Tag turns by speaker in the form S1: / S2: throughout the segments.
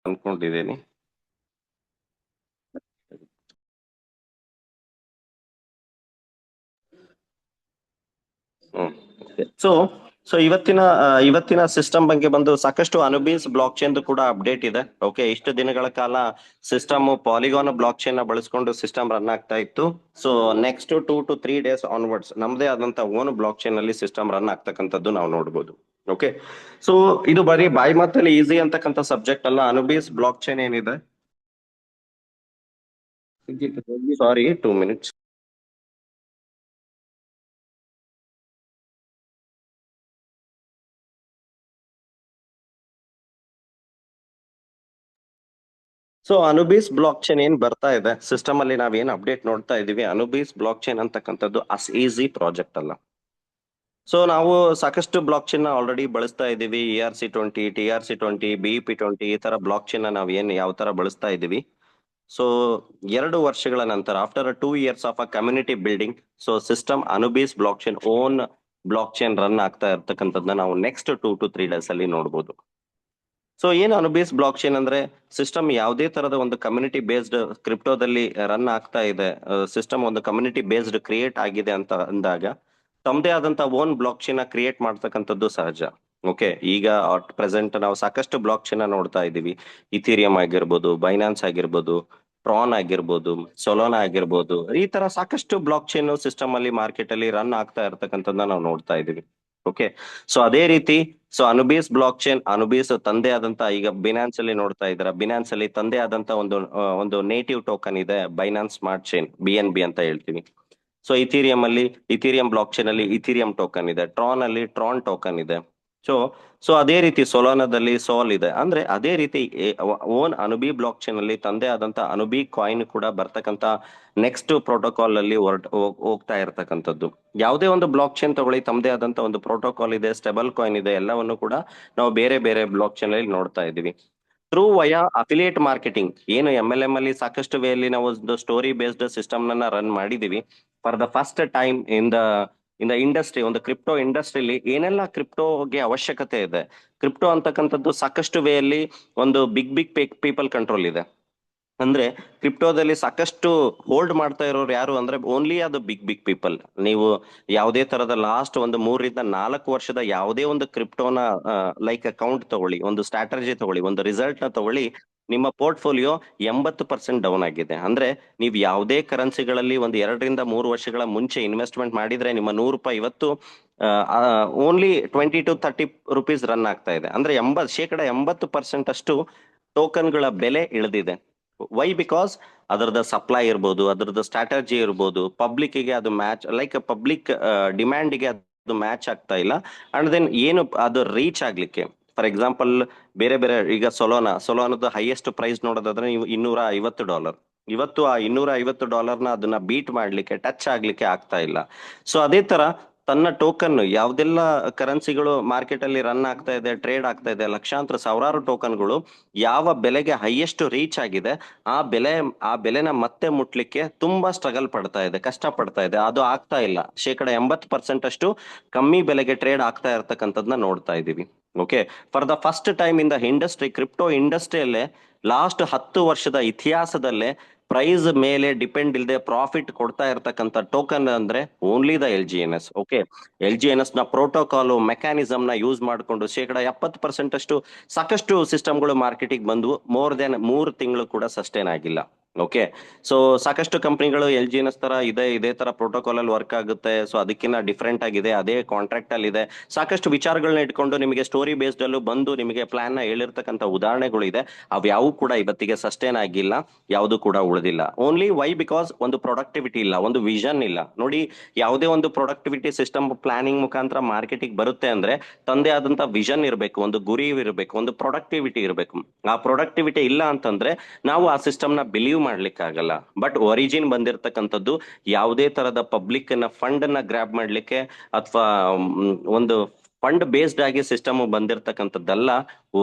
S1: ಅನ್ಕೊಂಡಿದ್ದೀನಿ. So so ಇವತ್ತಿನ system ಬಗ್ಗೆ ಬಂದು ಸಾಕಷ್ಟು ಅನುಬೀಸ್ ಬ್ಲಾಕ್ ಚೈನ್ ಕೂಡ ಅಪ್ಡೇಟ್ ಇದೆ. ಓಕೆ, ಇಷ್ಟು ದಿನಗಳ ಕಾಲ ಸಿಸ್ಟಮ್ ಪಾಲಿಗಾನ್ ಬ್ಲಾಕ್ ಚೈನ್ ನ ಬಳಸ್ಕೊಂಡು ಸಿಸ್ಟಮ್ ರನ್ ಆಗ್ತಾ ಇತ್ತು. So next 2 to 3 days onwards ನಮ್ದೇ ಆದಂತ ಓನ್ ಬ್ಲಾಕ್ ಚೈನ್ ಅಲ್ಲಿ ಸಿಸ್ಟಮ್ ರನ್ ಆಗ್ತಕ್ಕಂಥದ್ದು ನಾವು ನೋಡ್ಬೋದು. ಓಕೆ, ಸೊ ಇದು ಬರೀ ಬಾಯಿ ಮಾತಲ್ಲಿ ಈಸಿ ಅಂತಕ್ಕಂಥ ಸಬ್ಜೆಕ್ಟ್ ಅಲ್ಲ. ಅನುಬೀಸ್ ಬ್ಲಾಕ್ ಚೈನ್ ಏನಿದೆ, ಸಾರಿ 2 minutes. So Anubis block chain ಏನ್ ಬರ್ತಾ ಇದೆ ಸಿಸ್ಟಮ್ ಅಲ್ಲಿ ನಾವೇನ್ ಅಪ್ಡೇಟ್ ನೋಡ್ತಾ ಇದೀವಿ, ಅನುಬೀಸ್ ಬ್ಲಾಕ್ ಚೈನ್ ಅಂತಕ್ಕಂಥದ್ದು ಅಸ್ ಈಸಿ ಪ್ರಾಜೆಕ್ಟ್ ಅಲ್ಲ. ಸೊ ನಾವು ಸಾಕಷ್ಟು ಬ್ಲಾಕ್ ಚೈನ್ ಆಲ್ರೆಡಿ ಬಳಸ್ತಾ ಇದೀವಿ. ERC20, TRC20, BEP20 ಈ ತರ ಬ್ಲಾಕ್ ಚೈನ್ ನಾವ್ ಏನ್ ಯಾವ ತರ ಬಳಸ್ತಾ ಇದೀವಿ. ಸೊ 2 ವರ್ಷಗಳ ನಂತರ, after 2 years of a community building, so system Anubis block chain own blockchain run ಆಗ್ತಾ ಇರ್ತಕ್ಕಂಥದ್ದನ್ನ ನಾವು ನೆಕ್ಸ್ಟ್ 2 to 3 days ಅಲ್ಲಿ ನೋಡ್ಬೋದು. ಸೊ ಏನು ಅನುಬೇಸ್ ಬ್ಲಾಕ್ ಚೈನ್ ಅಂದ್ರೆ, ಸಿಸ್ಟಮ್ ಯಾವುದೇ ತರದ ಒಂದು ಕಮ್ಯುನಿಟಿ ಬೇಸ್ಡ್ ಕ್ರಿಪ್ಟೋದಲ್ಲಿ ರನ್ ಆಗ್ತಾ ಇದೆ, ಸಿಸ್ಟಮ್ ಒಂದು ಕಮ್ಯುನಿಟಿ ಬೇಸ್ಡ್ ಕ್ರಿಯೇಟ್ ಆಗಿದೆ ಅಂತ ಅಂದಾಗ ತಮ್ಮದೇ ಆದಂತ ಓನ್ ಬ್ಲಾಕ್ ಚೈನ್ ಕ್ರಿಯೇಟ್ ಮಾಡ್ತಕ್ಕಂಥದ್ದು ಸಹಜ. ಓಕೆ, ಈಗ ಅಟ್ ಪ್ರೆಸೆಂಟ್ ನಾವು ಸಾಕಷ್ಟು ಬ್ಲಾಕ್ ಚೈನ್ ನೋಡ್ತಾ ಇದೀವಿ. ಇಥೀರಿಯಂ ಆಗಿರ್ಬೋದು, ಬೈನಾನ್ಸ್ ಆಗಿರ್ಬೋದು, ಟ್ರಾನ್ ಆಗಿರ್ಬೋದು, ಸೊಲೋನಾ ಆಗಿರ್ಬೋದು, ಈ ತರ ಸಾಕಷ್ಟು ಬ್ಲಾಕ್ ಚೈನ್ ಸಿಸ್ಟಮ್ ಅಲ್ಲಿ ಮಾರ್ಕೆಟ್ ಅಲ್ಲಿ ರನ್ ಆಗ್ತಾ ಇರ್ತಕ್ಕಂಥದ್ದನ್ನ ನಾವು ನೋಡ್ತಾ ಇದೀವಿ. ಓಕೆ, ಸೊ ಅದೇ ರೀತಿ ಸೊ ಅನುಬೀಸ್ ಬ್ಲಾಕ್ ಚೈನ್, ಅನುಬೀಸ್ ತಂದೆ ಆದಂತ, ಈಗ ಬಿನಾನ್ಸ್ ಅಲ್ಲಿ ನೋಡ್ತಾ ಇದ್ರ, ಬಿನಾನ್ಸ್ ಅಲ್ಲಿ ತಂದೆ ಆದಂತ ಒಂದು ನೇಟಿವ್ ಟೋಕನ್ ಇದೆ, ಬೈನಾನ್ಸ್ ಸ್ಮಾರ್ಟ್ ಚೈನ್, BNB ಅಂತ ಹೇಳ್ತೀವಿ. ಸೊ ಇಥೀರಿಯಂ ಅಲ್ಲಿ, ಇಥೀರಿಯಂ ಬ್ಲಾಕ್ ಚೈನ್ ಅಲ್ಲಿ ಇಥೀರಿಯಂ ಟೋಕನ್ ಇದೆ, ಟ್ರಾನ್ ಅಲ್ಲಿ ಟ್ರಾನ್ ಟೋಕನ್ ಇದೆ. ಸೊ ಸೊ ಅದೇ ರೀತಿ ಸೊಲಾನದಲ್ಲಿ ಸೋಲ್ ಇದೆ. ಅಂದ್ರೆ ಅದೇ ರೀತಿ ಓನ್ ಅನುಬಿ ಬ್ಲಾಕ್ ಚೈನ್ ಅಲ್ಲಿ ತಂದೆ ಆದಂತ ಅನುಬಿ ಕಾಯಿನ್ ಕೂಡ ಬರ್ತಕ್ಕಂತ ನೆಕ್ಸ್ಟ್ ಪ್ರೋಟೋಕಾಲ್ ಅಲ್ಲಿ ಹೋಗ್ತಾ ಇರ್ತಕ್ಕಂಥದ್ದು. ಯಾವುದೇ ಒಂದು ಬ್ಲಾಕ್ ಚೈನ್ ತಗೊಳ್ಳಿ, ತಮ್ಮದೇ ಆದಂತ ಒಂದು ಪ್ರೋಟೋಕಾಲ್ ಇದೆ, ಸ್ಟೇಬಲ್ ಕಾಯಿನ್ ಇದೆ, ಎಲ್ಲವನ್ನು ಕೂಡ ನಾವು ಬೇರೆ ಬೇರೆ ಬ್ಲಾಕ್ ಚೈನ್ ಅಲ್ಲಿ ನೋಡ್ತಾ ಇದೀವಿ. ಥ್ರೂ ವಯಾ ಅಫಿಲಿಯೇಟ್ ಮಾರ್ಕೆಟಿಂಗ್, ಏನು MLM ಅಲ್ಲಿ ಸಾಕಷ್ಟು ವೇ ಅಲ್ಲಿ ನಾವು ಒಂದು ಸ್ಟೋರಿ ಬೇಸ್ಡ್ ಸಿಸ್ಟಮ್ ರನ್ ಮಾಡಿದೀವಿ. For the first time in the industry, ಒಂದು ಕ್ರಿಪ್ಟೋ ಇಂಡಸ್ಟ್ರಿಲಿ ಏನೆಲ್ಲ ಕ್ರಿಪ್ಟೋಗೆ ಅವಶ್ಯಕತೆ ಇದೆ, ಕ್ರಿಪ್ಟೋ ಅಂತಕ್ಕಂಥದ್ದು ಸಾಕಷ್ಟು ವೇ ಅಲ್ಲಿ ಒಂದು ಬಿಗ್ ಬಿಗ್ ಪೀಪಲ್ ಕಂಟ್ರೋಲ್ ಇದೆ. ಅಂದ್ರೆ ಕ್ರಿಪ್ಟೋದಲ್ಲಿ ಸಾಕಷ್ಟು ಹೋಲ್ಡ್ ಮಾಡ್ತಾ ಇರೋರು ಯಾರು ಅಂದ್ರೆ ಓನ್ಲಿ ಅದು ಬಿಗ್ ಬಿಗ್ ಪೀಪಲ್. ನೀವು ಯಾವುದೇ ತರದ ಲಾಸ್ಟ್ ಒಂದು 3 ರಿಂದ 4 ವರ್ಷದ ಯಾವುದೇ ಒಂದು ಕ್ರಿಪ್ಟೋನ ಲೈಕ್ ಅಕೌಂಟ್ ತಗೊಳ್ಳಿ, ಒಂದು ಸ್ಟ್ರಾಟಜಿ ತಗೊಳ್ಳಿ, ಒಂದು ರಿಸಲ್ಟ್ ನ ತಗೊಳ್ಳಿ, ನಿಮ್ಮ ಪೋರ್ಟ್ಫೋಲಿಯೋ 80% ಡೌನ್ ಆಗಿದೆ. ಅಂದ್ರೆ ನೀವು ಯಾವುದೇ ಕರೆನ್ಸಿಗಳಲ್ಲಿ ಒಂದು 2 ರಿಂದ 3 ವರ್ಷಗಳ ಮುಂಚೆ ಇನ್ವೆಸ್ಟ್ಮೆಂಟ್ ಮಾಡಿದ್ರೆ ನಿಮ್ಮ ₹100 ಇವತ್ತು ಓನ್ಲಿ 20 to 30 rupees ರನ್ ಆಗ್ತಾ ಇದೆ. ಅಂದ್ರೆ 80% ಅಷ್ಟು ಟೋಕನ್ಗಳ ಬೆಲೆ ಇಳಿದಿದೆ. ವೈ? ಬಿಕಾಸ್ ಅದರದ ಸಪ್ಲೈ ಇರ್ಬೋದು, ಅದರದ ಸ್ಟ್ರಾಟಜಿ ಇರ್ಬೋದು, ಪಬ್ಲಿಕ್ಗೆ ಅದು ಮ್ಯಾಚ್, ಲೈಕ್ ಪಬ್ಲಿಕ್ ಡಿಮ್ಯಾಂಡ್ಗೆ ಅದು ಮ್ಯಾಚ್ ಆಗ್ತಾ ಇಲ್ಲ. ಅಂಡ್ ದೆನ್ ಏನು ಅದು ರೀಚ್ ಆಗ್ಲಿಕ್ಕೆ, ಫಾರ್ ಎಕ್ಸಾಂಪಲ್ ಬೇರೆ ಬೇರೆ, ಈಗ ಸೊಲೋನದ ಹೈಯೆಸ್ಟ್ ಪ್ರೈಸ್ ನೋಡೋದಾದ್ರೆ ನೀವು $250. ಇವತ್ತು ಆ $250ನ ಅದನ್ನ ಬೀಟ್ ಮಾಡ್ಲಿಕ್ಕೆ, ಟಚ್ ಆಗ್ಲಿಕ್ಕೆ ಆಗ್ತಾ ಇಲ್ಲ. ಸೊ ಅದೇ ತರ ತನ್ನ ಟೋಕನ್, ಯಾವ್ದೆಲ್ಲ ಕರೆನ್ಸಿಗಳು ಮಾರ್ಕೆಟ್ ಅಲ್ಲಿ ರನ್ ಆಗ್ತಾ ಇದೆ, ಟ್ರೇಡ್ ಆಗ್ತಾ ಇದೆ, ಲಕ್ಷಾಂತರ ಸಾವಿರಾರು ಟೋಕನ್ಗಳು ಯಾವ ಬೆಲೆಗೆ ಹೈಯೆಸ್ಟ್ ರೀಚ್ ಆಗಿದೆ, ಆ ಬೆಲೆನ ಮತ್ತೆ ಮುಟ್ಲಿಕ್ಕೆ ತುಂಬಾ ಸ್ಟ್ರಗಲ್ ಪಡ್ತಾ ಇದೆ, ಕಷ್ಟ ಪಡ್ತಾ ಇದೆ. ಅದು ಆಗ್ತಾ ಇಲ್ಲ. 80% ಅಷ್ಟು ಕಮ್ಮಿ ಬೆಲೆಗೆ ಟ್ರೇಡ್ ಆಗ್ತಾ ಇರ್ತಕ್ಕಂಥದ್ನ ನೋಡ್ತಾ ಇದೀವಿ. Okay, for the first time in the industry, crypto ಇಂಡಸ್ಟ್ರಿಯಲ್ಲೇ ಲಾಸ್ಟ್ 10 ವರ್ಷದ ಇತಿಹಾಸದಲ್ಲೇ ಪ್ರೈಸ್ ಮೇಲೆ ಡಿಪೆಂಡ್ ಇಲ್ಲದೆ ಪ್ರಾಫಿಟ್ ಕೊಡ್ತಾ ಇರ್ತಕ್ಕಂಥ ಟೋಕನ್ ಅಂದ್ರೆ only the LGNS. Okay, LGNS ನ ಪ್ರೋಟೋಕಾಲ್ ಮೆಕ್ಯಾನಿಸಮ್ ನ ಯೂಸ್ ಮಾಡಿಕೊಂಡು 70% ಅಷ್ಟು ಸಾಕಷ್ಟು ಸಿಸ್ಟಮ್ಗಳು ಮಾರ್ಕೆಟಿಗೆ ಬಂದು ಮೋರ್ ದೆನ್ 3 ತಿಂಗಳು ಕೂಡ ಸಸ್ಟೈನ್ ಆಗಿಲ್ಲ. ಓಕೆ, ಸೊ ಸಾಕಷ್ಟು ಕಂಪನಿಗಳು LGNS ತರ ಇದೇ ತರ ಪ್ರೋಟೋಕಾಲ್ ಅಲ್ಲಿ ವರ್ಕ್ ಆಗುತ್ತೆ, ಸೊ ಅದಕ್ಕಿಂತ ಡಿಫ್ರೆಂಟ್ ಆಗಿದೆ, ಅದೇ ಕಾಂಟ್ರಾಕ್ಟ್ ಅಲ್ಲಿ ಇದೆ, ಸಾಕಷ್ಟು ವಿಚಾರಗಳನ್ನ ಇಟ್ಕೊಂಡು ನಿಮಗೆ ಸ್ಟೋರಿ ಬೇಸ್ಡ್ ಅಲ್ಲೂ ಬಂದು ನಿಮಗೆ ಪ್ಲಾನ್ ನ ಹೇಳಿರ್ತಕ್ಕಂಥ ಉದಾಹರಣೆಗಳು ಇದೆ. ಅವ್ಯಾವು ಕೂಡ ಇವತ್ತಿಗೆ ಸಸ್ಟೈನ್ ಆಗಿಲ್ಲ, ಯಾವುದು ಕೂಡ ಉಳಿದಿಲ್ಲ. Only why? ಬಿಕಾಸ್ ಒಂದು ಪ್ರೊಡಕ್ಟಿವಿಟಿ ಇಲ್ಲ, ಒಂದು ವಿಷನ್ ಇಲ್ಲ. ನೋಡಿ, ಯಾವುದೇ ಒಂದು ಪ್ರೊಡಕ್ಟಿವಿಟಿ ಸಿಸ್ಟಮ್ ಪ್ಲಾನಿಂಗ್ ಮುಖಾಂತರ ಮಾರ್ಕೆಟಿಗೆ ಬರುತ್ತೆ ಅಂದ್ರೆ ತಂದೆ ಆದಂತ ವಿಷನ್ ಇರಬೇಕು, ಒಂದು ಗುರಿ ಇರಬೇಕು, ಒಂದು ಪ್ರೊಡಕ್ಟಿವಿಟಿ ಇರಬೇಕು. ಆ ಪ್ರೊಡಕ್ಟಿವಿಟಿ ಇಲ್ಲ ಅಂತಂದ್ರೆ ನಾವು ಆ ಸಿಸ್ಟಮ್ ನ ಬಿಲೀವ್ ಮಾಡ್ಲಿಕ್ಕೆ ಆಗಲ್ಲ. ಬಟ್ ಒರಿಜಿನ್ ಬಂದಿರತಕ್ಕಂಥದ್ದು ಯಾವುದೇ ತರದ ಪಬ್ಲಿಕ್ ನ ಫಂಡ್ ನ ಗ್ರಾಬ್ ಮಾಡ್ಲಿಕ್ಕೆ ಅಥವಾ ಒಂದು ಫಂಡ್ ಬೇಸ್ಡ್ ಆಗಿ ಸಿಸ್ಟಮ್ ಬಂದಿರತಕ್ಕಂಥದ್ದಲ್ಲ.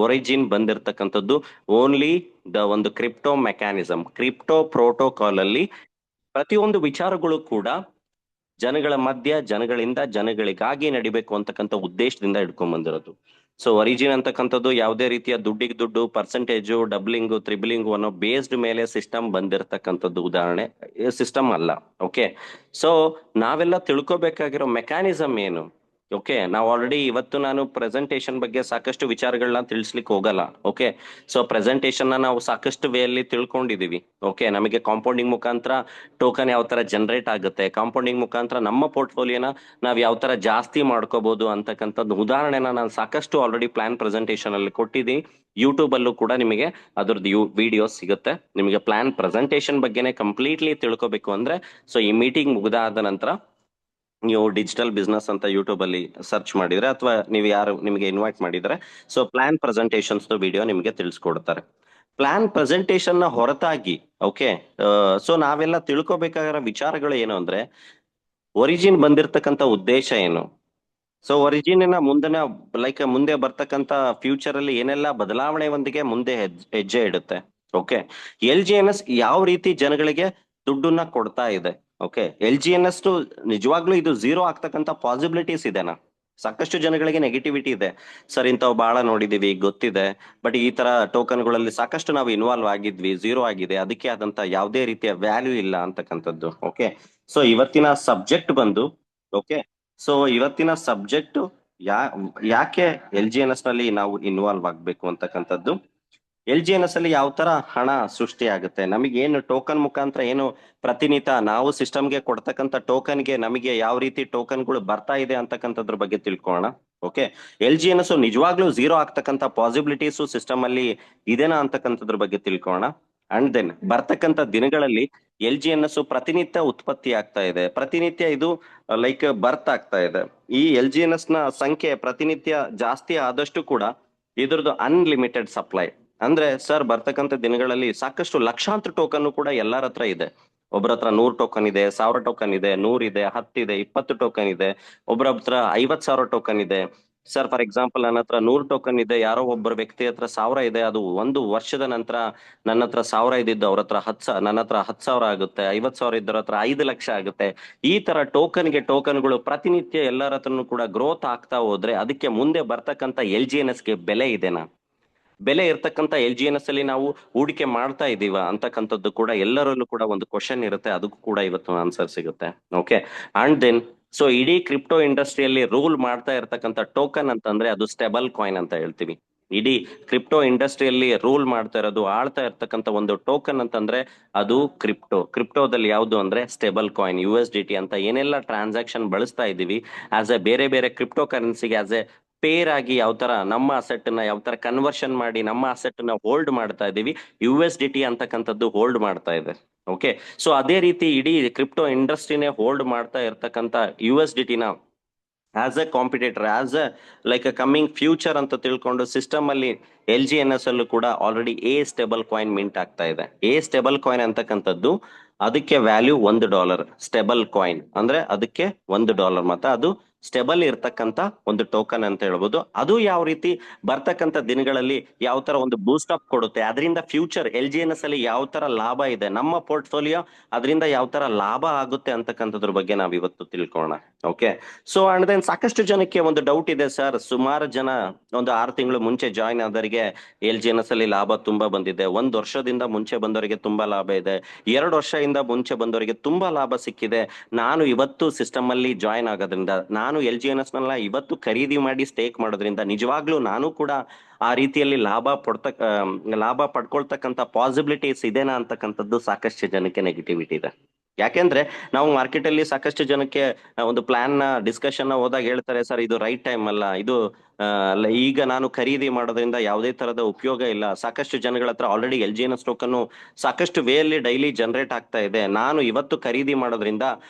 S1: ಒರಿಜಿನ್ ಬಂದಿರತಕ್ಕಂಥದ್ದು ಓನ್ಲಿ ಒಂದು ಕ್ರಿಪ್ಟೋ ಮೆಕ್ಯಾನಿಸಮ್, ಕ್ರಿಪ್ಟೋ ಪ್ರೋಟೋಕಾಲ್ ಅಲ್ಲಿ ಪ್ರತಿಯೊಂದು ವಿಚಾರಗಳು ಕೂಡ ಜನಗಳ ಮಧ್ಯ, ಜನಗಳಿಂದ ಜನಗಳಿಗಾಗಿ ನಡಿಬೇಕು ಅಂತಕ್ಕಂಥ ಉದ್ದೇಶದಿಂದ ಇಟ್ಕೊಂಡ್ ಬಂದಿರೋದು. ಸೊ ಒರಿಜಿನ್ ಅಂತಕ್ಕಂಥದ್ದು ಯಾವುದೇ ರೀತಿಯ ದುಡ್ಡಿಗೆ ದುಡ್ಡು, ಪರ್ಸೆಂಟೇಜು, ಡಬ್ಲಿಂಗು, ತ್ರಿಬ್ಲಿಂಗು ಅನ್ನೋ ಬೇಸ್ಡ್ ಮೇಲೆ ಸಿಸ್ಟಮ್ ಬಂದಿರತಕ್ಕಂಥದ್ದು ಉದಾಹರಣೆ ಸಿಸ್ಟಮ್ ಅಲ್ಲ. ಓಕೆ, ಸೊ ನಾವೆಲ್ಲ ತಿಳ್ಕೊಬೇಕಾಗಿರೋ ಮೆಕ್ಯಾನಿಸಮ್ ಏನು? ಓಕೆ, ನಾವು ಆಲ್ರೆಡಿ ಇವತ್ತು ನಾನು ಪ್ರೆಸೆಂಟೇಶನ್ ಬಗ್ಗೆ ಸಾಕಷ್ಟು ವಿಚಾರಗಳನ್ನ ತಿಳಿಸ್ಲಿಕ್ಕೆ ಹೋಗಲ್ಲ. ಓಕೆ, ಸೊ ಪ್ರೆಸೆಂಟೇಶನ್ ನಾವು ಸಾಕಷ್ಟು ವೇ ಅಲ್ಲಿ ತಿಳ್ಕೊಂಡಿದೀವಿ. ಓಕೆ, ನಮಗೆ ಕಾಂಪೌಂಡಿಂಗ್ ಮುಖಾಂತರ ಟೋಕನ್ ಯಾವ ತರ ಜನರೇಟ್ ಆಗುತ್ತೆ, ಕಾಂಪೌಂಡಿಂಗ್ ಮುಖಾಂತರ ನಮ್ಮ ಪೋರ್ಟ್ಫೋಲಿಯೋನ ನಾವ್ ಯಾವ ತರ ಜಾಸ್ತಿ ಮಾಡ್ಕೋಬಹುದು ಅಂತಕ್ಕಂಥದ್ದು ಉದಾಹರಣೆನ ನಾನು ಸಾಕಷ್ಟು ಆಲ್ರೆಡಿ ಪ್ಲಾನ್ ಪ್ರೆಸೆಂಟೇಶನ್ ಅಲ್ಲಿ ಕೊಟ್ಟಿದ್ದೀನಿ. ಯೂಟ್ಯೂಬ್ ಅಲ್ಲೂ ಕೂಡ ನಿಮಗೆ ಅದ್ರದ್ದು ವಿಡಿಯೋ ಸಿಗುತ್ತೆ. ನಿಮಗೆ ಪ್ಲಾನ್ ಪ್ರೆಸೆಂಟೇಶನ್ ಬಗ್ಗೆನೇ ಕಂಪ್ಲೀಟ್ಲಿ ತಿಳ್ಕೊಬೇಕು ಅಂದ್ರೆ ಸೊ ಈ ಮೀಟಿಂಗ್ ಮುಗ್ದಾದ ನಂತರ ನೀವು ಡಿಜಿಟಲ್ ಬಿಸ್ನೆಸ್ ಅಂತ ಯೂಟ್ಯೂಬ್ ಅಲ್ಲಿ ಸರ್ಚ್ ಮಾಡಿದ್ರೆ ಅಥವಾ ನೀವು ಯಾರು ನಿಮಗೆ ಇನ್ವೈಟ್ ಮಾಡಿದ್ರೆ ಸೊ ಪ್ಲಾನ್ ಪ್ರೆಸೆಂಟೇಶನ್ಸ್ ವಿಡಿಯೋ ನಿಮಗೆ ತಿಳಿಸ್ಕೊಡ್ತಾರೆ. ಪ್ಲಾನ್ ಪ್ರೆಸೆಂಟೇಶನ್ ನ ಹೊರತಾಗಿ ಓಕೆ, ಸೊ ನಾವೆಲ್ಲ ತಿಳ್ಕೊಬೇಕಾಗಿರೋ ವಿಚಾರಗಳು ಏನು ಅಂದ್ರೆ ಒರಿಜಿನ್ ಬಂದಿರತಕ್ಕಂತ ಉದ್ದೇಶ ಏನು? ಸೊ ಒರಿಜಿನ್ ಮುಂದಿನ ಲೈಕ್ ಮುಂದೆ ಬರ್ತಕ್ಕಂತ ಫ್ಯೂಚರ್ ಅಲ್ಲಿ ಏನೆಲ್ಲ ಬದಲಾವಣೆ ಒಂದಿಗೆ ಮುಂದೆ ಹೆಜ್ಜೆ ಇಡುತ್ತೆ. ಓಕೆ, LGNS ಯಾವ ರೀತಿ ಜನಗಳಿಗೆ ದುಡ್ಡನ್ನ ಕೊಡ್ತಾ ಇದೆ? ಓಕೆ, LGNS ನಿಜವಾಗ್ಲೂ ಇದು ಝೀರೋ ಆಗ್ತಕ್ಕಂತ ಪಾಸಿಬಿಲಿಟೀಸ್ ಇದೆನಾ? ಸಾಕಷ್ಟು ಜನಗಳಿಗೆ ನೆಗೆಟಿವಿಟಿ ಇದೆ. ಸರ್ ಇಂಥವು ಬಹಳ ನೋಡಿದೀವಿ, ಗೊತ್ತಿದೆ, ಬಟ್ ಈ ತರ ಟೋಕನ್ಗಳಲ್ಲಿ ಸಾಕಷ್ಟು ನಾವು ಇನ್ವಾಲ್ವ್ ಆಗಿದ್ವಿ, ಝೀರೋ ಆಗಿದೆ, ಅದಕ್ಕೆ ಆದಂತ ಯಾವುದೇ ರೀತಿಯ ವ್ಯಾಲ್ಯೂ ಇಲ್ಲ ಅಂತಕ್ಕಂಥದ್ದು. ಓಕೆ, ಸೊ ಇವತ್ತಿನ ಸಬ್ಜೆಕ್ಟ್ ಬಂದು ಓಕೆ, ಸೊ ಇವತ್ತಿನ ಸಬ್ಜೆಕ್ಟ್ ಯಾಕೆ LGNS ನಲ್ಲಿ ನಾವು ಇನ್ವಾಲ್ವ್ ಆಗ್ಬೇಕು ಅಂತಕ್ಕಂಥದ್ದು. LGNS ಅಲ್ಲಿ ಯಾವ ತರ ಹಣ ಸೃಷ್ಟಿ ಆಗುತ್ತೆ, ನಮಗೆ ಏನು ಟೋಕನ್ ಮುಖಾಂತರ ಏನು ಪ್ರತಿನಿತ್ಯ ನಾವು ಸಿಸ್ಟಮ್ಗೆ ಕೊಡ್ತಕ್ಕಂಥ ಟೋಕನ್ಗೆ ನಮಗೆ ಯಾವ ರೀತಿ ಟೋಕನ್ಗಳು ಬರ್ತಾ ಇದೆ ಅಂತಕ್ಕಂಥದ್ರ ಬಗ್ಗೆ ತಿಳ್ಕೊಳ್ಳೋಣ. ಓಕೆ, LGNS ನಿಜವಾಗ್ಲೂ ಝೀರೋ ಆಗ್ತಕ್ಕಂಥ ಪಾಸಿಬಿಲಿಟೀಸ್ ಸಿಸ್ಟಮ್ ಅಲ್ಲಿ ಇದೆನಾ ಅಂತಕ್ಕಂಥದ್ರ ಬಗ್ಗೆ ತಿಳ್ಕೊಳ್ಳೋಣ. ಅಂಡ್ ದೆನ್ ಬರ್ತಕ್ಕಂಥ ದಿನಗಳಲ್ಲಿ LGNS ಪ್ರತಿನಿತ್ಯ ಉತ್ಪತ್ತಿ ಆಗ್ತಾ ಇದೆ, ಪ್ರತಿನಿತ್ಯ ಇದು ಲೈಕ್ ಬರ್ತ್ ಆಗ್ತಾ ಇದೆ. ಈ LGNS ನ ಸಂಖ್ಯೆ ಪ್ರತಿನಿತ್ಯ ಜಾಸ್ತಿ ಆದಷ್ಟು ಕೂಡ ಇದ್ರದ್ದು ಅನ್ಲಿಮಿಟೆಡ್ ಸಪ್ಲೈ ಅಂದ್ರೆ ಸರ್ ಬರ್ತಕ್ಕಂಥ ದಿನಗಳಲ್ಲಿ ಸಾಕಷ್ಟು ಲಕ್ಷಾಂತರ ಟೋಕನ್ ಕೂಡ ಎಲ್ಲರ ಹತ್ರ ಇದೆ. ಒಬ್ಬರ ಹತ್ರ 100 ಟೋಕನ್ ಇದೆ, 1000 ಟೋಕನ್ ಇದೆ, 100 ಇದೆ, 10 ಇದೆ, 20 ಟೋಕನ್ ಇದೆ, ಒಬ್ಬರ ಹತ್ರ 50,000 ಟೋಕನ್ ಇದೆ. ಸರ್ ಫಾರ್ ಎಕ್ಸಾಂಪಲ್ ನನ್ನ ಹತ್ರ 100 ಟೋಕನ್ ಇದೆ, ಯಾರೋ ಒಬ್ಬರ ವ್ಯಕ್ತಿ ಹತ್ರ 1000 ಇದೆ, ಅದು ಒಂದು ವರ್ಷದ ನಂತರ ನನ್ನ ಹತ್ರ 1000 ಇದ್ದಿದ್ದು ಅವ್ರ ಹತ್ರ ನನ್ನ ಹತ್ರ 10,000 ಆಗುತ್ತೆ, 50,000 ಇದ್ದವ್ರ ಹತ್ರ 5 ಲಕ್ಷ ಆಗುತ್ತೆ. ಈ ತರ ಟೋಕನ್ಗಳು ಪ್ರತಿನಿತ್ಯ ಎಲ್ಲರ ಹತ್ರನು ಕೂಡ ಗ್ರೋತ್ ಆಗ್ತಾ ಹೋದ್ರೆ ಅದಕ್ಕೆ ಮುಂದೆ ಬರ್ತಕ್ಕಂಥ LGNSಗೆ ಬೆಲೆ ಇದೆನಾ? ಬೆಲೆ ಇರ್ತಕ್ಕಂಥ LGNS ಅಲ್ಲಿ ನಾವು ಹೂಡಿಕೆ ಮಾಡ್ತಾ ಇದೀವ ಅಂತಕ್ಕಂಥದ್ದು ಕೂಡ ಎಲ್ಲರಲ್ಲೂ ಕೂಡ ಒಂದು ಕ್ವಶನ್ ಇರುತ್ತೆ, ಅದಕ್ಕೂ ಕೂಡ ಇವತ್ತು ಆನ್ಸರ್ ಸಿಗುತ್ತೆ. ಓಕೆ, ಅಂಡ್ ದೆನ್ ಸೊ ಇಡೀ ಕ್ರಿಪ್ಟೋ ಇಂಡಸ್ಟ್ರಿಯಲ್ಲಿ ರೂಲ್ ಮಾಡ್ತಾ ಇರ್ತಕ್ಕಂಥ ಟೋಕನ್ ಅಂತಂದ್ರೆ ಅದು ಸ್ಟೇಬಲ್ ಕಾಯಿನ್ ಅಂತ ಹೇಳ್ತೀವಿ. ಇಡೀ ಕ್ರಿಪ್ಟೋ ಇಂಡಸ್ಟ್ರಿಯಲ್ಲಿ ರೂಲ್ ಮಾಡ್ತಾ ಇರೋದು, ಆಳ್ತಾ ಇರ್ತಕ್ಕಂಥ ಒಂದು ಟೋಕನ್ ಅಂತಂದ್ರೆ ಅದು ಕ್ರಿಪ್ಟೋದಲ್ಲಿ ಯಾವುದು ಅಂದ್ರೆ ಸ್ಟೇಬಲ್ ಕಾಯಿನ್, USDT ಅಂತ ಏನೆಲ್ಲ ಟ್ರಾನ್ಸಾಕ್ಷನ್ ಬಳಸ್ತಾ ಇದೀವಿ ಆಸ್ ಎ ಬೇರೆ ಬೇರೆ ಕ್ರಿಪ್ಟೋ ಕರೆನ್ಸಿಗೆ ಆಸ್ ಎ ಪೇರ್ ಆಗಿ ಯಾವ ತರ ನಮ್ಮ ಅಸೆಟ್ ನ ಯಾವ ತರ ಕನ್ವರ್ಷನ್ ಮಾಡಿ ನಮ್ಮ ಅಸೆಟ್ ನ ಹೋಲ್ಡ್ ಮಾಡ್ತಾ ಇದೀವಿ, USDT ಅಂತಕ್ಕಂಥದ್ದು ಹೋಲ್ಡ್ ಮಾಡ್ತಾ ಇದೆ. ಓಕೆ, ಸೊ ಅದೇ ರೀತಿ ಇಡೀ ಕ್ರಿಪ್ಟೋ ಇಂಡಸ್ಟ್ರಿನೇ ಹೋಲ್ಡ್ ಮಾಡ್ತಾ ಇರ್ತಕ್ಕಂಥ USDT ನ as A competitor, as A like coming future ಅಂತ ತಿಳ್ಕೊಂಡು ಸಿಸ್ಟಮ್ ಅಲ್ಲಿ LGNS ಅಲ್ಲೂ ಕೂಡ ಆಲ್ರೆಡಿ ಸ್ಟೇಬಲ್ ಕಾಯಿನ್ ಮಿಂಟ್ ಆಗ್ತಾ ಇದೆ. ಸ್ಟೇಬಲ್ ಕಾಯಿನ್ ಅಂತಕ್ಕಂಥದ್ದು ಅದಕ್ಕೆ ವ್ಯಾಲ್ಯೂ $1, ಸ್ಟೇಬಲ್ ಕಾಯಿನ್ ಅಂದ್ರೆ ಅದಕ್ಕೆ $1 ಮತ್ತೆ ಅದು ಸ್ಟೇಬಲ್ ಇರ್ತಕ್ಕಂಥ ಒಂದು ಟೋಕನ್ ಅಂತ ಹೇಳ್ಬೋದು. ಅದು ಯಾವ ರೀತಿ ಬರ್ತಕ್ಕಂಥ ದಿನಗಳಲ್ಲಿ ಯಾವ ತರ ಒಂದು ಬೂಸ್ಟ್ ಅಪ್ ಕೊಡುತ್ತೆ, ಅದರಿಂದ ಫ್ಯೂಚರ್ LGNS ಅಲ್ಲಿ ಯಾವ ತರ ಲಾಭ ಇದೆ, ನಮ್ಮ ಪೋರ್ಟ್ಫೋಲಿಯೋ ಅದರಿಂದ ಯಾವ ತರ ಲಾಭ ಆಗುತ್ತೆ ಅಂತಕ್ಕಂಥದ್ರ ಬಗ್ಗೆ ನಾವ್ ಇವತ್ತು ತಿಳ್ಕೊಳ್ಳೋಣ. ಓಕೆ, ಸೊ ಅಂಡ್ ದೆನ್ ಸಾಕಷ್ಟು ಜನಕ್ಕೆ ಒಂದು ಡೌಟ್ ಇದೆ, ಸರ್ ಸುಮಾರು ಜನ ಒಂದು 6 ತಿಂಗಳು ಮುಂಚೆ ಜಾಯ್ನ್ ಆದವರಿಗೆ LGNS ಅಲ್ಲಿ ಲಾಭ ತುಂಬಾ ಬಂದಿದೆ, 1 ವರ್ಷದಿಂದ ಮುಂಚೆ ಬಂದವರಿಗೆ ತುಂಬಾ ಲಾಭ ಇದೆ, 2 ವರ್ಷದಿಂದ ಮುಂಚೆ ಬಂದವರಿಗೆ ತುಂಬಾ ಲಾಭ ಸಿಕ್ಕಿದೆ. ನಾನು ಇವತ್ತು ಸಿಸ್ಟಮ್ ಅಲ್ಲಿ ಜಾಯ್ನ್ ಆಗೋದ್ರಿಂದ, ನಾನು LGNS ಇವತ್ತು ಖರೀದಿ ಮಾಡಿ ಸ್ಟೇಕ್ ಮಾಡೋದ್ರಿಂದ ನಿಜವಾಗ್ಲೂ ನಾನು ಕೂಡ ಆ ರೀತಿಯಲ್ಲಿ ಲಾಭ ಪಡ್ಕೊಳ್ತಕ್ಕಂಥ ಪಾಸಿಬಿಲಿಟೀಸ್ ಇದೆನಾ ಅಂತಕ್ಕಂಥದ್ದು ಸಾಕಷ್ಟು ಜನಕ್ಕೆ ನೆಗೆಟಿವಿಟಿ ಇದೆ. ಯಾಕೆಂದ್ರೆ ನಾವು ಮಾರ್ಕೆಟ್ ಅಲ್ಲಿ ಸಾಕಷ್ಟು ಜನಕ್ಕೆ ಒಂದು ಪ್ಲಾನ್ ನ ಡಿಸ್ಕಷನ್ ಹೋದಾಗ ಹೇಳ್ತಾರೆ, ಸರ್ ಇದು ರೈಟ್ ಟೈಮ್ ಅಲ್ಲ, ಇದು ಈಗ ನಾನು ಖರೀದಿ ಮಾಡೋದ್ರಿಂದ ಯಾವುದೇ ತರದ ಉಪಯೋಗ ಇಲ್ಲ, ಸಾಕಷ್ಟು ಜನಗಳ ಹತ್ರ ಆಲ್ರೆಡಿ LGNS ಟೋಕನ್ ಸಾಕಷ್ಟು ವೇ ಅಲ್ಲಿ ಡೈಲಿ ಜನರೇಟ್ ಆಗ್ತಾ ಇದೆ, ನಾನು ಇವತ್ತು ಖರೀದಿ ಮಾಡೋದ್ರಿಂದ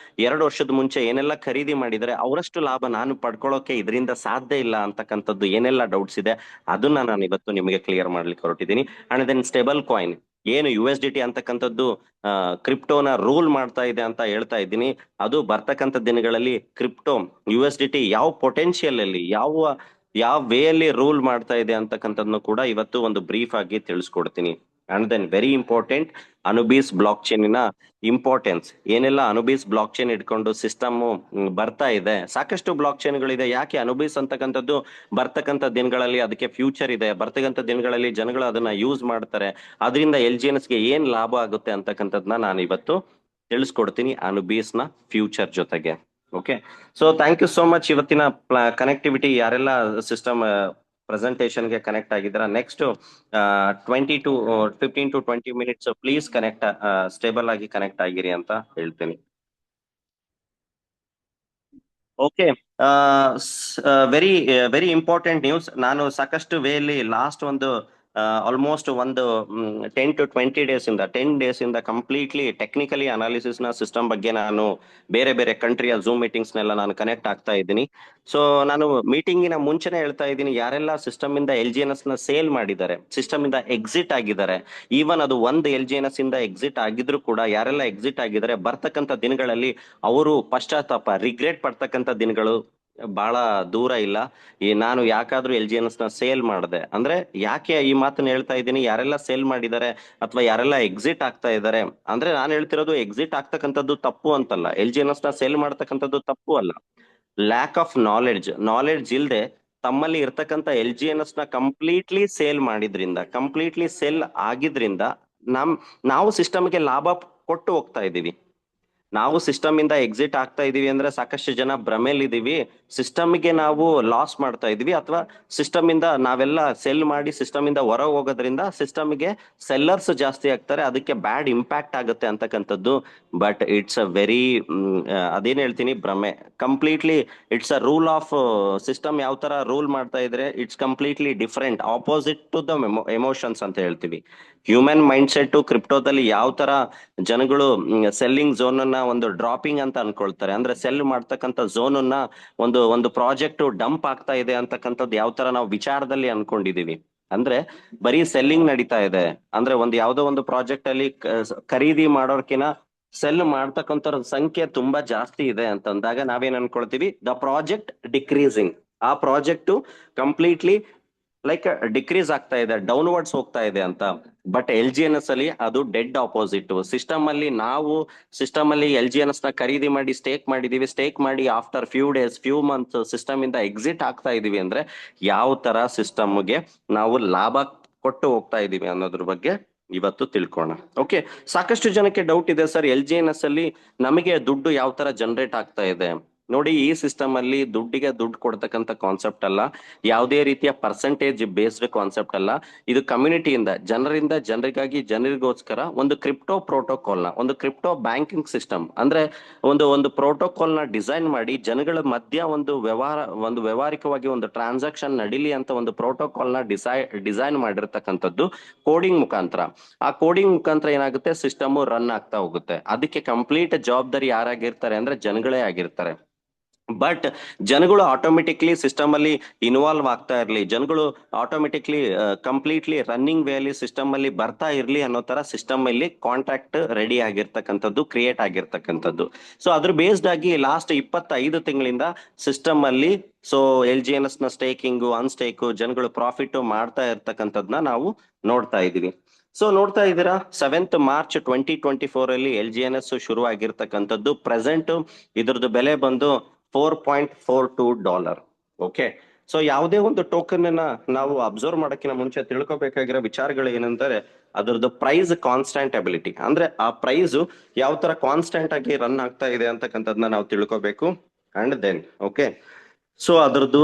S1: 2 ವರ್ಷದ ಮುಂಚೆ ಏನೆಲ್ಲ ಖರೀದಿ ಮಾಡಿದರೆ ಅವರಷ್ಟು ಲಾಭ ನಾನು ಪಡ್ಕೊಳ್ಳೋಕೆ ಇದರಿಂದ ಸಾಧ್ಯ ಇಲ್ಲ ಅಂತಕ್ಕಂಥದ್ದು ಏನೆಲ್ಲ ಡೌಟ್ಸ್ ಇದೆ ಅದನ್ನ ನಾನು ಇವತ್ತು ನಿಮಗೆ ಕ್ಲಿಯರ್ ಮಾಡ್ಲಿಕ್ಕೆ ಹೊರಟಿದ್ದೀನಿ. ಅಂಡ್ ದೆನ್ ಸ್ಟೇಬಲ್ ಕಾಯಿನ್ ಏನು USDT ಅಂತಕ್ಕಂಥದ್ದು ಕ್ರಿಪ್ಟೋನ ರೂಲ್ ಮಾಡ್ತಾ ಇದೆ ಅಂತ ಹೇಳ್ತಾ ಇದ್ದೀನಿ. ಅದು ಬರ್ತಕ್ಕಂಥ ದಿನಗಳಲ್ಲಿ ಕ್ರಿಪ್ಟೋ USDT ಯಾವ ಪೊಟೆನ್ಶಿಯಲ್ ಅಲ್ಲಿ ಯಾವ ವೇ ಅಲ್ಲಿ ರೂಲ್ ಮಾಡ್ತಾ ಇದೆ ಅಂತಕ್ಕಂಥದ್ನು ಕೂಡ ಇವತ್ತು ಒಂದು ಬ್ರೀಫ್ ಆಗಿ ತಿಳಿಸ್ಕೊಡ್ತೀನಿ. And then very important, Anubis ಬ್ಲಾಕ್ ಚೈನಿನ ಇಂಪಾರ್ಟೆನ್ಸ್ ಏನೆಲ್ಲ ಅನುಬೀಸ್ ಬ್ಲಾಕ್ ಚೈನ್ ಇಟ್ಕೊಂಡು ಸಿಸ್ಟಮ್ ಬರ್ತಾ ಇದೆ. ಸಾಕಷ್ಟು ಬ್ಲಾಕ್ ಚೈನ್ಗಳಿದೆ. ಯಾಕೆ ಅನುಬೀಸ್ ಅಂತಕ್ಕಂಥದ್ದು ಬರ್ತಕ್ಕಂಥ ದಿನಗಳಲ್ಲಿ ಅದಕ್ಕೆ ಫ್ಯೂಚರ್ ಇದೆ, ಬರ್ತಕ್ಕಂಥ ದಿನಗಳಲ್ಲಿ ಜನಗಳು ಅದನ್ನ ಯೂಸ್ ಮಾಡ್ತಾರೆ, ಅದರಿಂದ LGNS ಗೆ ಏನ್ ಲಾಭ ಆಗುತ್ತೆ ಅಂತಕ್ಕಂಥದ್ನ ನಾನು ಇವತ್ತು ತಿಳಿಸ್ಕೊಡ್ತೀನಿ ಅನುಬೀಸ್ ನ ಫ್ಯೂಚರ್ ಜೊತೆಗೆ. Okay, so thank you so much. ಇವತ್ತಿನ ಕನೆಕ್ಟಿವಿಟಿ ಯಾರೆಲ್ಲ ಸಿಸ್ಟಮ್ ಪ್ರೆಸೆಂಟೇಷನ್ಗೆ ಕನೆಕ್ಟ್ ಆಗಿದ್ದೀರಾ, next 15 to 20 minutes please connect stable ಆಗಿ ಕನೆಕ್ಟ್ ಆಗಿರಿ ಅಂತ ಹೇಳ್ತೀನಿ. Okay, very very important news. ನಾನು ಸಾಕಷ್ಟು ವೇಲಿ ಲಾಸ್ಟ್ ಒಂದು ಆಲ್ಮೋಸ್ಟ್ ಒಂದು 10 to 20 ಡೇಸ್ ಇಂದ ಕಂಪ್ಲೀಟ್ಲಿ ಟೆಕ್ನಿಕಲಿ ಅನಾಲಿಸಿಸ್ ನ ಸಿಸ್ಟಮ್ ಬಗ್ಗೆ ನಾನು ಬೇರೆ ಬೇರೆ ಕಂಟ್ರಿಯ ಝೂಮ್ ಮೀಟಿಂಗ್ಸ್ನೆಲ್ಲ ನಾನು ಕನೆಕ್ಟ್ ಆಗ್ತಾ ಇದ್ದೀನಿ. ಸೊ ನಾನು ಮೀಟಿಂಗಿನ ಮುಂಚೆನೆ ಹೇಳ್ತಾ ಇದ್ದೀನಿ, ಯಾರೆಲ್ಲ ಸಿಸ್ಟಮ್ ಇಂದ LGNS ನ ಸೇಲ್ ಮಾಡಿದ್ದಾರೆ, ಸಿಸ್ಟಮ್ ಇಂದ ಎಕ್ಸಿಟ್ ಆಗಿದ್ದಾರೆ, ಈವನ್ ಅದು ಒಂದು LGNS ಇಂದ ಎಕ್ಸಿಟ್ ಆಗಿದ್ರು ಕೂಡ ಯಾರೆಲ್ಲ ಎಕ್ಸಿಟ್ ಆಗಿದ್ದಾರೆ ಬರ್ತಕ್ಕಂಥ ದಿನಗಳಲ್ಲಿ ಅವರು ಪಶ್ಚಾತ್ತಾಪ ರಿಗ್ರೆಟ್ ಪಡ್ತಕ್ಕಂಥ ದಿನಗಳು ಬಹಳ ದೂರ ಇಲ್ಲ. ನಾನು ಯಾಕಾದ್ರೂ LGNS ನ ಸೇಲ್ ಮಾಡಿದೆ ಅಂದ್ರೆ, ಯಾಕೆ ಈ ಮಾತನ್ನ ಹೇಳ್ತಾ ಇದ್ದೀನಿ, ಯಾರೆಲ್ಲ ಸೇಲ್ ಮಾಡಿದ್ದಾರೆ ಅಥವಾ ಯಾರೆಲ್ಲ ಎಕ್ಸಿಟ್ ಆಗ್ತಾ ಇದ್ದಾರೆ ಅಂದ್ರೆ, ನಾನು ಹೇಳ್ತಿರೋದು ಎಕ್ಸಿಟ್ ಆಗ್ತಕ್ಕಂಥದ್ದು ತಪ್ಪು ಅಂತಲ್ಲ, LGNS ನ ಸೇಲ್ ಮಾಡ್ತಕ್ಕಂಥದ್ದು ತಪ್ಪು ಅಲ್ಲ. ಲ್ಯಾಕ್ ಆಫ್ ನಾಲೆಡ್ಜ್ ಇಲ್ದೆ ತಮ್ಮಲ್ಲಿ ಇರ್ತಕ್ಕಂಥ LGNS ನ ಕಂಪ್ಲೀಟ್ಲಿ ಸೇಲ್ ಮಾಡಿದ್ರಿಂದ, ಕಂಪ್ಲೀಟ್ಲಿ ಸೇಲ್ ಆಗಿದ್ರಿಂದ ನಾವು ಸಿಸ್ಟಮ್ಗೆ ಲಾಭ ಕೊಟ್ಟು ಹೋಗ್ತಾ ಇದ್ದೀವಿ. ನಾವು ಸಿಸ್ಟಮ್ ಇಂದ ಎಕ್ಸಿಟ್ ಆಗ್ತಾ ಇದೀವಿ ಅಂದ್ರೆ ಸಾಕಷ್ಟು ಜನ ಭ್ರಮೆಲಿದೀವಿ, ಸಿಸ್ಟಮ್ಗೆ ನಾವು ಲಾಸ್ ಮಾಡ್ತಾ ಇದೀವಿ, ಅಥವಾ ಸಿಸ್ಟಮ್ ಇಂದ ನಾವೆಲ್ಲ ಸೆಲ್ ಮಾಡಿ ಸಿಸ್ಟಮ್ ಇಂದ ಹೊರ ಹೋಗೋದ್ರಿಂದ ಸಿಸ್ಟಮ್ಗೆ ಸೆಲ್ಲರ್ಸ್ ಜಾಸ್ತಿ ಆಗ್ತಾರೆ, ಅದಕ್ಕೆ ಬ್ಯಾಡ್ ಇಂಪ್ಯಾಕ್ಟ್ ಆಗುತ್ತೆ ಅಂತಕ್ಕಂಥದ್ದು. ಬಟ್ ಇಟ್ಸ್ ಅ ವೆರಿ ಅದೇನ್ ಹೇಳ್ತೀನಿ, ಭ್ರಮೆ. Completely it's a rule of system. ಯಾವ ತರ ರೂಲ್ ಮಾಡ್ತಾ ಇದ್ರೆ it's completely different, opposite to the emotions ಅಂತ ಹೇಳ್ತೀವಿ. ಹ್ಯೂಮನ್ ಮೈಂಡ್ ಸೆಟ್ ಕ್ರಿಪ್ಟೋದಲ್ಲಿ ಯಾವ ತರ ಜನಗಳು ಸೆಲ್ಲಿಂಗ್ ಝೋನ್ ಅನ್ನ ಒಂದು ಡ್ರಾಪಿಂಗ್ ಅಂತ ಅನ್ಕೊಳ್ತಾರೆ, ಅಂದ್ರೆ ಸೆಲ್ ಮಾಡ್ತಕ್ಕಂಥ ಝೋನ್ ಅನ್ನ ಒಂದು ಪ್ರಾಜೆಕ್ಟ್ ಡಂಪ್ ಆಗ್ತಾ ಇದೆ ಅಂತಕ್ಕಂಥದ್ದು ಯಾವ ತರ ನಾವು ವಿಚಾರದಲ್ಲಿ ಅನ್ಕೊಂಡಿದೀವಿ. ಅಂದ್ರೆ ಬರೀ ಸೆಲ್ಲಿಂಗ್ ನಡೀತಾ ಇದೆ ಅಂದ್ರೆ, ಯಾವ್ದೋ ಒಂದು ಪ್ರಾಜೆಕ್ಟ್ ಅಲ್ಲಿ ಖರೀದಿ ಮಾಡೋರ್ಕಿನ ಸೆಲ್ ಮಾಡ್ತಕ್ಕಂಥವ್ರ ಸಂಖ್ಯೆ ತುಂಬಾ ಜಾಸ್ತಿ ಇದೆ ಅಂತಂದಾಗ ನಾವೇನ್ ಅನ್ಕೊಳ್ತೀವಿ, ದ ಪ್ರಾಜೆಕ್ಟ್ ಡಿಕ್ರೀಸಿಂಗ್. ಆ ಪ್ರಾಜೆಕ್ಟ್ ಕಂಪ್ಲೀಟ್ಲಿ ಲೈಕ್ ಡಿಕ್ರೀಸ್ ಆಗ್ತಾ ಇದೆ, ಡೌನ್ವರ್ಡ್ಸ್ ಹೋಗ್ತಾ ಇದೆ ಅಂತ. ಬಟ್ LGNS ಅಲ್ಲಿ ಅದು ಡೆಡ್ ಆಪೋಸಿಟ್. ಸಿಸ್ಟಮ್ ಅಲ್ಲಿ LGNS ನ ಖರೀದಿ ಮಾಡಿ ಸ್ಟೇಕ್ ಮಾಡಿದೀವಿ, ಸ್ಟೇಕ್ ಮಾಡಿ after few days few months system ಇಂದ ಎಕ್ಸಿಟ್ ಆಗ್ತಾ ಇದೀವಿ ಅಂದ್ರೆ ಯಾವ ತರ ಸಿಸ್ಟಮ್ಗೆ ನಾವು ಲಾಭ ಕೊಟ್ಟು ಹೋಗ್ತಾ ಇದೀವಿ ಅನ್ನೋದ್ರ ಬಗ್ಗೆ ಇವತ್ತು ತಿಳ್ಕೋಣ. ಓಕೆ, ಸಾಕಷ್ಟು ಜನಕ್ಕೆ ಡೌಟ್ ಇದೆ, ಸರ್ LGNS ಅಲ್ಲಿ ನಮಗೆ ದುಡ್ಡು ಯಾವ ತರ ಜನರೇಟ್ ಆಗ್ತಾ ಇದೆ. ನೋಡಿ, ಈ ಸಿಸ್ಟಮ್ ಅಲ್ಲಿ ದುಡ್ಡಿಗೆ ದುಡ್ಡು ಕೊಡ್ತಕ್ಕಂಥ ಕಾನ್ಸೆಪ್ಟ್ ಅಲ್ಲ, ಯಾವುದೇ ರೀತಿಯ ಪರ್ಸೆಂಟೇಜ್ ಬೇಸ್ಡ್ ಕಾನ್ಸೆಪ್ಟ್ ಅಲ್ಲ. ಇದು ಕಮ್ಯುನಿಟಿಯಿಂದ, ಜನರಿಗೋಸ್ಕರ ಒಂದು ಕ್ರಿಪ್ಟೋ ಪ್ರೋಟೋಕಾಲ್ ನ, ಒಂದು ಕ್ರಿಪ್ಟೋ ಬ್ಯಾಂಕಿಂಗ್ ಸಿಸ್ಟಮ್ ಅಂದ್ರೆ ಒಂದು ಪ್ರೋಟೋಕಾಲ್ ನ ಡಿಸೈನ್ ಮಾಡಿ ಜನಗಳ ಮಧ್ಯ ಒಂದು ವ್ಯವಹಾರಿಕವಾಗಿ ಒಂದು ಟ್ರಾನ್ಸಾಕ್ಷನ್ ನಡೀಲಿ ಅಂತ ಒಂದು ಪ್ರೋಟೋಕಾಲ್ ನ ಡಿಸೈನ್ ಮಾಡಿರ್ತಕ್ಕಂಥದ್ದು ಕೋಡಿಂಗ್ ಮುಖಾಂತರ. ಆ ಕೋಡಿಂಗ್ ಮುಖಾಂತರ ಏನಾಗುತ್ತೆ, ಸಿಸ್ಟಮ್ ರನ್ ಆಗ್ತಾ ಹೋಗುತ್ತೆ. ಅದಕ್ಕೆ ಕಂಪ್ಲೀಟ್ ಜವಾಬ್ದಾರಿ ಯಾರಾಗಿರ್ತಾರೆ ಅಂದ್ರೆ ಜನಗಳೇ ಆಗಿರ್ತಾರೆ. ಬಟ್ ಜನಗಳು ಆಟೋಮೆಟಿಕ್ಲಿ ಸಿಸ್ಟಮ್ ಅಲ್ಲಿ ಇನ್ವಾಲ್ವ್ ಆಗ್ತಾ ಇರ್ಲಿ, ಜನಗಳು ಆಟೋಮೆಟಿಕ್ಲಿ ಕಂಪ್ಲೀಟ್ಲಿ ರನ್ನಿಂಗ್ ವೇ ಅಲ್ಲಿ ಸಿಸ್ಟಮ್ ಅಲ್ಲಿ ಬರ್ತಾ ಇರ್ಲಿ ಅನ್ನೋ ತರ ಸಿಸ್ಟಮ್ ಅಲ್ಲಿ ಕಾಂಟ್ರಾಕ್ಟ್ ರೆಡಿ ಆಗಿರ್ತಕ್ಕಂಥದ್ದು, ಕ್ರಿಯೇಟ್ ಆಗಿರ್ತಕ್ಕಂಥದ್ದು. ಸೊ ಅದ್ರ ಬೇಸ್ಡ್ ಆಗಿ ಲಾಸ್ಟ್ 25 ತಿಂಗಳಿಂದ ಸಿಸ್ಟಮ್ ಅಲ್ಲಿ LGNS ನ ಸ್ಟೇಕಿಂಗು ಅನ್ಸ್ಟೇಕು ಜನಗಳು ಪ್ರಾಫಿಟ್ ಮಾಡ್ತಾ ಇರ್ತಕ್ಕಂಥದ್ನ ನಾವು ನೋಡ್ತಾ ಇದೀವಿ. ಸೊ ನೋಡ್ತಾ ಇದ್ದೀರಾ, 7th March 2024 ಅಲ್ಲಿ LGNS ಶುರು ಆಗಿರ್ತಕ್ಕಂಥದ್ದು. ಪ್ರೆಸೆಂಟ್ ಇದ್ರದ್ದು ಬೆಲೆ ಬಂದು $4.42. ಓಕೆ, ಸೊ ಯಾವುದೇ ಒಂದು ಟೋಕನ್ ಅನ್ನ ನಾವು ಅಬ್ಸರ್ವ್ ಮಾಡಕ್ಕಿಂತ ಮುಂಚೆ ತಿಳ್ಕೊಬೇಕಾಗಿರೋ ವಿಚಾರಗಳು ಏನಂದ್ರೆ, ಅದರದ್ದು ಪ್ರೈಸ್ ಕಾನ್ಸ್ಟೆಂಟ್ ಅಬಿಲಿಟಿ, ಅಂದ್ರೆ ಆ ಪ್ರೈಸ್ ಯಾವ ತರ ಕಾನ್ಸ್ಟೆಂಟ್ ಆಗಿ ರನ್ ಆಗ್ತಾ ಇದೆ ಅಂತಕ್ಕಂಥದ್ನ ನಾವು ತಿಳ್ಕೊಬೇಕು. ಅಂಡ್ ದೆನ್ ಓಕೆ, ಸೊ ಅದರದ್ದು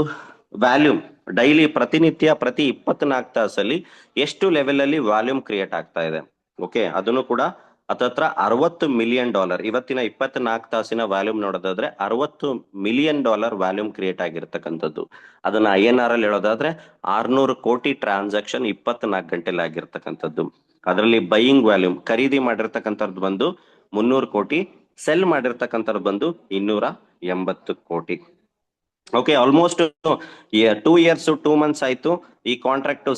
S1: ವ್ಯಾಲ್ಯೂಮ್ ಡೈಲಿ ಪ್ರತಿ 24 ತಾಸಲ್ಲಿ ಎಷ್ಟು ಲೆವೆಲ್ ಅಲ್ಲಿ ವ್ಯಾಲ್ಯೂಮ್ ಕ್ರಿಯೇಟ್ ಆಗ್ತಾ ಇದೆ. ಓಕೆ, ಅದನ್ನು ಕೂಡ ಹತ್ತತ್ರ $60 ಮಿಲಿಯನ್. ಇವತ್ತಿನ 24 ತಾಸಿನ ವ್ಯಾಲ್ಯೂಮ್ ನೋಡೋದಾದ್ರೆ $60 ಮಿಲಿಯನ್ ವ್ಯಾಲ್ಯೂಮ್ ಕ್ರಿಯೇಟ್ ಆಗಿರ್ತಕ್ಕಂಥದ್ದು. ಅದನ್ನ INR ಅಲ್ಲಿ ಹೇಳೋದಾದ್ರೆ 600 ಕೋಟಿ ಟ್ರಾನ್ಸಾಕ್ಷನ್ 24 ಗಂಟೆಲಿ ಆಗಿರ್ತಕ್ಕಂಥದ್ದು. ಅದರಲ್ಲಿ ಬೈಯಿಂಗ್ ವ್ಯಾಲ್ಯೂಮ್, ಖರೀದಿ ಮಾಡಿರ್ತಕ್ಕಂಥದ್ದು ಬಂದು 300 ಕೋಟಿ, ಸೆಲ್ ಮಾಡಿರ್ತಕ್ಕಂಥದ್ದು ಬಂದು 280 ಕೋಟಿ. ಓಕೆ, ಆಲ್ಮೋಸ್ಟ್ 2 years 2 months ಆಯ್ತು ಈ ಕಾಂಟ್ರಾಕ್ಟ್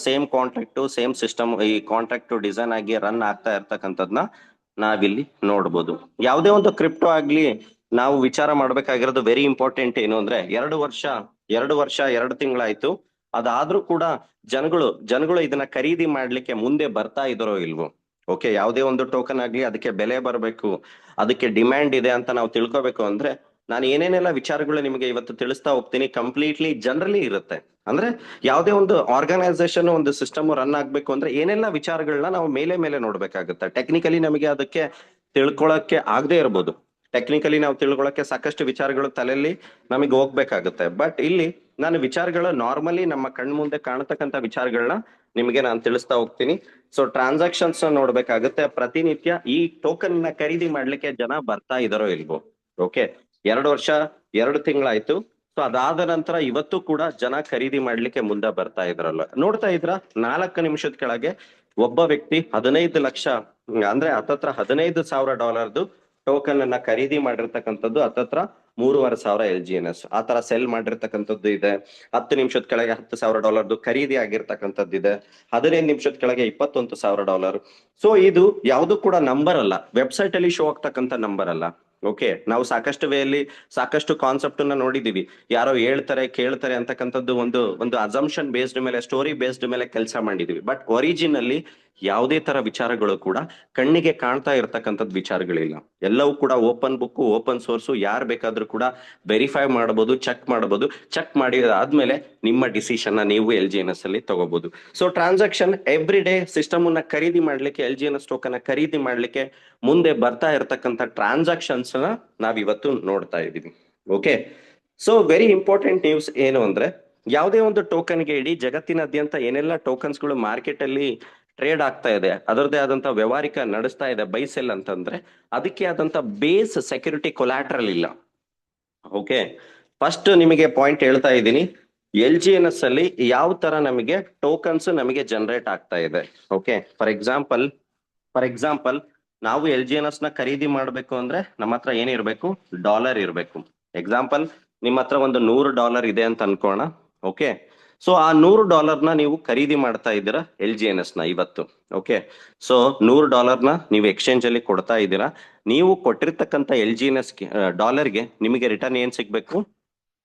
S1: ಸೇಮ್ ಸಿಸ್ಟಮ್ ಈ ಕಾಂಟ್ರಾಕ್ಟ್ ಡಿಸೈನ್ ಆಗಿ ರನ್ ಆಗ್ತಾ ಇರ್ತಕ್ಕಂಥದ್ನ ನಾವಿಲ್ಲಿ ನೋಡ್ಬೋದು. ಯಾವುದೇ ಒಂದು ಕ್ರಿಪ್ಟೋ ಆಗ್ಲಿ ನಾವು ವಿಚಾರ ಮಾಡ್ಬೇಕಾಗಿರೋದು ವೆರಿ ಇಂಪಾರ್ಟೆಂಟ್ ಏನು ಅಂದ್ರೆ, 2 ವರ್ಷ 2 ತಿಂಗಳಾಯ್ತು ಅದಾದ್ರೂ ಕೂಡ ಜನಗಳು ಇದನ್ನ ಖರೀದಿ ಮಾಡ್ಲಿಕ್ಕೆ ಮುಂದೆ ಬರ್ತಾ ಇದಾರೋ ಇಲ್ವೋ. ಓಕೆ, ಯಾವುದೇ ಒಂದು ಟೋಕನ್ ಆಗ್ಲಿ ಅದಕ್ಕೆ ಬೆಲೆ ಬರಬೇಕು, ಅದಕ್ಕೆ ಡಿಮ್ಯಾಂಡ್ ಇದೆ ಅಂತ ನಾವು ತಿಳ್ಕೊಬೇಕು ಅಂದ್ರೆ ನಾನು ಏನೇನೆಲ್ಲ ವಿಚಾರಗಳು ನಿಮಗೆ ಇವತ್ತು ತಿಳಿಸ್ತಾ ಹೋಗ್ತೀನಿ ಕಂಪ್ಲೀಟ್ಲಿ ಜನರಲಿ ಇರುತ್ತೆ. ಅಂದ್ರೆ ಯಾವುದೇ ಒಂದು ಆರ್ಗನೈಸೇಷನ್ ಒಂದು ಸಿಸ್ಟಮ್ ರನ್ ಆಗ್ಬೇಕು ಅಂದ್ರೆ ಏನೆಲ್ಲ ವಿಚಾರಗಳನ್ನ ನಾವು ಮೇಲೆ ನೋಡ್ಬೇಕಾಗುತ್ತೆ. ಟೆಕ್ನಿಕಲಿ ನಮಗೆ ಅದಕ್ಕೆ ತಿಳ್ಕೊಳಕ್ಕೆ ಆಗದೆ ಇರ್ಬೋದು, ಟೆಕ್ನಿಕಲಿ ನಾವು ತಿಳ್ಕೊಳಕ್ಕೆ ಸಾಕಷ್ಟು ವಿಚಾರಗಳು ತಲೆಯಲ್ಲಿ ನಮಗೆ ಹೋಗ್ಬೇಕಾಗುತ್ತೆ. ಬಟ್ ಇಲ್ಲಿ ನಾನು ವಿಚಾರಗಳು ನಾರ್ಮಲಿ ನಮ್ಮ ಕಣ್ಮುಂದೆ ಕಾಣತಕ್ಕಂತ ವಿಚಾರಗಳನ್ನ ನಿಮಗೆ ನಾನು ತಿಳಿಸ್ತಾ ಹೋಗ್ತೀನಿ. ಸೊ ಟ್ರಾನ್ಸಾಕ್ಷನ್ಸ್ ನೋಡ್ಬೇಕಾಗುತ್ತೆ. ಪ್ರತಿನಿತ್ಯ ಈ ಟೋಕನ್ ನ ಖರೀದಿ ಮಾಡ್ಲಿಕ್ಕೆ ಜನ ಬರ್ತಾ ಇದಾರೋ ಇಲ್ವೋ. ಓಕೆ, 2 ವರ್ಷ 2 ತಿಂಗಳಾಯ್ತು. ಸೊ ಅದಾದ ನಂತರ ಇವತ್ತು ಕೂಡ ಜನ ಖರೀದಿ ಮಾಡ್ಲಿಕ್ಕೆ ಮುಂದೆ ಬರ್ತಾ ಇದ್ರಲ್ಲ. ನೋಡ್ತಾ ಇದ್ರ 4 ನಿಮಿಷದ ಕೆಳಗೆ ಒಬ್ಬ ವ್ಯಕ್ತಿ 15 ಲಕ್ಷ ಅಂದ್ರೆ ಹತ್ತತ್ರ $15,000 ಟೋಕನ್ ಅನ್ನ ಖರೀದಿ ಮಾಡಿರ್ತಕ್ಕಂಥದ್ದು ಹತ್ತತ್ರ 3,500 LGNS ಆ ತರ ಸೆಲ್ ಮಾಡಿರ್ತಕ್ಕಂಥದ್ದು ಇದೆ. 10 ನಿಮಿಷದ ಕೆಳಗೆ $10,000 ಖರೀದಿ ಆಗಿರ್ತಕ್ಕಂಥದ್ದು ಇದೆ. 15 ನಿಮಿಷದ ಕೆಳಗೆ $21,000. ಸೊ ಇದು ಯಾವುದು ಕೂಡ ನಂಬರ್ ಅಲ್ಲ, ವೆಬ್ಸೈಟ್ ಅಲ್ಲಿ ಶೋ ಆಗ್ತಕ್ಕಂಥ ನಂಬರ್ ಅಲ್ಲ. ಓಕೆ, ನಾವು ಸಾಕಷ್ಟು ವೇಯಲ್ಲಿ ಸಾಕಷ್ಟು ಕಾನ್ಸೆಪ್ಟ್ ಅನ್ನ ನೋಡಿದೀವಿ. ಯಾರೋ ಹೇಳ್ತಾರೆ ಕೇಳ್ತಾರೆ ಅಂತಕ್ಕಂಥದ್ದು ಒಂದು ಅಸಂಪ್ಷನ್ ಬೇಸ್ಡ್ ಮೇಲೆ, ಸ್ಟೋರಿ ಬೇಸ್ಡ್ ಮೇಲೆ ಕೆಲಸ ಮಾಡಿದೀವಿ. ಬಟ್ ಒರಿಜಿನಲ್ಲಿ ಯಾವುದೇ ತರ ವಿಚಾರಗಳು ಕೂಡ ಕಣ್ಣಿಗೆ ಕಾಣ್ತಾ ಇರ್ತಕ್ಕಂಥದ್ದು ವಿಚಾರಗಳಿಲ್ಲ. ಎಲ್ಲವೂ ಕೂಡ ಓಪನ್ ಬುಕ್, ಓಪನ್ ಸೋರ್ಸ್, ಯಾರು ಬೇಕಾದ್ರೂ ಕೂಡ ವೆರಿಫೈ ಮಾಡಬಹುದು, ಚೆಕ್ ಮಾಡಬಹುದು. ಚೆಕ್ ಮಾಡಿ ಆದ್ಮೇಲೆ ನಿಮ್ಮ ಡಿಸಿಷನ್ ನೀವು LGNS ಅಲ್ಲಿ ತಗೋಬಹುದು. So transaction every day system ಅನ್ನ ಖರೀದಿ ಮಾಡ್ಲಿಕ್ಕೆ, LGNS ಟೋಕನ್ ಖರೀದಿ ಮಾಡ್ಲಿಕ್ಕೆ ಮುಂದೆ ಬರ್ತಾ ಇರತಕ್ಕಂತ ಟ್ರಾನ್ಸಾಕ್ಷನ್ಸ್ ನಾವಿವತ್ತು ನೋಡ್ತಾ ಇದ್ದೀವಿ. Okay, so very important news ಏನು ಅಂದ್ರೆ ಯಾವುದೇ ಒಂದು ಟೋಕನ್ಗೆ ಇಡೀ ಜಗತ್ತಿನಾದ್ಯಂತ ಏನೆಲ್ಲ ಟೋಕನ್ಸ್ ಗಳು ಮಾರ್ಕೆಟ್ ಅಲ್ಲಿ ಟ್ರೇಡ್ ಆಗ್ತಾ ಇದೆ, ಅದರದೇ ಆದಂತ ವ್ಯವಹಾರಿಕ ನಡೆಸ್ತಾ ಇದೆ ಬೈ ಸೆಲ್ ಅಂತಂದ್ರೆ ಅದಕ್ಕೆ ಆದಂತ ಬೇಸ್ ಸೆಕ್ಯೂರಿಟಿ ಕೊಲಾಟ್ರಲ್ ಇಲ್ಲ. ಓಕೆ, ಫಸ್ಟ್ ನಿಮಗೆ ಪಾಯಿಂಟ್ ಹೇಳ್ತಾ ಇದ್ದೀನಿ, LGNS ಅಲ್ಲಿ ಯಾವ ತರ ನಮಗೆ ಟೋಕನ್ಸ್ ನಮಗೆ ಜನರೇಟ್ ಆಗ್ತಾ ಇದೆ. ಓಕೆ, ಫಾರ್ ಎಕ್ಸಾಂಪಲ್ ನಾವು LGNS ನ ಖರೀದಿ ಮಾಡ್ಬೇಕು ಅಂದ್ರೆ ನಮ್ಮ ಹತ್ರ ಏನಿರ್ಬೇಕು, ಡಾಲರ್ ಇರ್ಬೇಕು. ಎಕ್ಸಾಂಪಲ್, ನಿಮ್ಮ ಹತ್ರ ಒಂದು $100 ಇದೆ ಅಂತ ಅನ್ಕೋಣ. ಓಕೆ, ಸೊ ಆ $100 ನೀವು ಖರೀದಿ ಮಾಡ್ತಾ ಇದ್ದೀರಾ LGNS ನ ಇವತ್ತು. ಓಕೆ, ಸೊ $100 ನೀವು ಎಕ್ಸ್ಚೇಂಜ್ ಅಲ್ಲಿ ಕೊಡ್ತಾ ಇದ್ದೀರಾ. ನೀವು ಕೊಟ್ಟಿರ್ತಕ್ಕಂಥ LGNS ಡಾಲರ್ಗೆ ನಿಮಗೆ ರಿಟರ್ನ್ ಏನ್ ಸಿಗ್ಬೇಕು,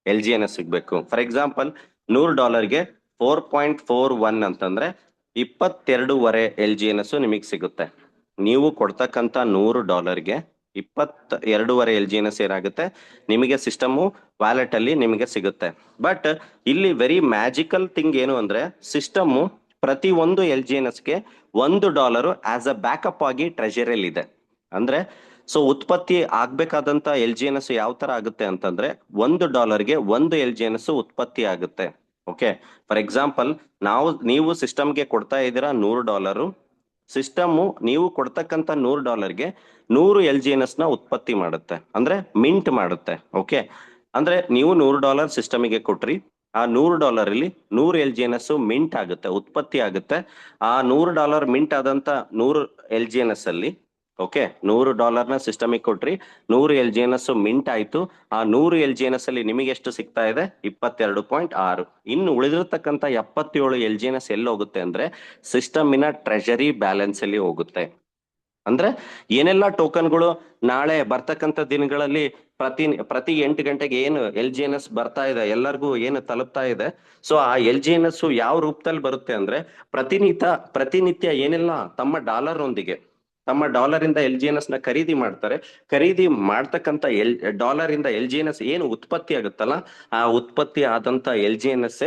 S1: LGNS ಸಿಗ್ಬೇಕು. ಫಾರ್ ಎಕ್ಸಾಂಪಲ್, $100ಗೆ 4.41 ಅಂತಂದ್ರೆ 22.5 LGNS ನಿಮಗೆ ಸಿಗುತ್ತೆ. ನೀವು ಕೊಡ್ತಕ್ಕಂತ $100ಗೆ 22.5 LGNS ಏನಾಗುತ್ತೆ ನಿಮಗೆ ಸಿಸ್ಟಮ್ ವ್ಯಾಲೆಟ್ ಅಲ್ಲಿ ನಿಮಗೆ ಸಿಗುತ್ತೆ. ಬಟ್ ಇಲ್ಲಿ ವೆರಿ ಮ್ಯಾಜಿಕಲ್ ಥಿಂಗ್ ಏನು ಅಂದ್ರೆ ಸಿಸ್ಟಮ್ ಪ್ರತಿ ಒಂದು LGNSಗೆ $1 ಆಸ್ ಅ ಬ್ಯಾಕಪ್ ಆಗಿ ಟ್ರೆಜರಿಯಲ್ಲಿ ಇದೆ. ಅಂದ್ರೆ ಸೊ ಉತ್ಪತ್ತಿ ಆಗ್ಬೇಕಾದಂತ LGNS ಯಾವ ತರ ಆಗುತ್ತೆ ಅಂತಂದ್ರೆ $1ಗೆ 1 LGNS ಉತ್ಪತ್ತಿ ಆಗುತ್ತೆ. ಓಕೆ, ಫಾರ್ ಎಕ್ಸಾಂಪಲ್, ನೀವು ಸಿಸ್ಟಮ್ಗೆ ಕೊಡ್ತಾ ಇದ್ದೀರಾ $100, ಸಿಸ್ಟಮ್ ನೀವು ಕೊಡ್ತಕ್ಕಂತ $100ಗೆ 100 LGNS ನ ಉತ್ಪತ್ತಿ ಮಾಡುತ್ತೆ, ಅಂದ್ರೆ ಮಿಂಟ್ ಮಾಡುತ್ತೆ. ಓಕೆ, ಅಂದ್ರೆ ನೀವು $100 ಸಿಸ್ಟಮಿಗೆ ಕೊಟ್ರಿ, ಆ $100 ಇಲ್ಲಿ 100 LGNS ಮಿಂಟ್ ಆಗುತ್ತೆ, ಉತ್ಪತ್ತಿ ಆಗುತ್ತೆ. ಆ $100 ಮಿಂಟ್ ಆದಂತ 100 LGNS ಅಲ್ಲಿ, ಓಕೆ, $100 ನ ಸಿಸ್ಟಮಿಗೆ ಕೊಟ್ರಿ, 100 LGNS ಮಿಂಟ್ ಆಯ್ತು. ಆ 100 LGNS ಅಲ್ಲಿ ನಿಮಗೆ ಎಷ್ಟು ಸಿಗ್ತಾ ಇದೆ, 22.6. ಇನ್ನು ಉಳಿದಿರ್ತಕ್ಕಂಥ 77 LGNS ಎಲ್ಲಿ ಹೋಗುತ್ತೆ ಅಂದ್ರೆ ಸಿಸ್ಟಮಿನ ಟ್ರೆಜರಿ ಬ್ಯಾಲೆನ್ಸ್ ಅಲ್ಲಿ ಹೋಗುತ್ತೆ. ಅಂದ್ರೆ ಏನೆಲ್ಲ ಟೋಕನ್ಗಳು ನಾಳೆ ಬರ್ತಕ್ಕಂಥ ದಿನಗಳಲ್ಲಿ ಪ್ರತಿ 8 ಗಂಟೆಗೆ ಏನು LGNS ಬರ್ತಾ ಇದೆ, ಎಲ್ಲರಿಗೂ ಏನು ತಲುಪ್ತಾ ಇದೆ. ಸೊ ಆ LGNS ಯಾವ ರೂಪದಲ್ಲಿ ಬರುತ್ತೆ ಅಂದ್ರೆ ಪ್ರತಿನಿತ್ಯ ಏನೆಲ್ಲ ತಮ್ಮ ಡಾಲರ್ ಇಂದ LGNS ನ ಖರೀದಿ ಮಾಡ್ತಾರೆ, ಖರೀದಿ ಮಾಡ್ತಕ್ಕಂಥ ಡಾಲರ್ ಇಂದ LGNS ಏನು ಉತ್ಪತ್ತಿ ಆಗುತ್ತಲ್ಲ, ಆ ಉತ್ಪತ್ತಿ ಆದಂತ LGNS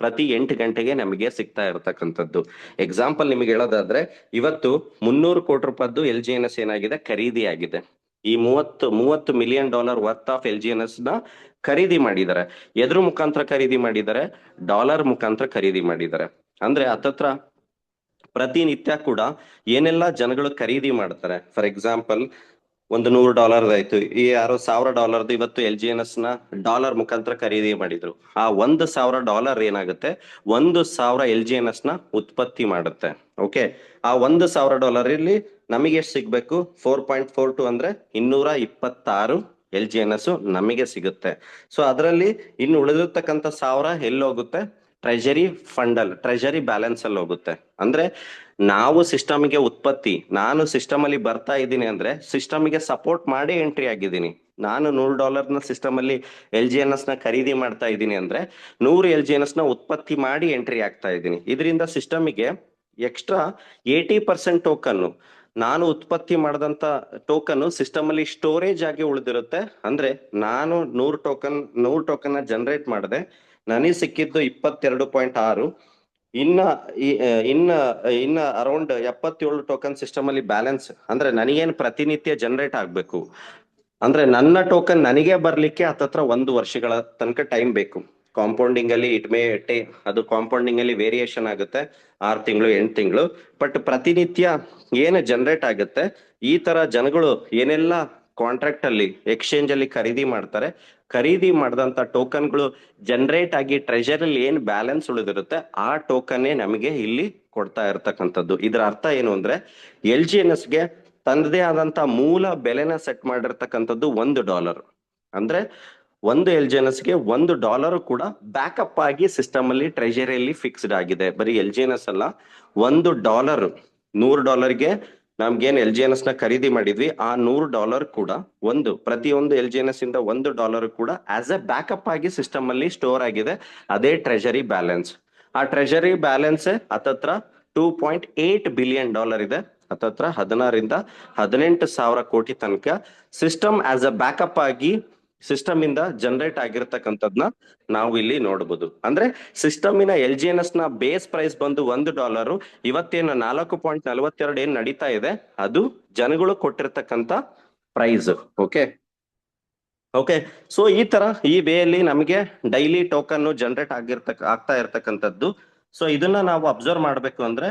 S1: ಪ್ರತಿ 8 ಗಂಟೆಗೆ ನಮಗೆ ಸಿಗ್ತಾ ಇರತಕ್ಕಂಥದ್ದು. ಎಕ್ಸಾಂಪಲ್ ನಿಮಗೆ ಹೇಳೋದಾದ್ರೆ ಇವತ್ತು $300 ಕೋಟಿ LGNS ಏನಾಗಿದೆ, ಖರೀದಿ ಆಗಿದೆ. ಈ $30 ಮಿಲಿಯನ್ ವರ್ತ್ ಆಫ್ LGNS ನ ಖರೀದಿ ಮಾಡಿದ್ದಾರೆ. ಎದ್ರ ಮುಖಾಂತರ ಖರೀದಿ ಮಾಡಿದ್ದಾರೆ, ಡಾಲರ್ ಮುಖಾಂತರ ಖರೀದಿ ಮಾಡಿದ್ದಾರೆ. ಅಂದ್ರೆ ಹತ್ತತ್ರ ಪ್ರತಿನಿತ್ಯ ಕೂಡ ಏನೆಲ್ಲ ಜನಗಳು ಖರೀದಿ ಮಾಡ್ತಾರೆ. ಫಾರ್ ಎಕ್ಸಾಂಪಲ್, ಒಂದು $100 ಆಯ್ತು, ಈ ಯಾರೋ $1,000 ಇವತ್ತು LGNS ನ ಡಾಲರ್ ಮುಖಾಂತರ ಖರೀದಿ ಮಾಡಿದ್ರು. ಆ $1,000 ಏನಾಗುತ್ತೆ, 1,000 LGNS ನ ಉತ್ಪತ್ತಿ ಮಾಡುತ್ತೆ. ಓಕೆ, ಆ $1,000 ಇಲ್ಲಿ ನಮಗೆ ಎಷ್ಟು ಸಿಗ್ಬೇಕು, 4.42 ಅಂದ್ರೆ 226 LGNS ನಮಗೆ ಸಿಗುತ್ತೆ. ಸೊ ಅದರಲ್ಲಿ ಇನ್ನು ಉಳಿದಿರ್ತಕ್ಕಂಥ 1,000 ಎಲ್ಲಿ ಹೋಗುತ್ತೆ, ಟ್ರೆಜರಿ ಫಂಡ್ ಅಲ್ಲಿ, ಟ್ರೆಜರಿ ಬ್ಯಾಲೆನ್ಸ್ ಅಲ್ಲಿ ಹೋಗುತ್ತೆ. ಅಂದ್ರೆ ನಾವು ಸಿಸ್ಟಮ್ಗೆ ಉತ್ಪತ್ತಿ, ನಾನು ಸಿಸ್ಟಮ್ ಅಲ್ಲಿ ಬರ್ತಾ ಇದ್ದೀನಿ ಅಂದ್ರೆ ಸಿಸ್ಟಮ್ಗೆ ಸಪೋರ್ಟ್ ಮಾಡಿ ಎಂಟ್ರಿ ಆಗಿದ್ದೀನಿ. ನಾನು $100 ಸಿಸ್ಟಮ್ ಅಲ್ಲಿ LGNS ನ ಖರೀದಿ ಮಾಡ್ತಾ ಇದ್ದೀನಿ ಅಂದ್ರೆ 100 LGNS ನ ಉತ್ಪತ್ತಿ ಮಾಡಿ ಎಂಟ್ರಿ ಆಗ್ತಾ ಇದ್ದೀನಿ. ಇದರಿಂದ ಸಿಸ್ಟಮ್ಗೆ ಎಕ್ಸ್ಟ್ರಾ 80% ಟೋಕನ್, ನಾನು ಉತ್ಪತ್ತಿ ಮಾಡಿದಂತ ಟೋಕನ್ ಸಿಸ್ಟಮ್ ಅಲ್ಲಿ ಸ್ಟೋರೇಜ್ ಆಗಿ ಉಳಿದಿರುತ್ತೆ. ಅಂದ್ರೆ ನಾನು 100 ಟೋಕನ್ ಜನರೇಟ್ ಮಾಡಿದೆ, ನನಗೆ ಸಿಕ್ಕಿದ್ದು 22.6. ಇನ್ನ ಇನ್ನ ಇನ್ನ ಅರೌಂಡ್ 77 ಟೋಕನ್ ಸಿಸ್ಟಮ್ ಅಲ್ಲಿ ಬ್ಯಾಲೆನ್ಸ್. ಅಂದ್ರೆ ನನಗೇನು ಪ್ರತಿನಿತ್ಯ ಜನರೇಟ್ ಆಗ್ಬೇಕು ಅಂದ್ರೆ ನನ್ನ ಟೋಕನ್ ನನಗೆ ಬರ್ಲಿಕ್ಕೆ ಹತ್ತತ್ರ 1 ವರ್ಷಗಳ ತನಕ ಟೈಮ್ ಬೇಕು. ಕಾಂಪೌಂಡಿಂಗ್ ಅಲ್ಲಿ ಇಟ್ ಮೇ ಅದು ಕಾಂಪೌಂಡಿಂಗ್ ಅಲ್ಲಿ ವೇರಿಯೇಷನ್ ಆಗುತ್ತೆ, 6 ತಿಂಗಳು 8 ತಿಂಗಳು. ಬಟ್ ಪ್ರತಿನಿತ್ಯ ಏನು ಜನರೇಟ್ ಆಗುತ್ತೆ, ಈ ತರ ಜನಗಳು ಏನೆಲ್ಲ ಕಾಂಟ್ರಾಕ್ಟ್ ಅಲ್ಲಿ ಎಕ್ಸ್ಚೇಂಜ್ ಅಲ್ಲಿ ಖರೀದಿ ಮಾಡ್ತಾರೆ, ಖರೀದಿ ಮಾಡಿದಂತ ಟೋಕನ್ಗಳು ಜನರೇಟ್ ಆಗಿ ಟ್ರೆಜರಲ್ಲಿ ಏನ್ ಬ್ಯಾಲೆನ್ಸ್ ಉಳಿದಿರುತ್ತೆ ಆ ಟೋಕನ್ನೇ ನಮಗೆ ಇಲ್ಲಿ ಕೊಡ್ತಾ ಇರ್ತಕ್ಕಂಥದ್ದು. ಇದರ ಅರ್ಥ ಏನು ಅಂದ್ರೆ LGNS ಗೆ ತನ್ನದೇ ಆದಂತ ಮೂಲ ಬೆಲೆನ ಸೆಟ್ ಮಾಡಿರ್ತಕ್ಕಂಥದ್ದು $1. ಅಂದ್ರೆ ಒಂದು LGNS ಗೆ $1 ಕೂಡ ಬ್ಯಾಕಪ್ ಆಗಿ ಸಿಸ್ಟಮ್ ಅಲ್ಲಿ ಟ್ರೆಜರಿಯಲ್ಲಿ ಫಿಕ್ಸ್ಡ್ ಆಗಿದೆ. ಬರೀ LGNS ಅಲ್ಲ, $1, $100ಗೆ ನಮ್ಗೇನ್ LGNS ನ ಖರೀದಿ ಮಾಡಿದ್ವಿ, ಆ $100 ಕೂಡ ಪ್ರತಿಯೊಂದು LGNS ಇಂದ $1 ಕೂಡ ಆಸ್ ಎ ಬ್ಯಾಕಪ್ ಆಗಿ ಸಿಸ್ಟಮ್ ಅಲ್ಲಿ ಸ್ಟೋರ್ ಆಗಿದೆ. ಅದೇ ಟ್ರೆಜರಿ ಬ್ಯಾಲೆನ್ಸ್. ಆ ಟ್ರೆಜರಿ ಬ್ಯಾಲೆನ್ಸ್ ಹತ್ತತ್ರ $2.8 ಬಿಲಿಯನ್ ಇದೆ. ಹತ್ತತ್ರ 16 ರಿಂದ 18 ಸಾವಿರ ಕೋಟಿ ತನಕ ಸಿಸ್ಟಮ್ ಆಸ್ ಅ ಬ್ಯಾಕಪ್ ಆಗಿ ಸಿಸ್ಟಮ್ ಇಂದ ಜನರೇಟ್ ಆಗಿರ್ತಕ್ಕಂಥದ್ನ ನಾವು ಇಲ್ಲಿ ನೋಡಬಹುದು. ಅಂದ್ರೆ ಸಿಸ್ಟಮಿನ LGNS ನ ಬೇಸ್ ಪ್ರೈಸ್ ಬಂದು $1. ಇವತ್ತೇನು 4.42 ಏನ್ ನಡೀತಾ ಇದೆ ಅದು ಜನಗಳು ಕೊಟ್ಟಿರ್ತಕ್ಕಂಥ ಪ್ರೈಸ್. ಓಕೆ ಓಕೆ ಸೊ ಈ ತರ ಈ ವೇಯಲ್ಲಿ ನಮಗೆ ಡೈಲಿ ಟೋಕನ್ ಜನರೇಟ್ ಆಗ್ತಾ ಇರ್ತಕ್ಕಂಥದ್ದು. ಸೊ ಇದನ್ನ ನಾವು ಅಬ್ಸರ್ವ್ ಮಾಡ್ಬೇಕು ಅಂದ್ರೆ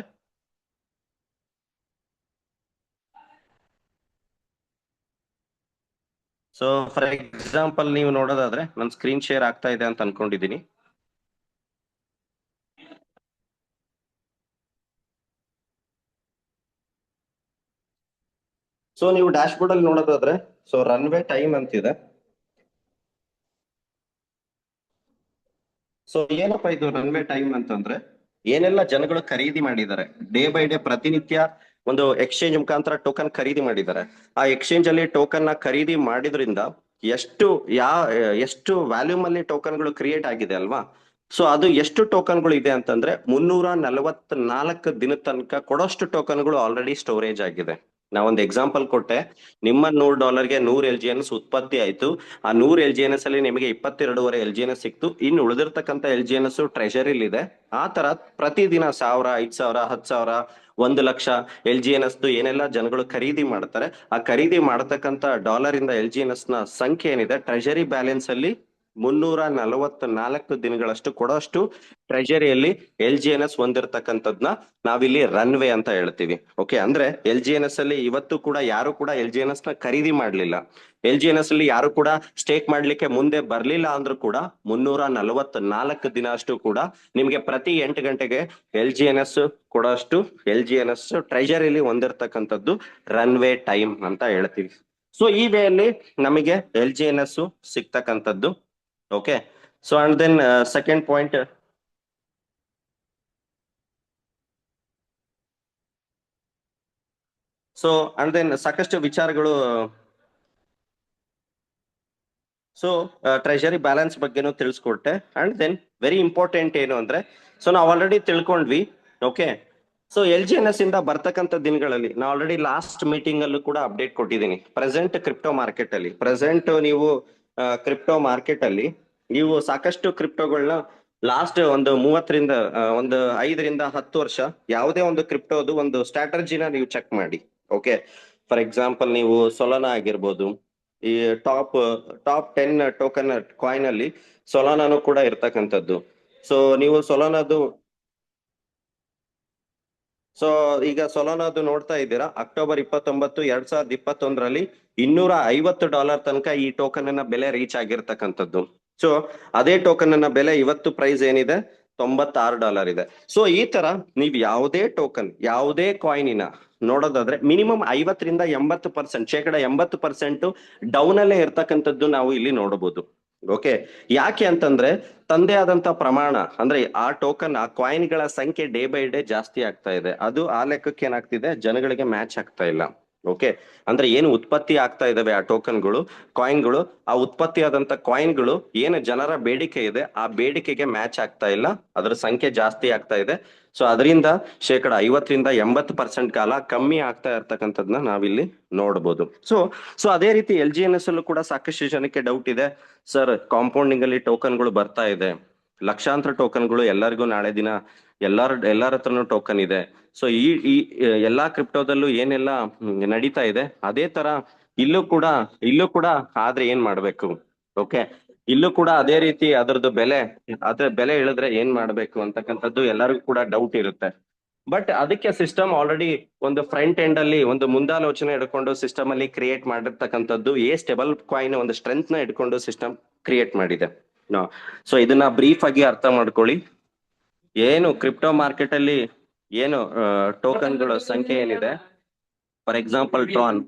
S1: ಸೊ ಫಾರ್ ಎಕ್ಸಾಂಪಲ್ ನೀವು ನೋಡೋದಾದ್ರೆ ನನ್ನ ಸ್ಕ್ರೀನ್ ಶೇರ್ ಆಗ್ತಾ ಇದೆ ಅಂತ ಅನ್ಕೊಂಡಿದೀನಿ. ಸೊ ನೀವು ಡ್ಯಾಶ್ ಬೋರ್ಡ್ ಅಲ್ಲಿ ನೋಡೋದಾದ್ರೆ ಸೊ ರನ್ವೇ ಟೈಮ್ ಅಂತಿದೆ. ಸೊ ಏನಪ್ಪಾ ಇದು ರನ್ವೇ ಟೈಮ್ ಅಂತಂದ್ರೆ ಏನೆಲ್ಲ ಜನಗಳು ಖರೀದಿ ಮಾಡಿದ್ದಾರೆ ಡೇ ಬೈ ಡೇ, ಪ್ರತಿನಿತ್ಯ ಒಂದು ಎಕ್ಸ್ಚೇಂಜ್ ಮುಖಾಂತರ ಟೋಕನ್ ಖರೀದಿ ಮಾಡಿದ್ದಾರೆ. ಆ ಎಕ್ಸ್ಚೇಂಜ್ ಅಲ್ಲಿ ಟೋಕನ್ ನ ಖರೀದಿ ಮಾಡಿದ್ರಿಂದ ಎಷ್ಟು ಎಷ್ಟು ವ್ಯಾಲ್ಯೂಮ್ ಅಲ್ಲಿ ಟೋಕನ್ಗಳು ಕ್ರಿಯೇಟ್ ಆಗಿದೆ ಅಲ್ವಾ. ಸೊ ಅದು ಎಷ್ಟು ಟೋಕನ್ಗಳು ಇದೆ ಅಂತಂದ್ರೆ 344 ದಿನದ ತನಕ ಕೊಡೋಷ್ಟು ಟೋಕನ್ಗಳು ಆಲ್ರೆಡಿ ಸ್ಟೋರೇಜ್ ಆಗಿದೆ. ನಾ ಒಂದು ಎಕ್ಸಾಂಪಲ್ ಕೊಟ್ಟೆ, ನಿಮ್ಮ $100ಗೆ 100 LGNS ಉತ್ಪತ್ತಿ ಆಯ್ತು. ಆ 100 LGNS ಅಲ್ಲಿ ನಿಮಗೆ 22.5 LGNS ಸಿಕ್ತು. ಇನ್ನು ಉಳಿದಿರ್ತಕ್ಕಂಥ LGNS ಟ್ರೆಷರಿಲ್ ಇದೆ. ಆ ತರ ಪ್ರತಿದಿನ 1000, 5000, 10,000, 1 ಲಕ್ಷ LGNS ಏನೆಲ್ಲ ಜನಗಳು ಖರೀದಿ ಮಾಡ್ತಾರೆ, ಆ ಖರೀದಿ ಮಾಡತಕ್ಕಂತ $ಇಂದ LGNS ನ ಸಂಖ್ಯೆ ಏನಿದೆ ಟ್ರೆಜರಿ ಬ್ಯಾಲೆನ್ಸ್ ಅಲ್ಲಿ 344 ದಿನಗಳಷ್ಟು ಕೊಡೋಷ್ಟು ಟ್ರೆಜರಿಯಲ್ಲಿ LGNS ಹೊಂದಿರತಕ್ಕಂಥದ್ನ ನಾವಿಲ್ಲಿ ರನ್ವೇ ಅಂತ ಹೇಳ್ತೀವಿ. ಓಕೆ, ಅಂದ್ರೆ LGNS ಅಲ್ಲಿ ಇವತ್ತು ಕೂಡ ಯಾರು ಕೂಡ LGNS ನ ಖರೀದಿ ಮಾಡ್ಲಿಲ್ಲ, LGNS ಅಲ್ಲಿ ಯಾರು ಕೂಡ ಸ್ಟೇಕ್ ಮಾಡ್ಲಿಕ್ಕೆ ಮುಂದೆ ಬರ್ಲಿಲ್ಲ ಅಂದ್ರೂ ಕೂಡ 344 ದಿನ ಅಷ್ಟು ಕೂಡ ನಿಮ್ಗೆ ಪ್ರತಿ 8 ಗಂಟೆಗೆ LGNS ಕೊಡೋಷ್ಟು LGNS ಟ್ರೆಜರಿಲಿ ಹೊಂದಿರತಕ್ಕಂಥದ್ದು ರನ್ವೇ ಟೈಮ್ ಅಂತ ಹೇಳ್ತೀವಿ. ಸೊ ಈ ವೇಯಲ್ಲಿ ನಮಗೆ LGNS ಸಿಗ್ತಕ್ಕಂಥದ್ದು. Okay, so and then second point. So and then ಸಾಕಷ್ಟು ವಿಚಾರಗಳು. ಸೊ ಟ್ರೆಜರಿ ಬ್ಯಾಲೆನ್ಸ್ ಬಗ್ಗೆನೂ ತಿಳಿಸ್ಕೊಟ್ಟೆ. ಅಂಡ್ ದೆನ್ ವೆರಿ ಇಂಪಾರ್ಟೆಂಟ್ ಏನು ಅಂದ್ರೆ, ಸೊ ನಾವು ಆಲ್ರೆಡಿ ತಿಳ್ಕೊಂಡ್ವಿ. ಓಕೆ, ಸೊ LGNS ಇಂದ ಬರ್ತಕ್ಕಂಥ ದಿನಗಳಲ್ಲಿ ನಾವು ಆಲ್ರೆಡಿ ಲಾಸ್ಟ್ ಮೀಟಿಂಗ್ ಅಲ್ಲೂ ಕೂಡ ಅಪ್ಡೇಟ್ ಕೊಟ್ಟಿದ್ದೀನಿ. ಪ್ರೆಸೆಂಟ್ ಕ್ರಿಪ್ಟೋ ಮಾರ್ಕೆಟ್ ಅಲ್ಲಿ ನೀವು ಕ್ರಿಪ್ಟೋ ಮಾರ್ಕೆಟ್ ಅಲ್ಲಿ ನೀವು ಸಾಕಷ್ಟು ಕ್ರಿಪ್ಟೋಗಳನ್ನ ಲಾಸ್ಟ್ ಒಂದು 30ರಿಂದ ಒಂದು 5ರಿಂದ 10 ವರ್ಷ ಯಾವುದೇ ಒಂದು ಕ್ರಿಪ್ಟೋದು ಒಂದು ಸ್ಟ್ರಾಟಜಿನ ನೀವು ಚೆಕ್ ಮಾಡಿ. ಓಕೆ, ಫಾರ್ ಎಕ್ಸಾಂಪಲ್ ನೀವು ಸೊಲೋನಾ ಆಗಿರ್ಬೋದು, ಈ ಟಾಪ್ 10 ಟೋಕನ್ ಕಾಯಿನ್ ಅಲ್ಲಿ ಸೊಲಾನಾನು ಕೂಡ ಇರ್ತಕ್ಕಂಥದ್ದು. ಸೊ ನೀವು ಸೊಲಾನಾದು ಸೊ ಈಗ ಸೊಲಾನಾದು ನೋಡ್ತಾ ಇದ್ದೀರಾ, ಅಕ್ಟೋಬರ್ 29, 2021ರಲ್ಲಿ $250 ತನಕ ಈ ಟೋಕನ್ ಅನ್ನ ಬೆಲೆ ರೀಚ್ ಆಗಿರ್ತಕ್ಕಂಥದ್ದು. ಸೊ ಅದೇ ಟೋಕನ್ ಅನ್ನ ಬೆಲೆ ಇವತ್ತು ಪ್ರೈಸ್ ಏನಿದೆ $96 ಇದೆ. ಸೊ ಈ ತರ ನೀವು ಯಾವುದೇ ಟೋಕನ್ ಯಾವುದೇ ಕಾಯಿನಿನ ನೋಡೋದಾದ್ರೆ ಮಿನಿಮಮ್ 50ರಿಂದ 80%, 80% ಡೌನ್ ಅಲ್ಲೇ ಇರ್ತಕ್ಕಂಥದ್ದು ನಾವು ಇಲ್ಲಿ ನೋಡಬಹುದು. ಓಕೆ, ಯಾಕೆ ಅಂತಂದ್ರೆ ತಂದೆ ಆದಂತ ಪ್ರಮಾಣ ಅಂದ್ರೆ ಆ ಟೋಕನ್ ಆ ಕಾಯಿನ್ ಗಳ ಸಂಖ್ಯೆ ಡೇ ಬೈ ಡೇ ಜಾಸ್ತಿ ಆಗ್ತಾ ಇದೆ. ಅದು ಆ ಲೆಕ್ಕಕ್ಕೆ ಏನಾಗ್ತಿದೆ, ಜನಗಳಿಗೆ ಮ್ಯಾಚ್ ಆಗ್ತಾ ಇಲ್ಲ. ಓಕೆ, ಅಂದ್ರೆ ಏನು ಉತ್ಪತ್ತಿ ಆಗ್ತಾ ಇದಾವೆ ಆ ಟೋಕನ್ಗಳು, ಕಾಯಿನ್ಗಳು, ಆ ಉತ್ಪತ್ತಿ ಆದಂತ ಕಾಯಿನ್ಗಳು ಏನು ಜನರ ಬೇಡಿಕೆ ಇದೆ ಆ ಬೇಡಿಕೆಗೆ ಮ್ಯಾಚ್ ಆಗ್ತಾ ಇಲ್ಲ, ಅದರ ಸಂಖ್ಯೆ ಜಾಸ್ತಿ ಆಗ್ತಾ ಇದೆ. ಸೊ ಅದರಿಂದ 50% ಕಾಲ ಕಮ್ಮಿ ಆಗ್ತಾ ಇರ್ತಕ್ಕಂಥದ್ನ ನಾವಿಲ್ಲಿ ನೋಡ್ಬೋದು. ಸೊ ಸೊ ಅದೇ ರೀತಿ LGNS ಅಲ್ಲೂ ಕೂಡ ಸಾಕಷ್ಟು ಜನಕ್ಕೆ ಡೌಟ್ ಇದೆ, ಸರ್ ಕಾಂಪೌಂಡಿಂಗ್ ಅಲ್ಲಿ ಟೋಕನ್ಗಳು ಬರ್ತಾ ಇದೆ, ಲಕ್ಷಾಂತರ ಟೋಕನ್ಗಳು ಎಲ್ಲರಿಗೂ ನಾಳೆ ದಿನ ಎಲ್ಲರ ಹತ್ರನೂ ಟೋಕನ್ ಇದೆ. ಸೊ ಈ ಎಲ್ಲಾ ಕ್ರಿಪ್ಟೋದಲ್ಲೂ ಏನೆಲ್ಲ ನಡೀತಾ ಇದೆ ಅದೇ ತರ ಇಲ್ಲೂ ಕೂಡ ಆದ್ರೆ ಏನ್ ಮಾಡ್ಬೇಕು? ಓಕೆ, ಇಲ್ಲೂ ಕೂಡ ಅದೇ ರೀತಿ ಅದ್ರ ಬೆಲೆ ಇಳಿದ್ರೆ ಏನ್ ಮಾಡ್ಬೇಕು ಅಂತಕ್ಕಂಥದ್ದು ಎಲ್ಲರಿಗೂ ಕೂಡ ಡೌಟ್ ಇರುತ್ತೆ. ಬಟ್ ಅದಕ್ಕೆ ಸಿಸ್ಟಮ್ ಆಲ್ರೆಡಿ ಒಂದು ಫ್ರಂಟ್ ಎಂಡ್ ಅಲ್ಲಿ ಒಂದು ಮುಂದಾಲೋಚನೆ ಇಟ್ಕೊಂಡು ಸಿಸ್ಟಮ್ ಅಲ್ಲಿ ಕ್ರಿಯೇಟ್ ಮಾಡಿರ್ತಕ್ಕಂಥದ್ದು ಸ್ಟೇಬಲ್ ಕಾಯಿನ್ ಒಂದು ಸ್ಟ್ರೆಂತ್ ನ ಇಟ್ಕೊಂಡು ಸಿಸ್ಟಮ್ ಕ್ರಿಯೇಟ್ ಮಾಡಿದೆ. ಸೊ ಇದನ್ನ ಬ್ರೀಫ್ ಆಗಿ ಅರ್ಥ ಮಾಡ್ಕೊಳ್ಳಿ. ಏನು ಕ್ರಿಪ್ಟೋ ಮಾರ್ಕೆಟ್ ಅಲ್ಲಿ ಏನು ಟೋಕನ್ಗಳ ಸಂಖ್ಯೆ ಏನಿದೆ, ಫಾರ್ ಎಕ್ಸಾಂಪಲ್ ಟ್ರಾನ್,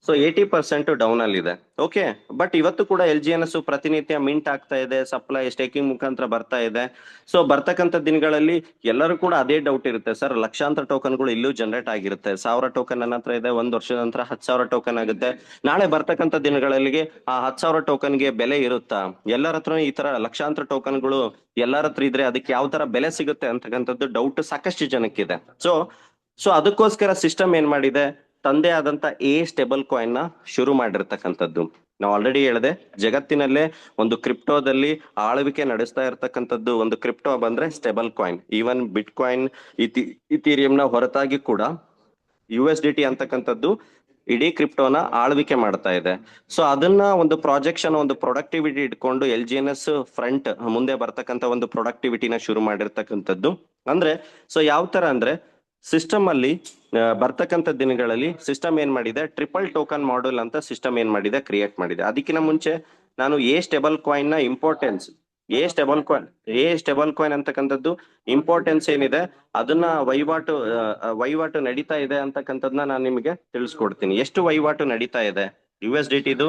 S1: ಸೊ 80% ಡೌನ್ ಅಲ್ಲಿ ಇದೆ. ಓಕೆ, ಬಟ್ ಇವತ್ತು ಕೂಡ LGNS ಪ್ರತಿನಿತ್ಯ ಮಿಂಟ್ ಆಗ್ತಾ ಇದೆ, ಸಪ್ಲೈ ಸ್ಟೇಕಿಂಗ್ ಮುಖಾಂತರ ಬರ್ತಾ ಇದೆ. ಸೊ ಬರ್ತಕ್ಕಂಥ ದಿನಗಳಲ್ಲಿ ಎಲ್ಲರೂ ಕೂಡ ಅದೇ ಡೌಟ್ ಇರುತ್ತೆ, ಸರ್ ಲಕ್ಷಾಂತರ ಟೋಕನ್ಗಳು ಇಲ್ಲೂ ಜನರೇಟ್ ಆಗಿರುತ್ತೆ, 1000 ಟೋಕನ್ ನನ್ನ ಹತ್ರ ಇದೆ, ಒಂದ್ ವರ್ಷದ ನಂತರ 10,000 ಟೋಕನ್ ಆಗುತ್ತೆ. ನಾಳೆ ಬರ್ತಕ್ಕಂಥ ದಿನಗಳಲ್ಲಿ ಆ 10,000 ಟೋಕನ್ಗೆ ಬೆಲೆ ಇರುತ್ತಾ? ಎಲ್ಲರ ಹತ್ರ ಈ ತರ ಲಕ್ಷಾಂತರ ಟೋಕನ್ಗಳು ಎಲ್ಲರ ಹತ್ರ ಇದ್ರೆ ಅದಕ್ಕೆ ಯಾವ ತರ ಬೆಲೆ ಸಿಗುತ್ತೆ ಅಂತಕ್ಕಂಥದ್ದು ಡೌಟ್ ಸಾಕಷ್ಟು ಜನಕ್ಕಿದೆ. ಸೊ ಸೊ ಅದಕ್ಕೋಸ್ಕರ ಸಿಸ್ಟಮ್ ಏನ್ ಮಾಡಿದೆ, ತಂದೆ ಆದಂತ ಸ್ಟೇಬಲ್ ಕಾಯಿನ್ ನ ಶುರು ಮಾಡಿರ್ತಕ್ಕಂಥದ್ದು. ನಾವು ಆಲ್ರೆಡಿ ಹೇಳಿದೆ, ಜಗತ್ತಿನಲ್ಲೇ ಒಂದು ಕ್ರಿಪ್ಟೋದಲ್ಲಿ ಆಳ್ವಿಕೆ ನಡೆಸ್ತಾ ಇರ್ತಕ್ಕಂಥದ್ದು ಒಂದು ಕ್ರಿಪ್ಟೋ ಬಂದ್ರೆ ಸ್ಟೇಬಲ್ ಕಾಯಿನ್. ಈವನ್ ಬಿಟ್ ಕಾಯಿನ್, ಇಥೀರಿಯಂ ನ ಹೊರತಾಗಿ ಕೂಡ USDT ಅಂತಕ್ಕಂಥದ್ದು ಇಡೀ ಕ್ರಿಪ್ಟೋನ ಆಳ್ವಿಕೆ ಮಾಡ್ತಾ ಇದೆ. ಸೊ ಅದನ್ನ ಒಂದು ಪ್ರಾಜೆಕ್ಷನ್, ಒಂದು ಪ್ರೊಡಕ್ಟಿವಿಟಿ ಇಟ್ಕೊಂಡು LGNS ಫ್ರಂಟ್ ಮುಂದೆ ಬರ್ತಕ್ಕಂಥ ಒಂದು ಪ್ರೊಡಕ್ಟಿವಿಟಿನ ಶುರು ಮಾಡಿರ್ತಕ್ಕಂಥದ್ದು. ಅಂದ್ರೆ ಸೊ ಯಾವ ತರ ಅಂದ್ರೆ ಸಿಸ್ಟಮ್ ಅಲ್ಲಿ ಬರ್ತಕ್ಕಂಥ ದಿನಗಳಲ್ಲಿ ಸಿಸ್ಟಮ್ ಏನ್ ಮಾಡಿದೆ, ಟ್ರಿಪಲ್ ಟೋಕನ್ ಮಾಡೆಲ್ ಅಂತ ಸಿಸ್ಟಮ್ ಏನ್ ಮಾಡಿದೆ, ಕ್ರಿಯೇಟ್ ಮಾಡಿದೆ. ಅದಕ್ಕಿಂತ ಮುಂಚೆ ನಾನು ಸ್ಟೇಬಲ್ ಕಾಯಿನ್ ನ ಇಂಪಾರ್ಟೆನ್ಸ್, ಸ್ಟೇಬಲ್ ಕಾಯಿನ್ ಅಂತಕ್ಕಂಥದ್ದು ಇಂಪಾರ್ಟೆನ್ಸ್ ಏನಿದೆ ಅದನ್ನ ವಹಿವಾಟು ನಡೀತಾ ಇದೆ ಅಂತಕ್ಕಂಥದ್ನ ನಾನು ನಿಮಗೆ ತಿಳಿಸ್ಕೊಡ್ತೀನಿ. ಎಷ್ಟು ವಹಿವಾಟು ನಡೀತಾ ಇದೆ USDTದು,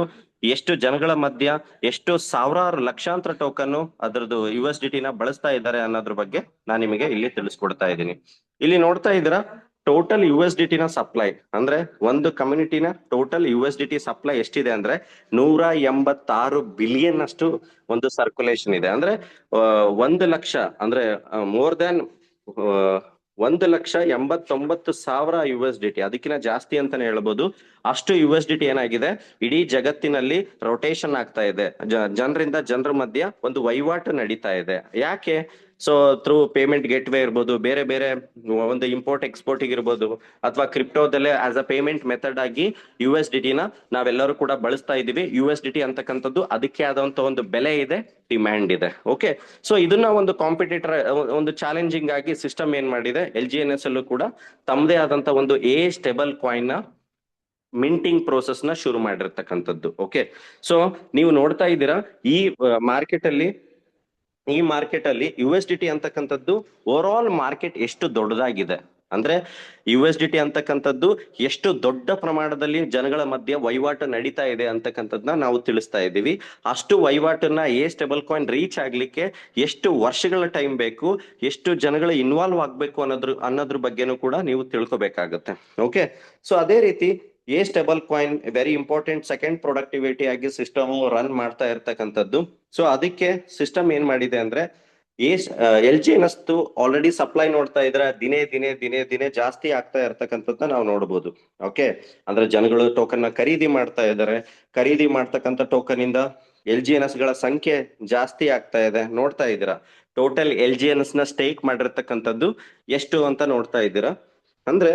S1: ಎಷ್ಟು ಜನಗಳ ಮಧ್ಯ, ಎಷ್ಟು ಸಾವಿರಾರು ಲಕ್ಷಾಂತರ ಟೋಕನ್ ಅದ್ರದ್ದು USDT ನ ಬಳಸ್ತಾ ಇದ್ದಾರೆ ಅನ್ನೋದ್ರ ಬಗ್ಗೆ ನಾನು ನಿಮಗೆ ಇಲ್ಲಿ ತಿಳಿಸ್ಕೊಡ್ತಾ ಇದ್ದೀನಿ. ಇಲ್ಲಿ ನೋಡ್ತಾ ಇದ್ದೀರಾ, ಟೋಟಲ್ USDT ನ ಸಪ್ಲೈ ಅಂದ್ರೆ ಒಂದು ಕಮ್ಯುನಿಟಿನ ಟೋಟಲ್ USDT ಸಪ್ಲೈ ಎಷ್ಟಿದೆ ಅಂದ್ರೆ 186 ಬಿಲಿಯನ್ ಅಷ್ಟು ಒಂದು ಸರ್ಕ್ಯುಲೇಷನ್ ಇದೆ. ಅಂದ್ರೆ 1,00,000 ಅಂದ್ರೆ ಮೋರ್ ದನ್ 1,89,000 USDT, ಅದಕ್ಕಿಂತ ಜಾಸ್ತಿ ಅಂತಾನೆ ಹೇಳ್ಬೋದು. ಅಷ್ಟು USDT ಏನಾಗಿದೆ, ಇಡೀ ಜಗತ್ತಿನಲ್ಲಿ ರೊಟೇಷನ್ ಆಗ್ತಾ ಇದೆ, ಜನರಿಂದ ಜನರ ಮಧ್ಯ ಒಂದು ವಹಿವಾಟು ನಡೀತಾ ಇದೆ. ಯಾಕೆ? So through payment gate way ಇರ್ಬೋದು, ಬೇರೆ ಬೇರೆ ಒಂದು ಇಂಪೋರ್ಟ್ ಎಕ್ಸ್ಪೋರ್ಟ್ ಇರ್ಬೋದು, ಅಥವಾ ಕ್ರಿಪ್ಟೋದಲ್ಲೇ ಆಸ್ ಅ ಪೇಮೆಂಟ್ ಮೆಥಡ್ ಆಗಿ USDT ನ ನಾವೆಲ್ಲರೂ ಕೂಡ ಬಳಸ್ತಾ ಇದೀವಿ. USDT ಅಂತಕ್ಕಂಥದ್ದು ಅದಕ್ಕೆ ಆದಂತ ಒಂದು ಬೆಲೆ ಇದೆ, ಡಿಮ್ಯಾಂಡ್ ಇದೆ. ಓಕೆ, ಸೊ ಇದನ್ನ ಒಂದು ಕಾಂಪಿಟೇಟರ್, ಒಂದು ಚಾಲೆಂಜಿಂಗ್ ಆಗಿ ಸಿಸ್ಟಮ್ ಏನ್ ಮಾಡಿದೆ, LGNS ಅಲ್ಲೂ ಕೂಡ ತಮ್ಮದೇ ಆದಂತ ಒಂದು ಸ್ಟೇಬಲ್ ಕಾಯಿನ್ ನ ಮಿಂಟಿಂಗ್ ಪ್ರೋಸೆಸ್ ನ ಶುರು ಮಾಡಿರ್ತಕ್ಕಂಥದ್ದು. ಓಕೆ, ಸೊ ನೀವು ನೋಡ್ತಾ ಇದ್ದೀರಾ ಈ ಮಾರ್ಕೆಟ್ ಅಲ್ಲಿ USDT ಅಂತಕ್ಕಂಥದ್ದು ಓವರ್ ಆಲ್ ಮಾರ್ಕೆಟ್ ಎಷ್ಟು ದೊಡ್ಡದಾಗಿದೆ ಅಂದ್ರೆ, USDT ಅಂತಕ್ಕಂಥದ್ದು ಎಷ್ಟು ದೊಡ್ಡ ಪ್ರಮಾಣದಲ್ಲಿ ಜನಗಳ ಮಧ್ಯೆ ವಹಿವಾಟು ನಡೀತಾ ಇದೆ ಅಂತಕ್ಕಂಥದ್ನ ನಾವು ತಿಳಿಸ್ತಾ ಇದ್ದೀವಿ. ಅಷ್ಟು ವಹಿವಾಟನ್ನ ಸ್ಟೇಬಲ್ ಕಾಯಿನ್ ರೀಚ್ ಆಗ್ಲಿಕ್ಕೆ ಎಷ್ಟು ವರ್ಷಗಳ ಟೈಮ್ ಬೇಕು, ಎಷ್ಟು ಜನಗಳು ಇನ್ವಾಲ್ವ್ ಆಗ್ಬೇಕು ಅನ್ನೋದ್ರ ಬಗ್ಗೆನೂ ಕೂಡ ನೀವು ತಿಳ್ಕೊಬೇಕಾಗತ್ತೆ. ಓಕೆ, ಸೊ ಅದೇ ರೀತಿ stable coin very important second productivity ಆಗಿ ಸಿಸ್ಟಮ್ ರನ್ ಮಾಡ್ತಾ ಇರ್ತಕ್ಕಂಥದ್ದು. ಸೊ ಅದಕ್ಕೆ ಸಿಸ್ಟಮ್ ಏನ್ ಮಾಡಿದೆ ಅಂದ್ರೆ, LGNS ಆಲ್ರೆಡಿ ಸಪ್ಲೈ ನೋಡ್ತಾ ಇದ್ರೆ ದಿನೇ ದಿನೇ ದಿನೇ ದಿನೇ ಜಾಸ್ತಿ ಆಗ್ತಾ ಇರ್ತಕ್ಕಂಥದ್ದನ್ನ ನಾವು ನೋಡ್ಬೋದು. ಓಕೆ, ಅಂದ್ರೆ ಜನಗಳು ಟೋಕನ್ ನ ಖರೀದಿ ಮಾಡ್ತಾ ಇದ್ದಾರೆ, ಖರೀದಿ ಮಾಡ್ತಕ್ಕಂಥ ಟೋಕನ್ ಇಂದ LGNS ಗಳ ಸಂಖ್ಯೆ ಜಾಸ್ತಿ ಆಗ್ತಾ ಇದೆ. ನೋಡ್ತಾ ಇದ್ದೀರಾ, ಟೋಟಲ್ LGNS ನ ಸ್ಟೇಕ್ ಮಾಡಿರ್ತಕ್ಕಂಥದ್ದು ಎಷ್ಟು ಅಂತ ನೋಡ್ತಾ ಇದ್ದೀರಾ. ಅಂದ್ರೆ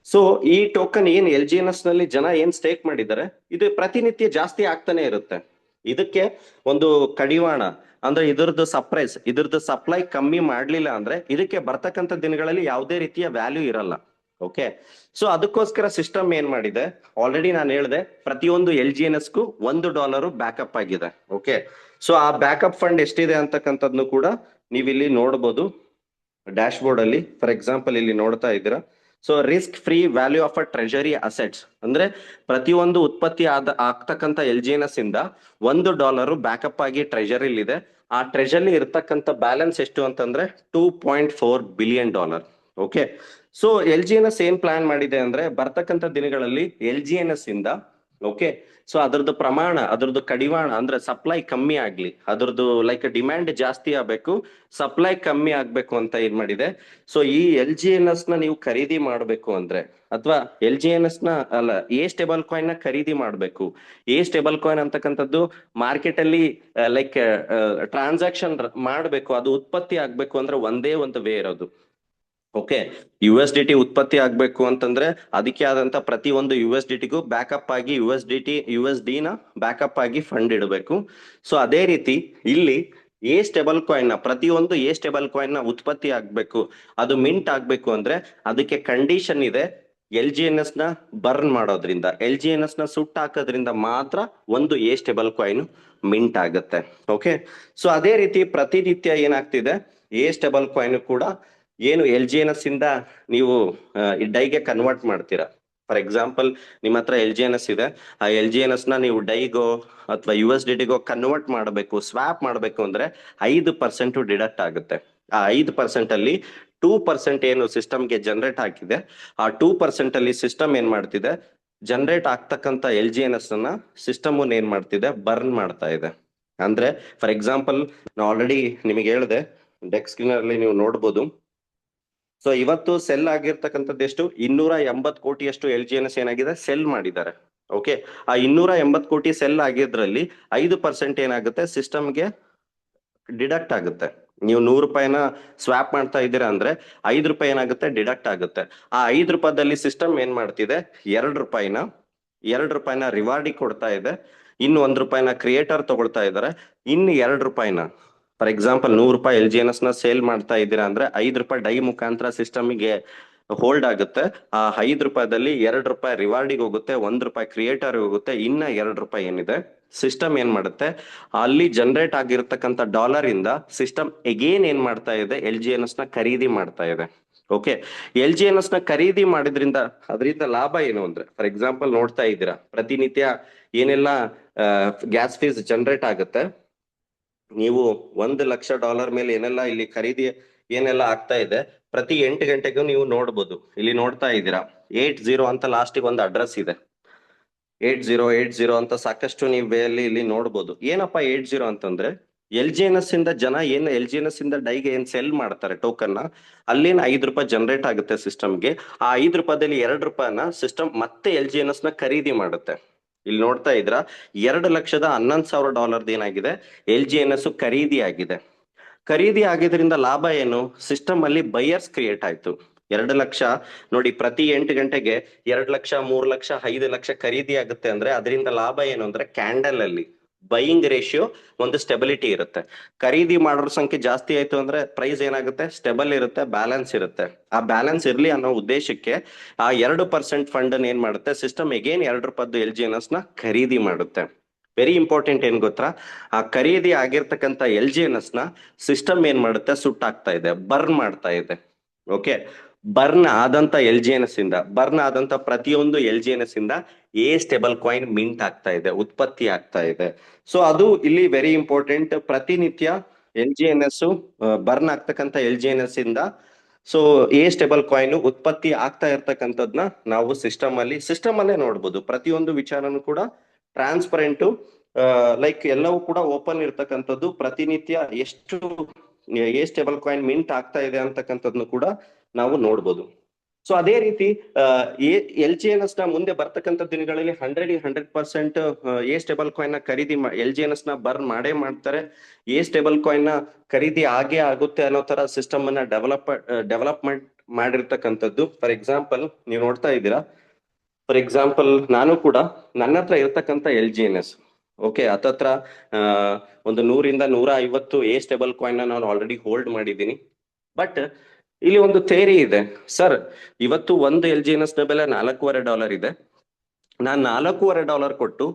S1: ಸೊ ಈ ಟೋಕನ್ ಏನ್ LGNS ನಲ್ಲಿ ಜನ ಏನ್ ಸ್ಟೇಕ್ ಮಾಡಿದ್ದಾರೆ, ಇದು ಪ್ರತಿನಿತ್ಯ ಜಾಸ್ತಿ ಆಗ್ತಾನೆ ಇರುತ್ತೆ. ಇದಕ್ಕೆ ಒಂದು ಕಡಿವಾಣ ಅಂದ್ರೆ ಇದ್ರದ್ದು ಸಪ್ಲೈ ಕಮ್ಮಿ ಮಾಡ್ಲಿಲ್ಲ ಅಂದ್ರೆ ಇದಕ್ಕೆ ಬರ್ತಕ್ಕಂಥ ದಿನಗಳಲ್ಲಿ ಯಾವುದೇ ರೀತಿಯ ವ್ಯಾಲ್ಯೂ ಇರಲ್ಲ. ಓಕೆ, ಸೊ ಅದಕ್ಕೋಸ್ಕರ ಸಿಸ್ಟಮ್ ಏನ್ ಮಾಡಿದೆ, ಆಲ್ರೆಡಿ ನಾನು ಹೇಳಿದೆ, ಪ್ರತಿಯೊಂದು LGNS ಗೂ $1 ಬ್ಯಾಕಪ್ ಆಗಿದೆ. ಓಕೆ, ಸೊ ಆ ಬ್ಯಾಕಪ್ ಫಂಡ್ ಎಷ್ಟಿದೆ ಅಂತಕ್ಕಂಥದ್ನು ಕೂಡ ನೀವಿಲ್ಲಿ ನೋಡ್ಬೋದು ಡ್ಯಾಶ್ ಬೋರ್ಡ್ ಅಲ್ಲಿ. ಫಾರ್ ಎಕ್ಸಾಂಪಲ್ ಇಲ್ಲಿ ನೋಡ್ತಾ ಇದ್ದೀರಾ, so risk free value of a treasury assets ಅಂದ್ರೆ ಪ್ರತಿಯೊಂದು ಉತ್ಪತ್ತಿ ಆಗ್ತಕ್ಕಂಥ LGNS ಇಂದ $1 ಬ್ಯಾಕಪ್ ಆಗಿ ಟ್ರೆಜರಿಲಿ ಇದೆ. ಆ ಟ್ರೆಜರಿ ಇರ್ತಕ್ಕಂಥ ಬ್ಯಾಲೆನ್ಸ್ ಎಷ್ಟು ಅಂತಂದ್ರೆ $2.4 ಬಿಲಿಯನ್. ಓಕೆ, ಸೊ LGNS ಏನ್ ಪ್ಲಾನ್ ಮಾಡಿದೆ ಅಂದ್ರೆ ಬರ್ತಕ್ಕಂಥ ದಿನಗಳಲ್ಲಿ LGNS ಇಂದ ಓಕೆ, ಸೊ ಅದ್ರದ್ದು ಪ್ರಮಾಣ, ಅದ್ರದ್ದು ಕಡಿವಾಣ ಅಂದ್ರೆ ಸಪ್ಲೈ ಕಮ್ಮಿ ಆಗ್ಲಿ, ಅದ್ರದ್ದು ಲೈಕ್ ಡಿಮ್ಯಾಂಡ್ ಜಾಸ್ತಿ ಆಗ್ಬೇಕು, ಸಪ್ಲೈ ಕಮ್ಮಿ ಆಗ್ಬೇಕು ಅಂತ ಏನ್ ಮಾಡಿದೆ. ಸೊ ಈ LGNS ನ ನೀವು ಖರೀದಿ ಮಾಡ್ಬೇಕು ಅಂದ್ರೆ, ಅಥವಾ LGNS ನ ಅಲ್ಲ ಸ್ಟೇಬಲ್ ಕಾಯಿನ್ ನ ಖರೀದಿ ಮಾಡ್ಬೇಕು. ಸ್ಟೇಬಲ್ ಕಾಯಿನ್ ಅಂತಕ್ಕಂಥದ್ದು ಮಾರ್ಕೆಟ್ ಅಲ್ಲಿ ಲೈಕ್ ಟ್ರಾನ್ಸಾಕ್ಷನ್ ಮಾಡ್ಬೇಕು, ಅದು ಉತ್ಪತ್ತಿ ಆಗ್ಬೇಕು ಅಂದ್ರೆ ಒಂದೇ ಒಂದು ವೇ ಇರೋದು. ಓಕೆ, USDT ಉತ್ಪತ್ತಿ ಆಗ್ಬೇಕು ಅಂತಂದ್ರೆ ಅದಕ್ಕೆ ಆದಂತ ಪ್ರತಿ ಒಂದು USDTಗೂ ಬ್ಯಾಕಪ್ ಆಗಿ USD ನ ಬ್ಯಾಕಪ್ ಆಗಿ ಫಂಡ್ ಇಡಬೇಕು. ಸೊ ಅದೇ ರೀತಿ ಇಲ್ಲಿ ಸ್ಟೇಬಲ್ ಕಾಯಿನ್ ನ ಪ್ರತಿಯೊಂದು ಸ್ಟೇಬಲ್ ಕಾಯಿನ್ ನ ಉತ್ಪತ್ತಿ ಆಗ್ಬೇಕು, ಅದು ಮಿಂಟ್ ಆಗ್ಬೇಕು ಅಂದ್ರೆ ಅದಕ್ಕೆ ಕಂಡೀಷನ್ ಇದೆ. LGNS ನ ಬರ್ನ್ ಮಾಡೋದ್ರಿಂದ, LGNS ನ ಸುಟ್ಟು ಹಾಕೋದ್ರಿಂದ ಮಾತ್ರ ಒಂದು ಸ್ಟೇಬಲ್ ಕಾಯಿನ್ ಮಿಂಟ್ ಆಗುತ್ತೆ. ಓಕೆ, ಸೊ ಅದೇ ರೀತಿ ಪ್ರತಿನಿತ್ಯ ಏನಾಗ್ತಿದೆ, ಸ್ಟೇಬಲ್ ಕಾಯಿನ್ ಕೂಡ ಏನು LGNS ಇಂದ ನೀವು ಡೈಗೆ ಕನ್ವರ್ಟ್ ಮಾಡ್ತೀರಾ. ಫಾರ್ ಎಕ್ಸಾಂಪಲ್ ನಿಮ್ಮ ಹತ್ರ LGNS ಇದೆ, ಆ LGNS ನ ನೀವು ಡೈಗೋ ಅಥವಾ USDTಗೋ ಕನ್ವರ್ಟ್ ಮಾಡಬೇಕು, ಸ್ವಾಪ್ ಮಾಡಬೇಕು ಅಂದ್ರೆ 5% ಡಿಡಕ್ಟ್ ಆಗುತ್ತೆ. ಆ 5% ಅಲ್ಲಿ 2% ಏನು ಸಿಸ್ಟಮ್ಗೆ ಜನರೇಟ್ ಹಾಕಿದೆ, ಆ 2% ಅಲ್ಲಿ ಸಿಸ್ಟಮ್ ಏನ್ ಮಾಡ್ತಿದೆ, ಜನರೇಟ್ ಆಗ್ತಕ್ಕಂಥ LGNS ಅನ್ನ ಸಿಸ್ಟಮ್ ಏನ್ ಮಾಡ್ತಿದೆ, ಬರ್ನ್ ಮಾಡ್ತಾ ಇದೆ. ಅಂದ್ರೆ ಫಾರ್ ಎಕ್ಸಾಂಪಲ್ ನಾ ಆಲ್ರೆಡಿ ನಿಮಗೆ ಹೇಳಿದೆ, ಡೆಕ್ ಸ್ಕ್ರೀನರ್ ಅಲ್ಲಿ ನೀವು ನೋಡ್ಬೋದು. ಸೊ ಇವತ್ತು ಸೆಲ್ ಆಗಿರ್ತಕ್ಕಂಥದ್ದು ಎಷ್ಟು, 280 ಕೋಟಿಯಷ್ಟು LGNS ಏನಾಗಿದೆ ಸೆಲ್ ಮಾಡಿದ್ದಾರೆ. ಓಕೆ, ಆ 280 ಕೋಟಿ ಸೆಲ್ ಆಗಿದ್ರಲ್ಲಿ 5% ಏನಾಗುತ್ತೆ ಸಿಸ್ಟಮ್ಗೆ ಡಿಡಕ್ಟ್ ಆಗುತ್ತೆ. ನೀವು $100 ಸ್ವಾಪ್ ಮಾಡ್ತಾ ಇದ್ದೀರಾ ಅಂದ್ರೆ $5 ಏನಾಗುತ್ತೆ ಡಿಡಕ್ಟ್ ಆಗುತ್ತೆ. ಆ $5 ಸಿಸ್ಟಮ್ ಏನ್ ಮಾಡ್ತಿದೆ, $2 ರಿವಾರ್ಡಿಗೆ ಕೊಡ್ತಾ ಇದೆ, ಇನ್ನು $1 ಕ್ರಿಯೇಟರ್ ತಗೊಳ್ತಾ ಇದ್ದಾರೆ, ಇನ್ನು $2 ಫಾರ್ ಎಕ್ಸಾಂಪಲ್ $100 LGNS ನ ಸೇಲ್ ಮಾಡ್ತಾ ಇದ್ದೀರಾ ಅಂದ್ರೆ $5 ಡೈ ಮುಖಾಂತರ ಸಿಸ್ಟಮ್ಗೆ ಹೋಲ್ಡ್ ಆಗುತ್ತೆ. ಆ $5ದಲ್ಲಿ $2 ರಿವಾರ್ಡಿಗೆ ಹೋಗುತ್ತೆ, $1 ಕ್ರಿಯೇಟರ್ ಹೋಗುತ್ತೆ, ಇನ್ನ $2 ಏನಿದೆ ಸಿಸ್ಟಮ್ ಏನ್ ಮಾಡುತ್ತೆ, ಅಲ್ಲಿ ಜನರೇಟ್ ಆಗಿರ್ತಕ್ಕಂಥ ಡಾಲರ್ ಇಂದ ಸಿಸ್ಟಮ್ ಎಗೇನ್ ಏನ್ ಮಾಡ್ತಾ ಇದೆ, LGNS ನ ಖರೀದಿ ಮಾಡ್ತಾ ಇದೆ. ಓಕೆ, LGNS ನ ಖರೀದಿ ಮಾಡಿದ್ರಿಂದ ಅದರಿಂದ ಲಾಭ ಏನು ಅಂದ್ರೆ, ಫಾರ್ ಎಕ್ಸಾಂಪಲ್ ನೋಡ್ತಾ ಇದ್ದೀರಾ ಪ್ರತಿನಿತ್ಯ ಏನೆಲ್ಲ ಗ್ಯಾಸ್ ಫೀಸ್ ಜನರೇಟ್ ಆಗುತ್ತೆ, ನೀವು $1 ಲಕ್ಷ ಮೇಲೆ ಏನೆಲ್ಲ ಇಲ್ಲಿ ಖರೀದಿ ಏನೆಲ್ಲ ಆಗ್ತಾ ಇದೆ, ಪ್ರತಿ 8 ಗಂಟೆಗೂ ನೀವು ನೋಡ್ಬೋದು. ಇಲ್ಲಿ ನೋಡ್ತಾ ಇದ್ದೀರಾ 80 ಅಂತ ಲಾಸ್ಟಿಗೆ ಒಂದು ಅಡ್ರೆಸ್ ಇದೆ, 8080 ಅಂತ ಸಾಕಷ್ಟು ನೀವು ಇಲ್ಲಿ ನೋಡ್ಬೋದು. ಏನಪ್ಪಾ 80 ಅಂತಂದ್ರೆ LGNS ಇಂದ ಜನ ಏನ್ LGNS ಇಂದ ಡೈಗೆ ಏನ್ ಸೆಲ್ ಮಾಡ್ತಾರೆ ಟೋಕನ್ ನ, ಅಲ್ಲೇನ್ $5 ಜನರೇಟ್ ಆಗುತ್ತೆ ಸಿಸ್ಟಮ್ಗೆ. ಆ $5ದಲ್ಲಿ $2ನ ಸಿಸ್ಟಮ್ ಮತ್ತೆ LGNS ನ ಖರೀದಿ ಮಾಡುತ್ತೆ. ಇಲ್ಲಿ ನೋಡ್ತಾ ಇದ್ರ $2,11,000 ಏನಾಗಿದೆ LGNS ಖರೀದಿ ಆಗಿದೆ. ಖರೀದಿ ಆಗಿದ್ರಿಂದ ಲಾಭ ಏನು, ಸಿಸ್ಟಮ್ ಅಲ್ಲಿ ಬೈಯರ್ಸ್ ಕ್ರಿಯೇಟ್ ಆಯ್ತು. 2 ಲಕ್ಷ ನೋಡಿ, ಪ್ರತಿ 8 ಗಂಟೆಗೆ 2 ಲಕ್ಷ, 3 ಲಕ್ಷ, 5 ಲಕ್ಷ ಖರೀದಿ ಆಗುತ್ತೆ ಅಂದ್ರೆ ಅದರಿಂದ ಲಾಭ ಏನು ಅಂದ್ರೆ ಕ್ಯಾಂಡಲ್ ಅಲ್ಲಿ ಬೈಯಿಂಗ್ ರೇಷಿಯೋ ಒಂದು ಸ್ಟೆಬಿಲಿಟಿ ಇರುತ್ತೆ. ಖರೀದಿ ಮಾಡೋರ ಸಂಖ್ಯೆ ಜಾಸ್ತಿ ಆಯ್ತು ಅಂದ್ರೆ ಪ್ರೈಸ್ ಏನಾಗುತ್ತೆ, ಸ್ಟೆಬಲ್ ಇರುತ್ತೆ, ಬ್ಯಾಲೆನ್ಸ್ ಇರುತ್ತೆ. ಆ ಬ್ಯಾಲೆನ್ಸ್ ಇರ್ಲಿ ಅನ್ನೋ ಉದ್ದೇಶಕ್ಕೆ ಆ 2% ಫಂಡ್ ಏನ್ ಮಾಡುತ್ತೆ ಸಿಸ್ಟಮ್ ಎಗೇನ್ $2 LGNS ನ ಖರೀದಿ ಮಾಡುತ್ತೆ. ವೆರಿ ಇಂಪಾರ್ಟೆಂಟ್ ಏನ್ ಗೊತ್ತಾ, ಆ ಖರೀದಿ ಆಗಿರ್ತಕ್ಕಂಥ LGNS ನ ಸಿಸ್ಟಮ್ ಏನ್ ಮಾಡುತ್ತೆ, ಸುಟ್ಟಾಗ್ತಾ ಇದೆ, ಬರ್ನ್ ಮಾಡ್ತಾ ಇದೆ. ಓಕೆ, ಬರ್ನ್ ಆದಂತ LGNS ಇಂದ, ಬರ್ನ್ ಆದಂತ ಪ್ರತಿಯೊಂದು LGNS ಇಂದ ಸ್ಟೇಬಲ್ ಕಾಯಿನ್ ಮಿಂಟ್ ಆಗ್ತಾ ಇದೆ, ಉತ್ಪತ್ತಿ ಆಗ್ತಾ ಇದೆ. ಸೊ ಅದು ಇಲ್ಲಿ ವೆರಿ ಇಂಪಾರ್ಟೆಂಟ್. ಪ್ರತಿನಿತ್ಯ LGNS ಬರ್ನ್ ಆಗ್ತಕ್ಕಂಥ LGNS ಇಂದ ಸೊ ಸ್ಟೇಬಲ್ ಕಾಯಿನ್ ಉತ್ಪತ್ತಿ ಆಗ್ತಾ ಇರ್ತಕ್ಕಂಥದ್ನ ನಾವು ಸಿಸ್ಟಮ್ ಅಲ್ಲೇ ನೋಡ್ಬೋದು. ಪ್ರತಿಯೊಂದು ವಿಚಾರನು ಕೂಡ ಟ್ರಾನ್ಸ್ಪರೆಂಟ್, ಲೈಕ್ ಎಲ್ಲವೂ ಕೂಡ ಓಪನ್ ಇರ್ತಕ್ಕಂಥದ್ದು. ಪ್ರತಿನಿತ್ಯ ಎಷ್ಟು ಸ್ಟೇಬಲ್ ಕಾಯಿನ್ ಮಿಂಟ್ ಆಗ್ತಾ ಇದೆ ಅಂತಕ್ಕಂಥದ್ನು ಕೂಡ ನಾವು ನೋಡ್ಬೋದು. ಸೊ ಅದೇ ರೀತಿ LGNS ನ ಮುಂದೆ ಬರ್ತಕ್ಕಂಥ ದಿನಗಳಲ್ಲಿ 100% ಸ್ಟೇಬಲ್ ಕಾಯಿನ್ ನ ಖರೀದಿ LGNS ನ ಬರ್ನ್ ಮಾಡೇ ಮಾಡ್ತಾರೆ. ಸ್ಟೇಬಲ್ ಕಾಯಿನ್ ನ ಖರೀದಿ ಆಗೇ ಆಗುತ್ತೆ ಅನ್ನೋ ತರ ಸಿಸ್ಟಮ್ ಅನ್ನ ಡೆವಲಪ್ಮೆಂಟ್ ಮಾಡಿರ್ತಕ್ಕಂಥದ್ದು. ಫಾರ್ ಎಕ್ಸಾಂಪಲ್ ನೀವು ನೋಡ್ತಾ ಇದ್ದೀರಾ, ಫಾರ್ ಎಕ್ಸಾಂಪಲ್ ನಾನು ಕೂಡ ನನ್ನ ಹತ್ರ ಇರ್ತಕ್ಕಂಥ LGNS ಓಕೆ ಹತ್ತತ್ರ ಒಂದು 100 ಇಂದ 150 ಸ್ಟೇಬಲ್ ಕಾಯಿನ್ ನಾನು ಆಲ್ರೆಡಿ ಹೋಲ್ಡ್ ಮಾಡಿದ್ದೀನಿ. ಬಟ್ ಇಲ್ಲಿ ಒಂದು ಥೇರಿ ಇದೆ, ಸರ್ ಇವತ್ತು ಒಂದು LGNS ನ ಬೆಲೆ $4.25 ಇದೆ, ನಾನು $4.25 ಕೊಟ್ಟು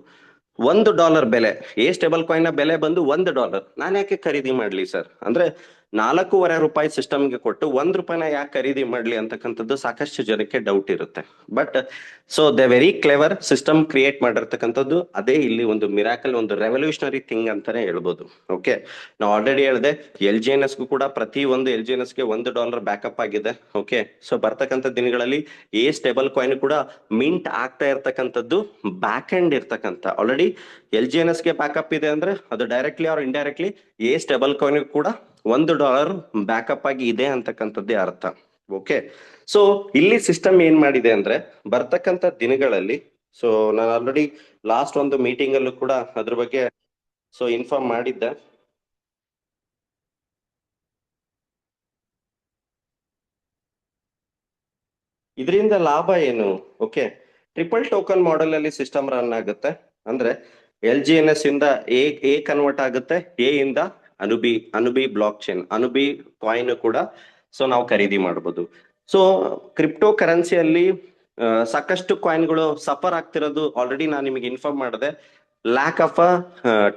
S1: $1 ಬೆಲೆ ಸ್ಟೇಬಲ್ ಕಾಯಿನ್ ನ ಬೆಲೆ ಬಂದು $1, ನಾನು ಯಾಕೆ ಖರೀದಿ ಮಾಡ್ಲಿ ಸರ್? ಅಂದ್ರೆ ₹4.5 ಸಿಸ್ಟಮ್ಗೆ ಕೊಟ್ಟು ₹1 ಯಾಕೆ ಖರೀದಿ ಮಾಡ್ಲಿ ಅಂತಕ್ಕಂಥದ್ದು ಸಾಕಷ್ಟು ಜನಕ್ಕೆ ಡೌಟ್ ಇರುತ್ತೆ. But so the very clever system create ಮಾಡಿರ್ತಕ್ಕಂಥದ್ದು ಅದೇ ಇಲ್ಲಿ ಒಂದು ಮಿರಾಕಲ್, ಒಂದು ರೆವಲ್ಯೂಷನರಿ ಥಿಂಗ್ ಅಂತಾನೆ ಹೇಳ್ಬೋದು. ಓಕೆ, ನಾವು ಆಲ್ರೆಡಿ ಹೇಳಿದೆ LGNS ಗೂ ಕೂಡ ಪ್ರತಿ ಒಂದು LGNS ಗೆ $1 ಬ್ಯಾಕಪ್ ಆಗಿದೆ. ಓಕೆ, ಸೊ ಬರ್ತಕ್ಕಂಥ ದಿನಗಳಲ್ಲಿ ಸ್ಟೇಬಲ್ ಕಾಯಿನ್ ಕೂಡ ಮಿಂಟ್ ಆಗ್ತಾ ಇರ್ತಕ್ಕಂಥದ್ದು ಬ್ಯಾಕ್ ಎಂಡ್ ಇರ್ತಕ್ಕಂಥ ಆಲ್ರೆಡಿ LGNS ಗೆ ಬ್ಯಾಕಪ್ ಇದೆ ಅಂದ್ರೆ ಅದು directly R indirectly stable coin ಕೂಡ $1 ಬ್ಯಾಕಪ್ ಆಗಿ ಇದೆ ಅಂತಕ್ಕಂಥದ್ದೇ ಅರ್ಥ. ಓಕೆ, ಸೊ ಇಲ್ಲಿ ಸಿಸ್ಟಮ್ ಏನ್ ಮಾಡಿದೆ ಅಂದ್ರೆ ಬರ್ತಕ್ಕಂಥ ದಿನಗಳಲ್ಲಿ, ಸೊ ನಾನು ಆಲ್ರೆಡಿ ಲಾಸ್ಟ್ ಒಂದು ಮೀಟಿಂಗ್ ಅಲ್ಲೂ ಕೂಡ ಅದ್ರ ಬಗ್ಗೆ ಸೊ ಇನ್ಫಾರ್ಮ್ ಮಾಡಿದ್ದೆ. ಇದರಿಂದ ಲಾಭ ಏನು? ಓಕೆ, ಟ್ರಿಪಲ್ ಟೋಕನ್ ಮಾಡೆಲ್ ಅಲ್ಲಿ ಸಿಸ್ಟಮ್ ರನ್ ಆಗುತ್ತೆ. ಅಂದ್ರೆ LGNS ಇಂದ ಎ ಕನ್ವರ್ಟ್ ಆಗುತ್ತೆ, ಎ ಇಂದ ಅನುಬಿ ಬ್ಲಾಕ್ ಚೈನ್, ಅನುಬಿ ಕಾಯಿನ್ ಕೂಡ ಸೊ ನಾವು ಖರೀದಿ ಮಾಡಬಹುದು. ಸೊ ಕ್ರಿಪ್ಟೋ ಕರೆನ್ಸಿಯಲ್ಲಿ ಸಾಕಷ್ಟು ಕಾಯಿನ್ಗಳು ಸಫರ್ ಆಗ್ತಿರೋದು ಆಲ್ರೆಡಿ ನಾನು ನಿಮಗೆ ಇನ್ಫಾರ್ಮ್ ಮಾಡಿದೆ. ಲ್ಯಾಕ್ ಆಫ್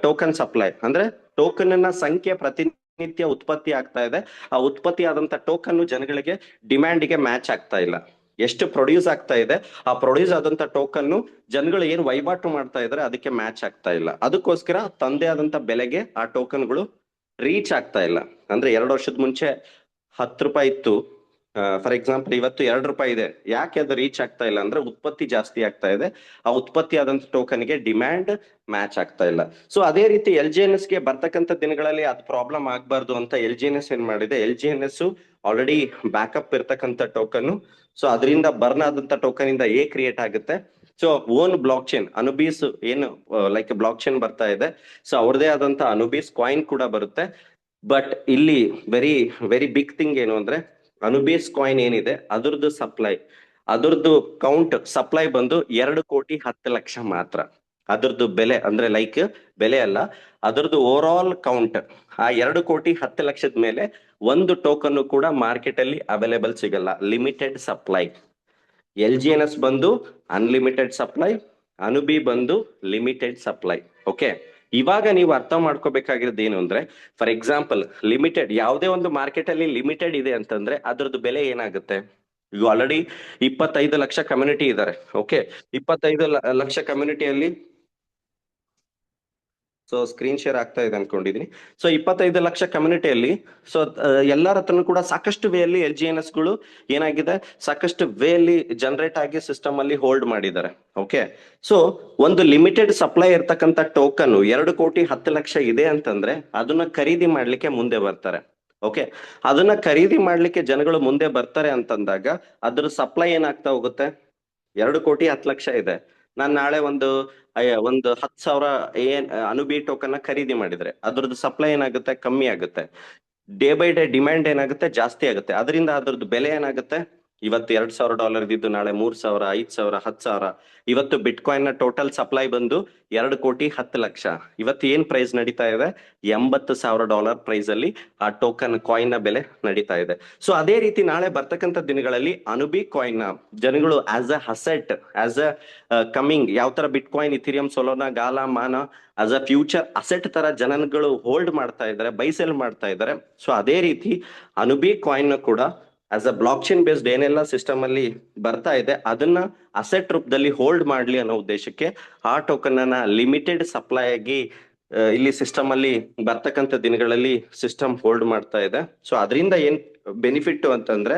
S1: ಟೋಕನ್ ಸಪ್ಲೈ, ಅಂದ್ರೆ ಟೋಕನ್ ಸಂಖ್ಯೆ ಪ್ರತಿನಿತ್ಯ ಉತ್ಪತ್ತಿ ಆಗ್ತಾ ಇದೆ. ಆ ಉತ್ಪತ್ತಿ ಆದಂತ ಟೋಕನ್ ಜನಗಳಿಗೆ ಡಿಮ್ಯಾಂಡ್ಗೆ ಮ್ಯಾಚ್ ಆಗ್ತಾ ಇಲ್ಲ. ಎಷ್ಟು ಪ್ರೊಡ್ಯೂಸ್ ಆಗ್ತಾ ಇದೆ ಆ ಪ್ರೊಡ್ಯೂಸ್ ಆದಂತ ಟೋಕನ್ ಜನಗಳು ಏನು ವಹಿವಾಟು ಮಾಡ್ತಾ ಇದಾರೆ ಅದಕ್ಕೆ ಮ್ಯಾಚ್ ಆಗ್ತಾ ಇಲ್ಲ. ಅದಕ್ಕೋಸ್ಕರ ತಂದೆ ಆದಂತ ಬೆಲೆಗೆ ಆ ಟೋಕನ್ಗಳು ರೀಚ್ ಆಗ್ತಾ ಇಲ್ಲ. ಅಂದ್ರೆ 2 ವರ್ಷದ ಮುಂಚೆ ₹10 ಇತ್ತು, ಫಾರ್ ಎಕ್ಸಾಂಪಲ್ ಇವತ್ತು ₹2 ಇದೆ. ಯಾಕೆ ಅದು ರೀಚ್ ಆಗ್ತಾ ಇಲ್ಲ ಅಂದ್ರೆ ಉತ್ಪತ್ತಿ ಜಾಸ್ತಿ ಆಗ್ತಾ ಇದೆ, ಆ ಉತ್ಪತ್ತಿ ಆದಂತ ಟೋಕನ್ಗೆ ಡಿಮ್ಯಾಂಡ್ ಮ್ಯಾಚ್ ಆಗ್ತಾ ಇಲ್ಲ. ಸೊ ಅದೇ ರೀತಿ LGNS ಗೆ ಬರ್ತಕ್ಕಂಥ ದಿನಗಳಲ್ಲಿ ಅದು ಪ್ರಾಬ್ಲಮ್ ಆಗ್ಬಾರ್ದು ಅಂತ LGNS ಏನ್ ಮಾಡಿದೆ, LGNS ಆಲ್ರೆಡಿ ಬ್ಯಾಕಪ್ ಇರ್ತಕ್ಕಂಥ ಟೋಕನ್, ಸೊ ಅದರಿಂದ ಬರ್ನ್ ಆದಂತ ಟೋಕನ್ ಇಂದ ಕ್ರಿಯೇಟ್ ಆಗುತ್ತೆ. ಸೊ ಓನ್ ಬ್ಲಾಕ್ ಚೈನ್ ಅನುಬೀಸ್ ಏನು ಲೈಕ್ ಬ್ಲಾಕ್ ಚೈನ್ ಬರ್ತಾ ಇದೆ, ಸೊ ಅವ್ರದೇ ಆದಂತ ಅನುಬೀಸ್ ಕಾಯಿನ್ ಕೂಡ ಬರುತ್ತೆ. ಬಟ್ ಇಲ್ಲಿ ವೆರಿ ವೆರಿ ಬಿಗ್ ಥಿಂಗ್ ಏನು ಅಂದ್ರೆ ಅನುಬೀಸ್ ಕಾಯಿನ್ ಏನಿದೆ ಅದರದ್ದು ಸಪ್ಲೈ, ಅದರದ್ದು ಕೌಂಟ್ ಸಪ್ಲೈ ಬಂದು 2,10,00,000 ಮಾತ್ರ. ಅದರದ್ದು ಬೆಲೆ ಅಂದ್ರೆ ಲೈಕ್ ಬೆಲೆ ಅಲ್ಲ, ಅದರದ್ದು ಓವರ್ ಆಲ್ ಕೌಂಟ್ ಆ 2,10,00,000 ಮೇಲೆ ಒಂದು ಟೋಕನ್ ಕೂಡ ಮಾರ್ಕೆಟ್ ಅಲ್ಲಿ ಅವೈಲೇಬಲ್ ಸಿಗಲ್ಲ, ಲಿಮಿಟೆಡ್ ಸಪ್ಲೈ. LGNS ಬಂದು ಅನ್ಲಿಮಿಟೆಡ್ ಸಪ್ಲೈ, ಅನುಬಿ ಬಂದು ಲಿಮಿಟೆಡ್ ಸಪ್ಲೈ. ಓಕೆ, ಇವಾಗ ನೀವು ಅರ್ಥ ಮಾಡ್ಕೋಬೇಕಾಗಿರೋದು ಏನು ಅಂದ್ರೆ, ಫಾರ್ ಎಕ್ಸಾಂಪಲ್ ಲಿಮಿಟೆಡ್ ಯಾವುದೇ ಒಂದು ಮಾರ್ಕೆಟ್ ಅಲ್ಲಿ ಲಿಮಿಟೆಡ್ ಇದೆ ಅಂತಂದ್ರೆ ಅದ್ರದ್ದು ಬೆಲೆ ಏನಾಗುತ್ತೆ? ಈಗ ಆಲ್ರೆಡಿ 25 ಲಕ್ಷ ಕಮ್ಯುನಿಟಿ ಇದ್ದಾರೆ. ಓಕೆ, 25 ಲಕ್ಷ ಕಮ್ಯುನಿಟಿಯಲ್ಲಿ ಸೊ ಸ್ಕ್ರೀನ್ ಶೇರ್ ಆಗ್ತಾ ಇದೆ ಅನ್ಕೊಂಡಿದೀನಿ. ಸೊ 25 ಲಕ್ಷ ಕಮ್ಯುನಿಟಿಯಲ್ಲಿ ಸೊ ಎಲ್ಲರ ಹತ್ರನು ಕೂಡ ಸಾಕಷ್ಟು ವೇ ಅಲ್ಲಿ LGNS ಗಳು ಏನಾಗಿದೆ, ಸಾಕಷ್ಟು ವೇ ಅಲ್ಲಿ ಜನರೇಟ್ ಆಗಿ ಸಿಸ್ಟಮ್ ಅಲ್ಲಿ ಹೋಲ್ಡ್ ಮಾಡಿದ್ದಾರೆ. ಓಕೆ, ಸೊ ಒಂದು ಲಿಮಿಟೆಡ್ ಸಪ್ಲೈ ಇರ್ತಕ್ಕಂಥ ಟೋಕನ್ 2,10,00,000 ಇದೆ ಅಂತಂದ್ರೆ ಅದನ್ನ ಖರೀದಿ ಮಾಡ್ಲಿಕ್ಕೆ ಮುಂದೆ ಬರ್ತಾರೆ. ಓಕೆ, ಅದನ್ನ ಖರೀದಿ ಮಾಡ್ಲಿಕ್ಕೆ ಜನಗಳು ಮುಂದೆ ಬರ್ತಾರೆ ಅಂತಂದಾಗ ಅದ್ರ ಸಪ್ಲೈ ಏನಾಗ್ತಾ ಹೋಗುತ್ತೆ? 2,10,00,000 ಇದೆ, ನಾನ್ ನಾಳೆ ಒಂದು 10,000 ಅನುಬಿ ಟೋಕನ್ ಖರೀದಿ ಮಾಡಿದ್ರೆ ಅದ್ರದ್ದು ಸಪ್ಲೈ ಏನಾಗುತ್ತೆ? ಕಮ್ಮಿ ಆಗುತ್ತೆ. ಡೇ ಬೈ ಡೇ ಡಿಮ್ಯಾಂಡ್ ಏನಾಗುತ್ತೆ? ಜಾಸ್ತಿ ಆಗುತ್ತೆ. ಅದರಿಂದ ಅದ್ರದ್ದು ಬೆಲೆ ಏನಾಗುತ್ತೆ? ಇವತ್ತು $2,000 ಇದ್ದು ನಾಳೆ 3,000, 5,000, 10,000. ಇವತ್ತು ಬಿಟ್ ಕಾಯಿನ್ ನ ಟೋಟಲ್ ಸಪ್ಲೈ ಬಂದು 2,10,00,000. ಇವತ್ತು ಏನ್ ಪ್ರೈಸ್ ನಡೀತಾ ಇದೆ? $80,000 ಪ್ರೈಸ್ ಅಲ್ಲಿ ಆ ಟೋಕನ್ ಕಾಯಿನ್ ನ ಬೆಲೆ ನಡೀತಾ ಇದೆ. ಸೊ ಅದೇ ರೀತಿ ನಾಳೆ ಬರ್ತಕ್ಕಂಥ ದಿನಗಳಲ್ಲಿ ಅನುಬಿ ಕಾಯಿನ್ ನ ಜನಗಳು as a asset, as a coming ಯಾವ ತರ bitcoin, Ethereum, Solana, Gala, Mana as a future asset ತರ ಜನಗಳು ಹೋಲ್ಡ್ ಮಾಡ್ತಾ ಇದ್ದಾರೆ, ಬೈ ಸೆಲ್ ಮಾಡ್ತಾ ಇದ್ದಾರೆ. ಸೊ ಅದೇ ರೀತಿ ಅನುಬಿ ಕಾಯಿನ್ ಕೂಡ as a block chain based ಏನೆಲ್ಲ ಸಿಸ್ಟಮ್ ಅಲ್ಲಿ ಬರ್ತಾ ಇದೆ ಅದನ್ನ ಅಸೆಟ್ ರೂಪದಲ್ಲಿ ಹೋಲ್ಡ್ ಮಾಡ್ಲಿ ಅನ್ನೋ ಉದ್ದೇಶಕ್ಕೆ ಆ ಟೋಕನ್ ಅನ್ನ ಲಿಮಿಟೆಡ್ ಸಪ್ಲೈ ಆಗಿ ಇಲ್ಲಿ ಸಿಸ್ಟಮ್ ಅಲ್ಲಿ ಬರ್ತಕ್ಕಂಥ ದಿನಗಳಲ್ಲಿ ಸಿಸ್ಟಮ್ ಹೋಲ್ಡ್ ಮಾಡ್ತಾ ಇದೆ. ಸೊ ಅದರಿಂದ ಏನ್ ಬೆನಿಫಿಟ್ ಅಂತಂದ್ರೆ,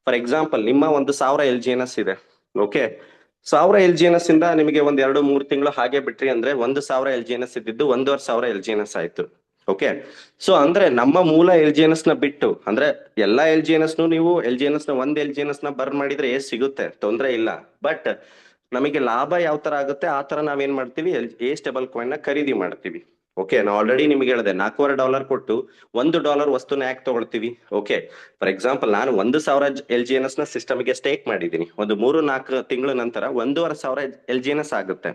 S1: ಫಾರ್ ಎಕ್ಸಾಂಪಲ್ ನಿಮ್ಮ 1,000 LGNS ಇದೆ. ಓಕೆ, 1,000 LGNS ಇಂದ ನಿಮಗೆ 1-2-3 ತಿಂಗಳು ಹಾಗೆ ಬಿಟ್ರಿ ಅಂದ್ರೆ 1,000 LGNS ಇದ್ದಿದ್ದು 1,500 LGNS ಆಯ್ತು. ಓಕೆ, ಸೊ ಅಂದ್ರೆ ನಮ್ಮ ಮೂಲ LGNS ನ ಬಿಟ್ಟು ಅಂದ್ರೆ ಎಲ್ಲಾ LGNS ನೀವು LGNS ನ ಒಂದ್ LGNS ನ ಬರ್ನ್ ಮಾಡಿದ್ರೆ ಸಿಗುತ್ತೆ, ತೊಂದ್ರೆ ಇಲ್ಲ. ಬಟ್ ನಮಗೆ ಲಾಭ ಯಾವ ತರ ಆಗುತ್ತೆ ಆ ತರ ನಾವೇನ್ ಮಾಡ್ತೀವಿ, ಸ್ಟೇಬಲ್ ಕಾಯಿನ್ ನ ಖರೀದಿ ಮಾಡ್ತೀವಿ. ಓಕೆ, ನಾವು ಆಲ್ರೆಡಿ ನಿಮ್ಗೆ ಹೇಳಿದೆ $4.25 ಕೊಟ್ಟು $1 ವಸ್ತುನ ಯಾಕೆ ತಗೊಳ್ತೀವಿ. ಓಕೆ, ಫಾರ್ ಎಕ್ಸಾಂಪಲ್ ನಾನು 1,000 LGNS ನ ಸಿಸ್ಟಮ್ ಗೆ ಸ್ಟೇಕ್ ಮಾಡಿದೀನಿ, ಒಂದು 3-4 ತಿಂಗಳ ನಂತರ 1,500 LGNS ಆಗುತ್ತೆ.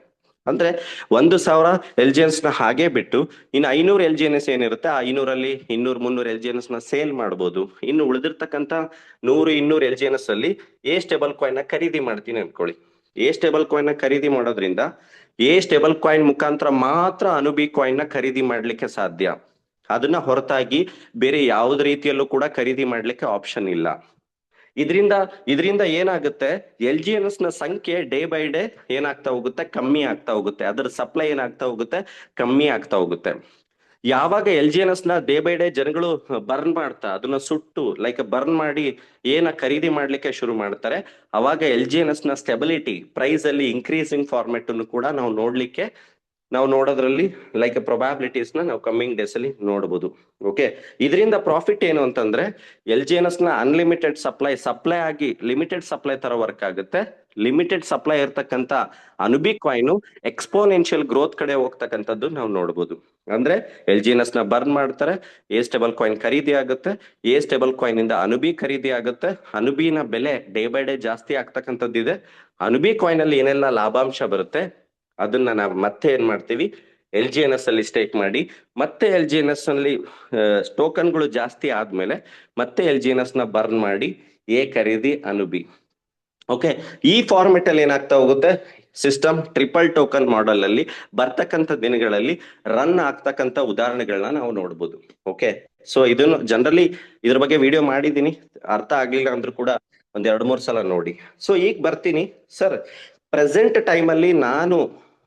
S1: ಅಂದ್ರೆ 1,000 LGNS ನ ಹಾಗೆ ಬಿಟ್ಟು ಇನ್ನು 500 LGNS ಏನಿರುತ್ತೆ ಆ 500 200-300 LGNS ನ ಸೇಲ್ ಮಾಡ್ಬೋದು. ಇನ್ನು ಉಳಿದಿರ್ತಕ್ಕಂಥ 100-200 LGNS ಅಲ್ಲಿ ಸ್ಟೇಬಲ್ ಕಾಯಿನ್ ನ ಖರೀದಿ ಮಾಡ್ತೀನಿ ಅನ್ಕೊಳ್ಳಿ. ಸ್ಟೇಬಲ್ ಕಾಯಿನ್ ನ ಖರೀದಿ ಮಾಡೋದ್ರಿಂದ ಸ್ಟೇಬಲ್ ಕಾಯಿನ್ ಮುಖಾಂತರ ಮಾತ್ರ ಅನುಬಿ ಕಾಯಿನ್ ನ ಖರೀದಿ ಮಾಡ್ಲಿಕ್ಕೆ ಸಾಧ್ಯ. ಅದನ್ನ ಹೊರತಾಗಿ ಬೇರೆ ಯಾವುದೇ ರೀತಿಯಲ್ಲೂ ಕೂಡ ಖರೀದಿ ಮಾಡ್ಲಿಕ್ಕೆ ಆಪ್ಷನ್ ಇಲ್ಲ. ಇದರಿಂದ ಇದರಿಂದ ಏನಾಗುತ್ತೆ, LGNS ನ ಸಂಖ್ಯೆ ಡೇ ಬೈ ಡೇ ಏನಾಗ್ತಾ ಹೋಗುತ್ತೆ, ಕಮ್ಮಿ ಆಗ್ತಾ ಹೋಗುತ್ತೆ. ಅದರ ಸಪ್ಲೈ ಏನಾಗ್ತಾ ಹೋಗುತ್ತೆ, ಕಮ್ಮಿ ಆಗ್ತಾ ಹೋಗುತ್ತೆ. ಯಾವಾಗ LGNS ನ ಡೇ ಬೈ ಡೇ ಜನಗಳು ಬರ್ನ್ ಮಾಡ್ತಾ ಅದನ್ನ ಸುಟ್ಟು ಬರ್ನ್ ಮಾಡಿ ಖರೀದಿ ಮಾಡ್ಲಿಕ್ಕೆ ಶುರು ಮಾಡ್ತಾರೆ, ಅವಾಗ LGNS ನ ಸ್ಟೆಬಿಲಿಟಿ ಪ್ರೈಸ್ ಅಲ್ಲಿ ಇನ್ಕ್ರೀಸಿಂಗ್ ಫಾರ್ಮೆಟ್ ಅನ್ನು ಕೂಡ ನಾವು ನೋಡೋದ್ರಲ್ಲಿ ಪ್ರೊಬ್ಯಾಬಿಲಿಟೀಸ್ ನಾವು ಕಮ್ಮಿಂಗ್ ಡೇಸ್ ಅಲ್ಲಿ ನೋಡಬಹುದು. ಓಕೆ, ಇದರಿಂದ ಪ್ರಾಫಿಟ್ ಏನು ಅಂತಂದ್ರೆ LGNS ನ ಅನ್ಲಿಮಿಟೆಡ್ ಸಪ್ಲೈ ಆಗಿ ಲಿಮಿಟೆಡ್ ಸಪ್ಲೈ ತರ ವರ್ಕ್ ಆಗುತ್ತೆ. ಲಿಮಿಟೆಡ್ ಸಪ್ಲೈ ಇರ್ತಕ್ಕಂತ ಅನುಬಿ ಕಾಯಿನ್ ಎಕ್ಸ್ಪೋನೆನ್ಷಿಯಲ್ ಗ್ರೋತ್ ಕಡೆ ಹೋಗ್ತಕ್ಕಂಥದ್ದು ನಾವು ನೋಡಬಹುದು. ಅಂದ್ರೆ LGNS ನ ಬರ್ನ್ ಮಾಡ್ತಾರೆ, ಸ್ಟೇಬಲ್ ಕಾಯಿನ್ ಖರೀದಿ ಆಗುತ್ತೆ, ಸ್ಟೇಬಲ್ ಕಾಯಿನ್ ಇಂದ ಅನುಬಿ ಖರೀದಿ ಆಗುತ್ತೆ, ಅನುಬಿನ ಬೆಲೆ ಡೇ ಬೈ ಡೇ ಜಾಸ್ತಿ ಆಗ್ತಕ್ಕಂಥದ್ದಿದೆ. ಅನುಬಿ ಕಾಯಿನ್ ಅಲ್ಲಿ ಏನೆಲ್ಲ ಲಾಭಾಂಶ ಬರುತ್ತೆ ಅದನ್ನ ನಾವು ಮತ್ತೆ ಏನ್ ಮಾಡ್ತೀವಿ, LGNS ಅಲ್ಲಿ ಸ್ಟೇಕ್ ಮಾಡಿ, ಮತ್ತೆ LGNS ಅಲ್ಲಿ ಟೋಕನ್ಗಳು ಜಾಸ್ತಿ ಆದ್ಮೇಲೆ ಮತ್ತೆ LGNS ನ ಬರ್ನ್ ಮಾಡಿ ಖರೀದಿ ಅನುಬಿ. ಓಕೆ, ಈ ಫಾರ್ಮೆಟ್ ಅಲ್ಲಿ ಏನಾಗ್ತಾ ಹೋಗುತ್ತೆ, ಸಿಸ್ಟಮ್ ಟ್ರಿಪಲ್ ಟೋಕನ್ ಮಾಡೆಲ್ ಅಲ್ಲಿ ಬರ್ತಕ್ಕಂಥ ದಿನಗಳಲ್ಲಿ ರನ್ ಆಗ್ತಕ್ಕಂಥ ಉದಾಹರಣೆಗಳನ್ನ ನಾವು ನೋಡ್ಬೋದು. ಓಕೆ, ಸೊ ಇದನ್ನು ಜನರಲಿ ಇದ್ರ ಬಗ್ಗೆ ವಿಡಿಯೋ ಮಾಡಿದೀನಿ, ಅರ್ಥ ಆಗ್ಲಿಲ್ಲ ಅಂದ್ರೂ ಕೂಡ ಒಂದ್ 2-3 ಸಲ ನೋಡಿ. ಸೊ ಈಗ ಬರ್ತೀನಿ ಸರ್, ಪ್ರೆಸೆಂಟ್ ಟೈಮ್ ಅಲ್ಲಿ ನಾನು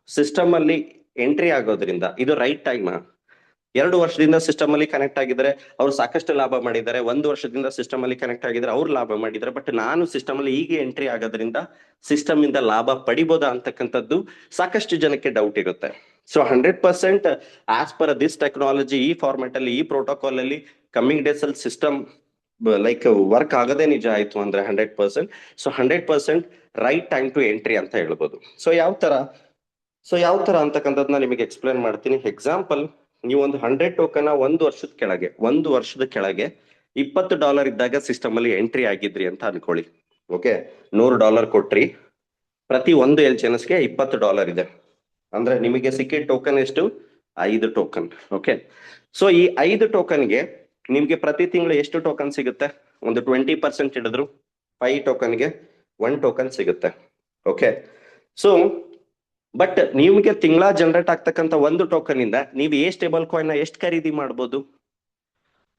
S1: ಸಿಸ್ಟಮ್ ಅಲ್ಲಿ ಎಂಟ್ರಿ ಆಗೋದ್ರಿಂದ ಇದು ರೈಟ್ ಟೈಮ್? 2 ವರ್ಷದಿಂದ ಸಿಸ್ಟಮ್ ಅಲ್ಲಿ ಕನೆಕ್ಟ್ ಆಗಿದ್ರೆ ಅವ್ರು ಸಾಕಷ್ಟು ಲಾಭ ಮಾಡಿದ್ದಾರೆ, 1 ವರ್ಷದಿಂದ ಸಿಸ್ಟಮ್ ಅಲ್ಲಿ ಕನೆಕ್ಟ್ ಆಗಿದ್ರೆ ಅವ್ರು ಲಾಭ ಮಾಡಿದ್ದಾರೆ, ಬಟ್ ನಾನು ಸಿಸ್ಟಮ್ ಅಲ್ಲಿ ಈಗ ಎಂಟ್ರಿ ಆಗೋದ್ರಿಂದ ಸಿಸ್ಟಮ್ ಇಂದ ಲಾಭ ಪಡಿಬೋದಾ ಅಂತಕ್ಕಂಥದ್ದು ಸಾಕಷ್ಟು ಜನಕ್ಕೆ ಡೌಟ್ ಇರುತ್ತೆ. So 100% as per this technology, ಈ ಫಾರ್ಮೆಟ್ ಅಲ್ಲಿ, ಈ ಪ್ರೋಟೋಕಾಲ್ ಅಲ್ಲಿ ಕಮ್ಮಿಂಗ್ ಡೇಸ್ ಅಲ್ಲಿ ಸಿಸ್ಟಮ್ ವರ್ಕ್ ಆಗದೆ ನಿಜ ಆಯ್ತು ಅಂದ್ರೆ 100%. So 100% right time to entry ಅಂತ ಹೇಳ್ಬೋದು. ಸೊ ಯಾವ ತರ ಅಂತಕ್ಕಂಥದ್ದನ್ನ ನಿಮಗೆ ಎಕ್ಸ್ಪ್ಲೇನ್ ಮಾಡ್ತೀನಿ. ಎಕ್ಸಾಂಪಲ್, ನೀವು ಒಂದು 100 ಟೋಕನ್ ಒಂದು ವರ್ಷದ ಕೆಳಗೆ $20 ಇದ್ದಾಗ ಸಿಸ್ಟಮ್ ಅಲ್ಲಿ ಎಂಟ್ರಿ ಆಗಿದ್ರಿ ಅಂತ ಅನ್ಕೊಳ್ಳಿ. ಓಕೆ, $100 ಕೊಟ್ರಿ, ಪ್ರತಿ ಒಂದು LGNS ಗೆ $20 ಇದೆ ಅಂದ್ರೆ ನಿಮಗೆ ಸಿಕ್ಕಿದ ಟೋಕನ್ ಎಷ್ಟು, 5 ಟೋಕನ್. ಓಕೆ, ಸೊ ಈ 5 ಟೋಕನ್ಗೆ ನಿಮ್ಗೆ ಪ್ರತಿ ತಿಂಗಳು ಎಷ್ಟು ಟೋಕನ್ ಸಿಗುತ್ತೆ, ಒಂದು 20% ಹಿಡಿದ್ರು 5 ಟೋಕನ್ಗೆ 1 ಟೋಕನ್ ಸಿಗುತ್ತೆ. ಓಕೆ, ಸೊ ಬಟ್ ನಿಮ್ಗೆ ತಿಂಗಳ ಜನರೇಟ್ ಆಗ್ತಕ್ಕಂಥ ಒಂದು ಟೋಕನ್ ಇಂದ ನೀವು ಸ್ಟೇಬಲ್ ಕಾಯಿನ್ ಎಷ್ಟು ಖರೀದಿ ಮಾಡ್ಬೋದು?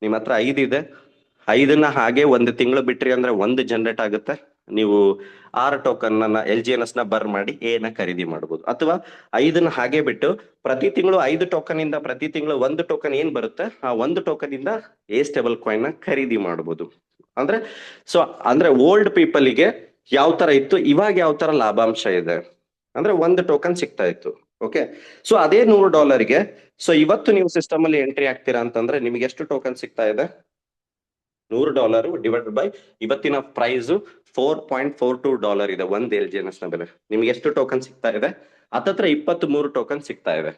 S1: ನಿಮ್ಮ ಹತ್ರ 5 ಇದೆ, 5ನ್ನ ಹಾಗೆ ಒಂದು ತಿಂಗಳು ಬಿಟ್ರಿ ಅಂದ್ರೆ 1 ಜನರೇಟ್ ಆಗುತ್ತೆ. ನೀವು 6 ಟೋಕನ್ LGNS ನ ಬರ್ ಮಾಡಿ ಖರೀದಿ ಮಾಡ್ಬೋದು. ಅಥವಾ 5ನ್ನ ಹಾಗೆ ಬಿಟ್ಟು ಪ್ರತಿ ತಿಂಗಳು 5 ಟೋಕನ್ ಇಂದ ಪ್ರತಿ ತಿಂಗಳು 1 ಟೋಕನ್ ಏನ್ ಬರುತ್ತೆ, ಆ 1 ಟೋಕನ್ ಇಂದ ಸ್ಟೇಬಲ್ ಕಾಯಿನ್ ನ ಖರೀದಿ ಮಾಡ್ಬೋದು. ಅಂದ್ರೆ ಓಲ್ಡ್ ಪೀಪಲ್ ಗೆ ಯಾವ ತರ ಇತ್ತು, ಇವಾಗ ಯಾವ ತರ ಲಾಭಾಂಶ ಇದೆ ಅಂದ್ರೆ 1 ಟೋಕನ್ ಸಿಗ್ತಾ ಇತ್ತು. ಓಕೆ, ಸೊ ಅದೇ $100ಗೆ ಸೊ ಇವತ್ತು ನೀವು ಸಿಸ್ಟಮ್ ಅಲ್ಲಿ ಎಂಟ್ರಿ ಆಗ್ತೀರಾ ಅಂತಂದ್ರೆ ನಿಮ್ಗೆ ಎಷ್ಟು ಟೋಕನ್ ಸಿಗ್ತಾ ಇದೆ, $100 ಡಿವೈಡೆಡ್ ಬೈ ಇವತ್ತಿನ ಪ್ರೈಸ್ $4.42 ಇದೆ ಒಂದು LGNS ನ ಬೆಲೆ. ನಿಮ್ಗೆ ಎಷ್ಟು ಟೋಕನ್ ಸಿಗ್ತಾ ಇದೆ, ಹತ್ತತ್ರ 23 ಟೋಕನ್ ಸಿಗ್ತಾ ಇದೆ.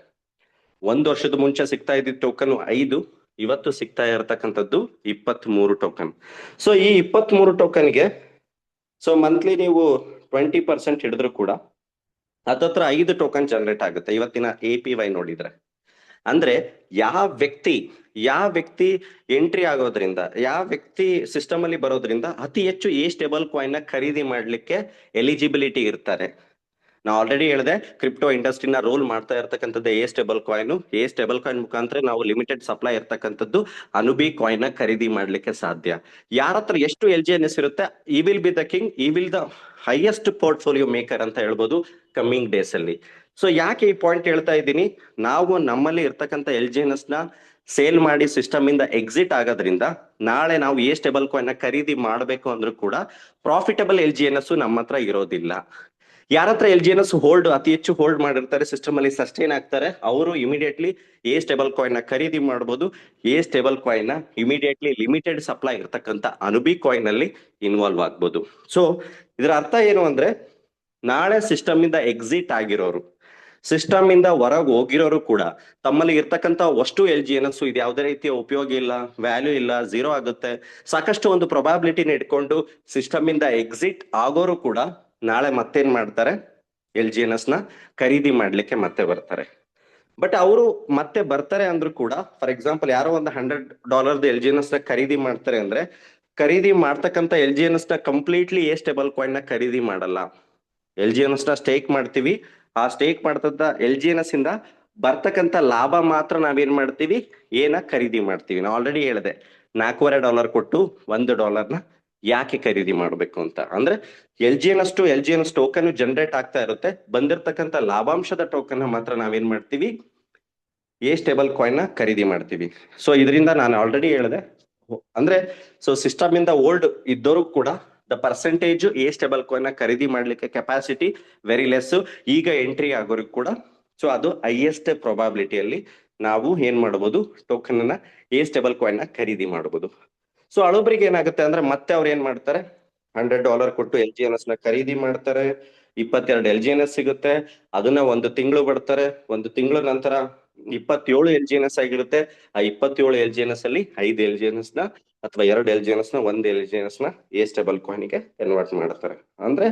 S1: 1 ವರ್ಷದ ಮುಂಚೆ ಸಿಗ್ತಾ ಇದ್ದಿದ್ದ ಟೋಕನ್ 5, ಇವತ್ತು ಸಿಗ್ತಾ ಇರತಕ್ಕಂಥದ್ದು 23 ಟೋಕನ್. ಸೊ ಈ 23 ಟೋಕನ್ಗೆ ಸೊ ಮಂತ್ಲಿ ನೀವು 20% ಹಿಡಿದ್ರು ಕೂಡ ಹತ್ತತ್ರ 5 ಟೋಕನ್ ಜನರೇಟ್ ಆಗುತ್ತೆ ಇವತ್ತಿನ APY ನೋಡಿದ್ರೆ. ಅಂದ್ರೆ ಯಾವ ವ್ಯಕ್ತಿ ಎಂಟ್ರಿ ಆಗೋದ್ರಿಂದ, ಯಾವ ವ್ಯಕ್ತಿ ಸಿಸ್ಟಮ್ ಅಲ್ಲಿ ಬರೋದ್ರಿಂದ ಅತಿ ಹೆಚ್ಚು ಸ್ಟೇಬಲ್ ಕಾಯಿನ್ ನ ಖರೀದಿ ಮಾಡ್ಲಿಕ್ಕೆ ಎಲಿಜಿಬಿಲಿಟಿ ಇರ್ತಾರೆ. ನಾ ಆಲ್ರೆಡಿ ಹೇಳಿದೆ, ಕ್ರಿಪ್ಟೋ ಇಂಡಸ್ಟ್ರಿನ ರೋಲ್ ಮಾಡ್ತಾ ಇರ್ತಕ್ಕಂಥದ್ದು ಸ್ಟೇಬಲ್ ಕಾಯಿನ್ ಮುಖಾಂತರ ನಾವು ಲಿಮಿಟೆಡ್ ಸಪ್ಲೈ ಇರ್ತಕ್ಕಂಥದ್ದು ಅನುಬಿ ಕಾಯಿನ್ ನ ಖರೀದಿ ಮಾಡ್ಲಿಕ್ಕೆ ಸಾಧ್ಯ. ಯಾರ ಹತ್ರ ಎಷ್ಟು LGNS ಇರುತ್ತೆ, ಈ ವಿಲ್ ಬಿ ದ ಕಿಂಗ್, ಈ will the highest portfolio maker ಅಂತ ಹೇಳ್ಬೋದು ಕಮ್ಮಿಂಗ್ ಡೇಸ್ ಅಲ್ಲಿ. ಸೊ ಯಾಕೆ ಈ ಪಾಯಿಂಟ್ ಹೇಳ್ತಾ ಇದ್ದೀನಿ, ನಾವು ನಮ್ಮಲ್ಲಿ ಇರ್ತಕ್ಕಂಥ LGNS ನ ಸೇಲ್ ಮಾಡಿ ಸಿಸ್ಟಮ್ ಇಂದ ಎಕ್ಸಿಟ್ ಆಗೋದ್ರಿಂದ ನಾಳೆ ನಾವು ಸ್ಟೇಬಲ್ ಕಾಯಿನ್ ನ ಖರೀದಿ ಮಾಡ್ಬೇಕು ಅಂದ್ರೂ ಕೂಡ ಪ್ರಾಫಿಟಬಲ್ LGNS ನಮ್ಮ ಹತ್ರ ಇರೋದಿಲ್ಲ. ಯಾರ ಹತ್ರ LGNS ಅತಿ ಹೆಚ್ಚು ಹೋಲ್ಡ್ ಮಾಡಿರ್ತಾರೆ, ಸಿಸ್ಟಮ್ ಅಲ್ಲಿ ಸಸ್ಟೈನ್ ಆಗ್ತಾರೆ, ಅವರು ಇಮಿಡಿಯೇಟ್ಲಿ ಸ್ಟೇಬಲ್ ಕಾಯಿನ್ ನ ಖರೀದಿ ಮಾಡಬಹುದು. ಸ್ಟೇಬಲ್ ಕಾಯಿನ್ ನ ಇಮಿಡಿಯೇಟ್ಲಿ ಲಿಮಿಟೆಡ್ ಸಪ್ಲೈ ಇರ್ತಕ್ಕಂಥ ಅನುಬಿ ಕಾಯಿನ್ ಅಲ್ಲಿ ಇನ್ವಾಲ್ವ್ ಆಗ್ಬೋದು. ಸೊ ಇದರ ಅರ್ಥ ಏನು ಅಂದ್ರೆ, ನಾಳೆ ಸಿಸ್ಟಮ್ ಇಂದ ಎಕ್ಸಿಟ್ ಆಗಿರೋರು, ಸಿಸ್ಟಮ್ ಇಂದ ಹೊರಗೆ ಹೋಗಿರೋರು ಕೂಡ ತಮ್ಮಲ್ಲಿ ಇರ್ತಕ್ಕಂಥ ಅಷ್ಟು LGNS ಇದು ಯಾವುದೇ ರೀತಿಯ ಉಪಯೋಗ ಇಲ್ಲ, ವ್ಯಾಲ್ಯೂ ಇಲ್ಲ, 0 ಆಗುತ್ತೆ, ಸಾಕಷ್ಟು ಒಂದು ಪ್ರೊಬಾಬಿಲಿಟಿನ ಇಟ್ಕೊಂಡು ಸಿಸ್ಟಮ್ ಇಂದ ಎಕ್ಸಿಟ್ ಆಗೋರು ಕೂಡ ನಾಳೆ ಮತ್ತೇನ್ ಮಾಡ್ತಾರೆ, LGNS ನ ಖರೀದಿ ಮಾಡ್ಲಿಕ್ಕೆ ಮತ್ತೆ ಬರ್ತಾರೆ. ಬಟ್ ಅವರು ಮತ್ತೆ ಬರ್ತಾರೆ ಅಂದ್ರೂ ಕೂಡ, ಫಾರ್ ಎಕ್ಸಾಂಪಲ್ ಯಾರೋ ಒಂದು $100 LGNS ನ ಖರೀದಿ ಮಾಡ್ತಾರೆ ಅಂದ್ರೆ, ಖರೀದಿ ಮಾಡ್ತಕ್ಕಂಥ LGNS ನ ಕಂಪ್ಲೀಟ್ಲಿ ಸ್ಟೇಬಲ್ ಕಾಯಿನ್ ನ ಖರೀದಿ ಮಾಡಲ್ಲ. LGNS ನ ಸ್ಟೇಕ್ ಮಾಡ್ತೀವಿ, ಆ ಸ್ಟೇಕ್ ಮಾಡ್ತದ LGNS ಇಂದ ಬರ್ತಕ್ಕಂಥ ಲಾಭ ಮಾತ್ರ ನಾವೇನ್ ಮಾಡ್ತೀವಿ, ಏನ ಖರೀದಿ ಮಾಡ್ತೀವಿ. ನಾ ಆಲ್ರೆಡಿ ಹೇಳಿದೆ, $4.25 ಕೊಟ್ಟು $1ನ ಯಾಕೆ ಖರೀದಿ ಮಾಡ್ಬೇಕು ಅಂತ. ಅಂದ್ರೆ L G N S token generate ಆಗ್ತಾ ಇರುತ್ತೆ, ಬಂದಿರತಕ್ಕಂಥ ಲಾಭಾಂಶದ ಟೋಕನ್ ಮಾತ್ರ ನಾವೇನ್ ಮಾಡ್ತೀವಿ, ಎ ಸ್ಟೇಬಲ್ ಕಾಯಿನ್ ನ ಖರೀದಿ ಮಾಡ್ತೀವಿ. ಸೊ ಇದರಿಂದ ನಾನು ಆಲ್ರೆಡಿ ಹೇಳಿದೆ, ಅಂದ್ರೆ ಸೊ ಸಿಸ್ಟಮ್ ಇಂದ ಓಲ್ಡ್ ಇದ್ದವರು ಕೂಡ the percentage A stable coin ನ ಖರೀದಿ ಮಾಡ್ಲಿಕ್ಕೆ ಕೆಪಾಸಿಟಿ ವೆರಿ ಲೆಸ್. ಈಗ ಎಂಟ್ರಿ ಆಗೋರಿಗೆ ಕೂಡ ಸೊ ಅದು ಹೈಯೆಸ್ಟ್ ಪ್ರೊಬಾಬಿಲಿಟಿಯಲ್ಲಿ ನಾವು ಏನ್ ಮಾಡಬಹುದು, ಟೋಕನ್ ನ ಎ ಸ್ಟೇಬಲ್ ಕಾಯಿನ್ ನ ಖರೀದಿ ಮಾಡಬಹುದು. ಸೊ ಹಳಬ್ರಿಗೆ ಏನಾಗುತ್ತೆ ಅಂದ್ರೆ ಮತ್ತೆ ಅವ್ರು ಏನ್ ಮಾಡ್ತಾರೆ, $100 ಕೊಟ್ಟು LGNS ನ ಖರೀದಿ ಮಾಡ್ತಾರೆ, 22 LGNS ಸಿಗುತ್ತೆ, ಅದನ್ನ ಒಂದು ತಿಂಗಳು ಬಿಡ್ತಾರೆ, ಒಂದು ತಿಂಗಳ ನಂತರ 27 LGNS ಆಗಿರುತ್ತೆ. ಆ 27 LGNS ಅಲ್ಲಿ 5 LGNS ನ ಅಥವಾ 2 LGNS ನ 1 LGNS ನ ಎ ಸ್ಟೇಬಲ್ ಕಾಯಿನ್ ಗೆ ಕನ್ವರ್ಟ್ ಮಾಡ್ತಾರೆ. ಅಂದ್ರೆ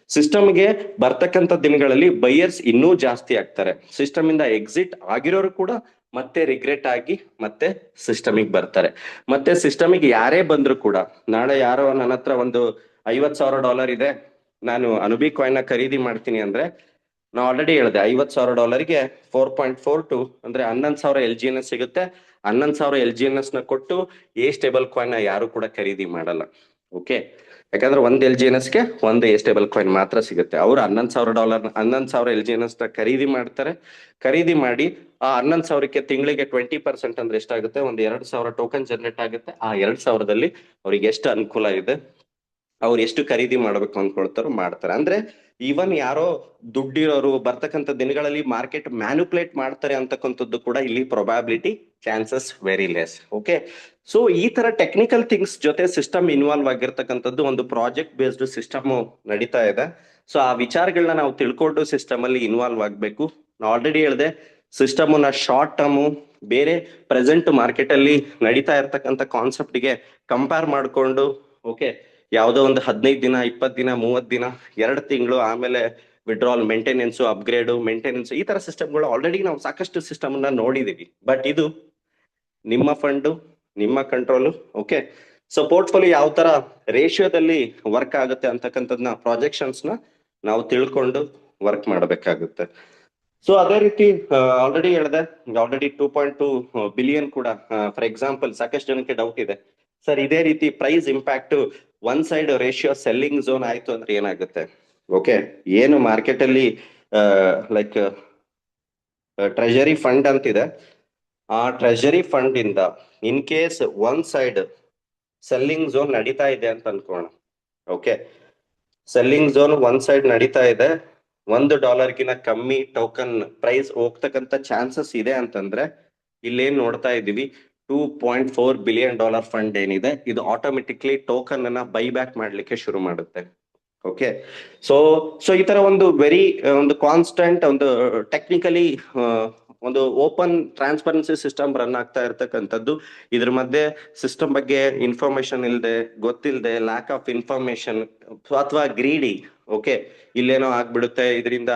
S1: ಸಿಸ್ಟಮ್ಗೆ ಬರ್ತಕ್ಕಂಥ ದಿನಗಳಲ್ಲಿ ಬೈಯರ್ಸ್ ಇನ್ನೂ ಜಾಸ್ತಿ ಆಗ್ತಾರೆ. ಸಿಸ್ಟಮ್ ಇಂದ ಎಕ್ಸಿಟ್ ಆಗಿರೋರು ಕೂಡ ಮತ್ತೆ ರಿಗ್ರೆಟ್ ಆಗಿ ಮತ್ತೆ ಸಿಸ್ಟಮಿಗೆ ಬರ್ತಾರೆ. ಮತ್ತೆ ಸಿಸ್ಟಮಿಗೆ ಯಾರೇ ಬಂದ್ರು ಕೂಡ, ನಾಳೆ ಯಾರೋ ನನ್ನ ಹತ್ರ ಒಂದು $50,000 ಇದೆ, ನಾನು ಅನುಬಿ ಕಾಯಿನ್ ನ ಖರೀದಿ ಮಾಡ್ತೀನಿ ಅಂದ್ರೆ, ನಾ ಆಲ್ರೆಡಿ ಹೇಳಿದೆ $50,000ಗೆ 4.42 ಅಂದ್ರೆ 11,000 LGNS ಸಿಗುತ್ತೆ. 11,000 LGNS ನ ಕೊಟ್ಟು ಎ ಸ್ಟೇಬಲ್ ಕಾಯಿನ್ ನ ಯಾರು ಕೂಡ ಖರೀದಿ ಮಾಡಲ್ಲ. ಓಕೆ, ಯಾಕಂದ್ರೆ ಒಂದು LGNS ಗೆ ಒಂದು ಎ ಸ್ಟೇಬಲ್ ಕಾಯಿನ್ ಮಾತ್ರ ಸಿಗುತ್ತೆ. ಅವ್ರು $11,000 LGNS ನ ಖರೀದಿ ಮಾಡ್ತಾರೆ. ಖರೀದಿ ಮಾಡಿ ಆ 11,000ಕ್ಕೆ ತಿಂಗಳಿಗೆ 20% ಅಂದ್ರೆ ಎಷ್ಟಾಗುತ್ತೆ, ಒಂದು 2,000 ಟೋಕನ್ ಜನರೇಟ್ ಆಗುತ್ತೆ. ಆ 2,000ದಲ್ಲಿ ಅವ್ರಿಗೆ ಎಷ್ಟು ಅನುಕೂಲ ಇದೆ, ಅವ್ರು ಎಷ್ಟು ಖರೀದಿ ಮಾಡ್ಬೇಕು ಅನ್ಕೊಳ್ತಾರೋ ಮಾಡ್ತಾರೆ. ಅಂದ್ರೆ ಈವನ್ ಯಾರೋ ದುಡ್ಡಿರೋರು ಬರ್ತಕ್ಕಂಥ ದಿನಗಳಲ್ಲಿ ಮಾರ್ಕೆಟ್ ಮ್ಯಾನುಪ್ಯುಲೇಟ್ ಮಾಡ್ತಾರೆ ಅಂತಕ್ಕಂಥದ್ದು ಕೂಡ ಇಲ್ಲಿ probability chances very less. Okay, so ಈ ತರ ಟೆಕ್ನಿಕಲ್ ಥಿಂಗ್ಸ್ ಜೊತೆ ಸಿಸ್ಟಮ್ ಇನ್ವಾಲ್ವ್ ಆಗಿರ್ತಕ್ಕಂಥದ್ದು ಒಂದು ಪ್ರಾಜೆಕ್ಟ್ ಬೇಸ್ಡ್ ಸಿಸ್ಟಮ್ ನಡೀತಾ ಇದೆ. ಸೊ ಆ ವಿಚಾರಗಳನ್ನ ನಾವು ತಿಳ್ಕೊಂಡು ಸಿಸ್ಟಮ್ ಅಲ್ಲಿ ಇನ್ವಾಲ್ವ್ ಆಗ್ಬೇಕು. ನಾವು ಆಲ್ರೆಡಿ ಹೇಳಿದೆ, ಸಿಸ್ಟಮ್ ನ ಶಾರ್ಟ್ ಟರ್ಮ್ ಬೇರೆ ಪ್ರೆಸೆಂಟ್ ಮಾರ್ಕೆಟ್ ಅಲ್ಲಿ ನಡೀತಾ ಇರ್ತಕ್ಕಂಥ ಕಾನ್ಸೆಪ್ಟ್ ಗೆ ಕಂಪೇರ್ ಮಾಡ್ಕೊಂಡು, ಓಕೆ, ಯಾವುದೋ ಒಂದು 15 ದಿನ, 20 ದಿನ, 30 ದಿನ, 2 ತಿಂಗಳು, ಆಮೇಲೆ ವಿಡ್ರಾಲ್, ಮೇಂಟೆನೆನ್ಸ್, ಅಪ್ಗ್ರೇಡ್, ಮೇಂಟೆನೆನ್ಸ್, ಈ ತರ ಸಿಸ್ಟಮ್ಗಳು ಆಲ್ರೆಡಿ ನಾವು ಸಾಕಷ್ಟು ಸಿಸ್ಟಮ್ ನ ನೋಡಿದೀವಿ. ಬಟ್ ಇದು ನಿಮ್ಮ ಫಂಡು, ನಿಮ್ಮ ಕಂಟ್ರೋಲು. ಓಕೆ, ಸೊ ಪೋರ್ಟ್ಫೋಲಿಯೋ ಯಾವ ತರ ರೇಷಿಯೋದಲ್ಲಿ ವರ್ಕ್ ಆಗುತ್ತೆ ಅಂತಕ್ಕಂಥದ್ನ ಪ್ರಾಜೆಕ್ಷನ್ಸ್ ನ ನಾವು ತಿಳ್ಕೊಂಡು ವರ್ಕ್ ಮಾಡಬೇಕಾಗುತ್ತೆ. ಸೊ ಅದೇ ರೀತಿ ಆಲ್ರೆಡಿ ಹೇಳಿದೆ, ಆಲ್ರೆಡಿ 2.2 ಬಿಲಿಯನ್ ಕೂಡ, ಫಾರ್ ಎಕ್ಸಾಂಪಲ್ ಸಾಕಷ್ಟು ಜನಕ್ಕೆ ಡೌಟ್ ಇದೆ, ಸರ್ ಇದೇ ರೀತಿ price impact one side ratio selling zone ಆಯ್ತು ಅಂದ್ರೆ ಏನಾಗುತ್ತೆ. ಓಕೆ, ಏನು ಮಾರ್ಕೆಟ್ ಅಲ್ಲಿ ಲೈಕ್ ಟ್ರೆಜರಿ ಫಂಡ್ ಅಂತಿದೆ, ಆ ಟ್ರೆಜರಿ ಫಂಡ್ ಇಂದ in case one side selling zone ನಡೀತಾ ಇದೆ ಅಂತ ಅನ್ಕೋಣ. Okay, selling zone one side ನಡೀತಾ ಇದೆ, $1 ಕಮ್ಮಿ ಟೋಕನ್ ಪ್ರೈಸ್ ಹೋಗ್ತಕ್ಕಂಥ ಚಾನ್ಸಸ್ ಇದೆ ಅಂತಂದ್ರೆ, ಇಲ್ಲೇನ್ ನೋಡ್ತಾ ಇದೀವಿ, $2.4 ಬಿಲಿಯನ್ ಫಂಡ್ ಏನಿದೆ, ಇದು ಆಟೋಮೆಟಿಕ್ಲಿ ಟೋಕನ್ ಅನ್ನ ಬೈ ಬ್ಯಾಕ್ ಮಾಡ್ಲಿಕ್ಕೆ ಶುರು ಮಾಡುತ್ತೆ. ಓಕೆ, ಸೊ ಈ ತರ ಒಂದು ಒಂದು ಕಾನ್ಸ್ಟೆಂಟ್, ಒಂದು ಟೆಕ್ನಿಕಲಿ ಒಂದು ಓಪನ್ ಟ್ರಾನ್ಸ್ಪರೆನ್ಸಿ ಸಿಸ್ಟಮ್ ರನ್ ಆಗ್ತಾ ಇರ್ತಕ್ಕಂಥದ್ದು. ಇದ್ರ ಮಧ್ಯೆ ಸಿಸ್ಟಮ್ ಬಗ್ಗೆ ಇನ್ಫಾರ್ಮೇಶನ್ ಇಲ್ಲದೆ, ಗೊತ್ತಿಲ್ಲದೆ, ಲ್ಯಾಕ್ ಆಫ್ ಇನ್ಫಾರ್ಮೇಶನ್ ಅಥವಾ ಗ್ರೀಡಿ, ಓಕೆ, ಇಲ್ಲೇನೋ ಆಗ್ಬಿಡುತ್ತೆ, ಇದರಿಂದ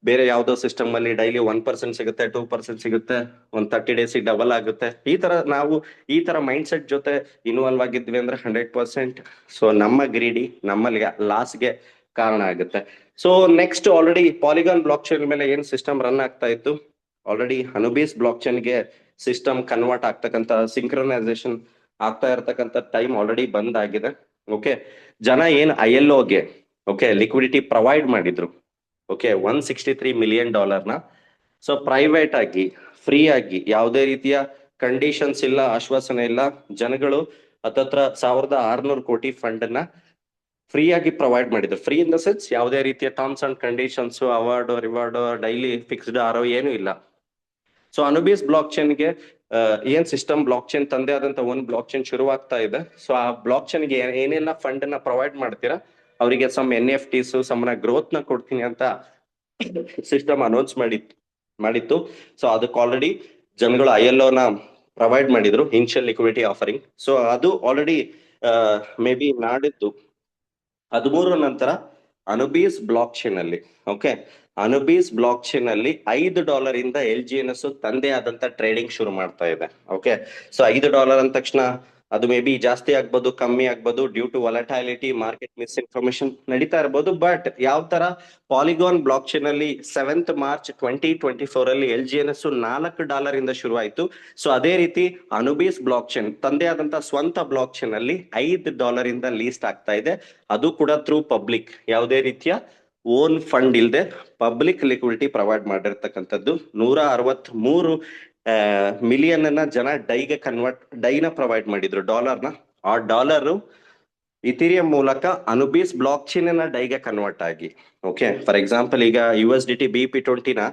S1: ಬೇರೆ ಯಾವ್ದೋ ಸಿಸ್ಟಮ್ ಅಲ್ಲಿ ಡೈಲಿ 1% ಸಿಗುತ್ತೆ, 2% ಸಿಗುತ್ತೆ, ಒಂದು 30 days ಡಬಲ್ ಆಗುತ್ತೆ. ನಾವು ಈ ತರ ಮೈಂಡ್ ಸೆಟ್ ಜೊತೆ ಇನ್ವಾಲ್ವ್ ಆಗಿದ್ವಿ ಅಂದ್ರೆ 100% ಸೊ ನಮ್ಮ ಗ್ರೀಡಿ ನಮ್ಮಲ್ಲಿ ಲಾಸ್ಗೆ ಕಾರಣ ಆಗುತ್ತೆ. So next, already Polygon block chain ಮೇಲೆ ಏನ್ ಸಿಸ್ಟಮ್ ರನ್ ಆಗ್ತಾ ಇತ್ತು, ಆಲ್ರೆಡಿ ಅನುಬೀಸ್ ಬ್ಲಾಕ್ ಚೈನ್ ಗೆ ಸಿಸ್ಟಮ್ ಕನ್ವರ್ಟ್ ಆಗ್ತಕ್ಕಂಥ, ಸಿಂಕ್ರನೈಸೇಷನ್ ಆಗ್ತಾ ಇರ್ತಕ್ಕಂಥ ಟೈಮ್ ಆಲ್ರೆಡಿ ಬಂದಾಗಿದೆ. ಓಕೆ, ಜನ ಏನ್ ILOಗೆ ಓಕೆ ಲಿಕ್ವಿಡಿಟಿ ಪ್ರೊವೈಡ್ ಮಾಡಿದ್ರು, ಓಕೆ, $163 ಮಿಲಿಯನ್ ನ. ಸೊ ಪ್ರೈವೇಟ್ ಆಗಿ, ಫ್ರೀ ಆಗಿ, ಯಾವುದೇ ರೀತಿಯ ಕಂಡೀಷನ್ಸ್ ಇಲ್ಲ, ಆಶ್ವಾಸನೆ ಇಲ್ಲ, ಜನಗಳು ಹತ್ತತ್ರ 1,600 ಕೋಟಿ ಫಂಡ್ ನ ಫ್ರೀ ಆಗಿ ಪ್ರೊವೈಡ್ ಮಾಡಿದ್ರು. ಫ್ರೀ ಇನ್ ದ ಸೆನ್ಸ್ ಯಾವುದೇ ರೀತಿಯ terms and conditions, award, reward, daily fixed ಆರೋ ಏನು ಇಲ್ಲ. ಸೊ ಅನುಬೀಸ್ ಬ್ಲಾಕ್ ಚೈನ್ಗೆ ಏನ್ ಸಿಸ್ಟಮ್ ಬ್ಲಾಕ್ ಚೈನ್ ತಂದೆ ಆದಂತ ಒಂದು ಬ್ಲಾಕ್ ಚೈನ್ ಶುರುವಾಗ್ತಾ ಇದೆ. ಸೊ ಆ ಬ್ಲಾಕ್ ಚೈನ್ಗೆ ಏನೆಲ್ಲ ಫಂಡ್ ನ ಪ್ರೊವೈಡ್ ಮಾಡ್ತೀರಾ, ಅವರಿಗೆ ಸಮ್ NFTs, ಸಮ್ನ ಗ್ರೋತ್ ನ ಕೊಡ್ತೀನಿ ಅಂತ ಸಿಸ್ಟಮ್ ಅನೌನ್ಸ್ ಮಾಡಿತ್ತು. ಸೊ ಅದಕ್ಕೆ ಆಲ್ರೆಡಿ ಜನಗಳು ILO ನ ಪ್ರೊವೈಡ್ ಮಾಡಿದ್ರು, ಇನಿಷಿಯಲ್ ಲಿಕ್ವಿಡಿಟಿ ಆಫರಿಂಗ್. ಸೊ ಅದು ಆಲ್ರೆಡಿ ಮೇ ಬಿ ನಾಡಿದ್ದು 13 ನಂತರ ಅನುಬೀಸ್ ಬ್ಲಾಕ್ ಚೈನ್ ಅಲ್ಲಿ, ಓಕೆ, ಅನುಬೀಸ್ ಬ್ಲಾಕ್ ಚೈನ್ ಅಲ್ಲಿ $5 ಇಂದ LGNS ತಂದೆ ಆದಂತ ಟ್ರೇಡಿಂಗ್ ಶುರು ಮಾಡ್ತಾ ಇದೆ. ಓಕೆ, ಸೊ $5 ಅಂದ ತಕ್ಷಣ ಅದು ಮೇ ಬಿ ಜಾಸ್ತಿ ಆಗ್ಬೋದು, ಕಮ್ಮಿ ಆಗ್ಬೋದು, ಡ್ಯೂ ಟು ವಲಟೈಲಿಟಿ, ಮಾರ್ಕೆಟ್ ಮಿಸ್ಇನ್ಫಾರ್ಮೇಶನ್ ನಡೀತಾ ಇರ್ಬೋದು. ಬಟ್ ಯಾವ ತರ ಪಾಲಿಗಾನ್ ಬ್ಲಾಕ್ ಚೈನ್ ಅಲ್ಲಿ 7th ಮಾರ್ಚ್ 2024 ಅಲ್ಲಿ LGNS $4 ಇಂದ ಶುರು ಆಯ್ತು. ಸೊ ಅದೇ ರೀತಿ ಅನುಬೀಸ್ ಬ್ಲಾಕ್ ಚೈನ್ ತಂದೆ ಆದಂತ ಸ್ವಂತ ಬ್ಲಾಕ್ ಚೈನ್ ಅಲ್ಲಿ $5 ಇಂದ ಲೀಸ್ಟ್ ಆಗ್ತಾ ಇದೆ. ಅದು ಕೂಡ ಥ್ರೂ ಪಬ್ಲಿಕ್, ಯಾವುದೇ ರೀತಿಯ ಓನ್ ಫಂಡ್ ಇಲ್ಲದೆ ಪಬ್ಲಿಕ್ ಲಿಕ್ವಿಡಿಟಿ ಪ್ರೊವೈಡ್ ಮಾಡಿರ್ತಕ್ಕಂಥದ್ದು. 163 ಮಿಲಿಯನ್ ಅನ್ನ ಜನ ಡೈನ ಪ್ರೊವೈಡ್ ಮಾಡಿದ್ರು, ಡಾಲರ್ನ. ಆ ಡಾಲರ್ ಇಥೀರಿಯಂ ಮೂಲಕ ಅನುಬೀಸ್ ಬ್ಲಾಕ್ ಚೈನ್ ಡೈಗೆ ಕನ್ವರ್ಟ್ ಆಗಿ, ಓಕೆ. ಫಾರ್ ಎಕ್ಸಾಂಪಲ್ ಈಗ USDT BP20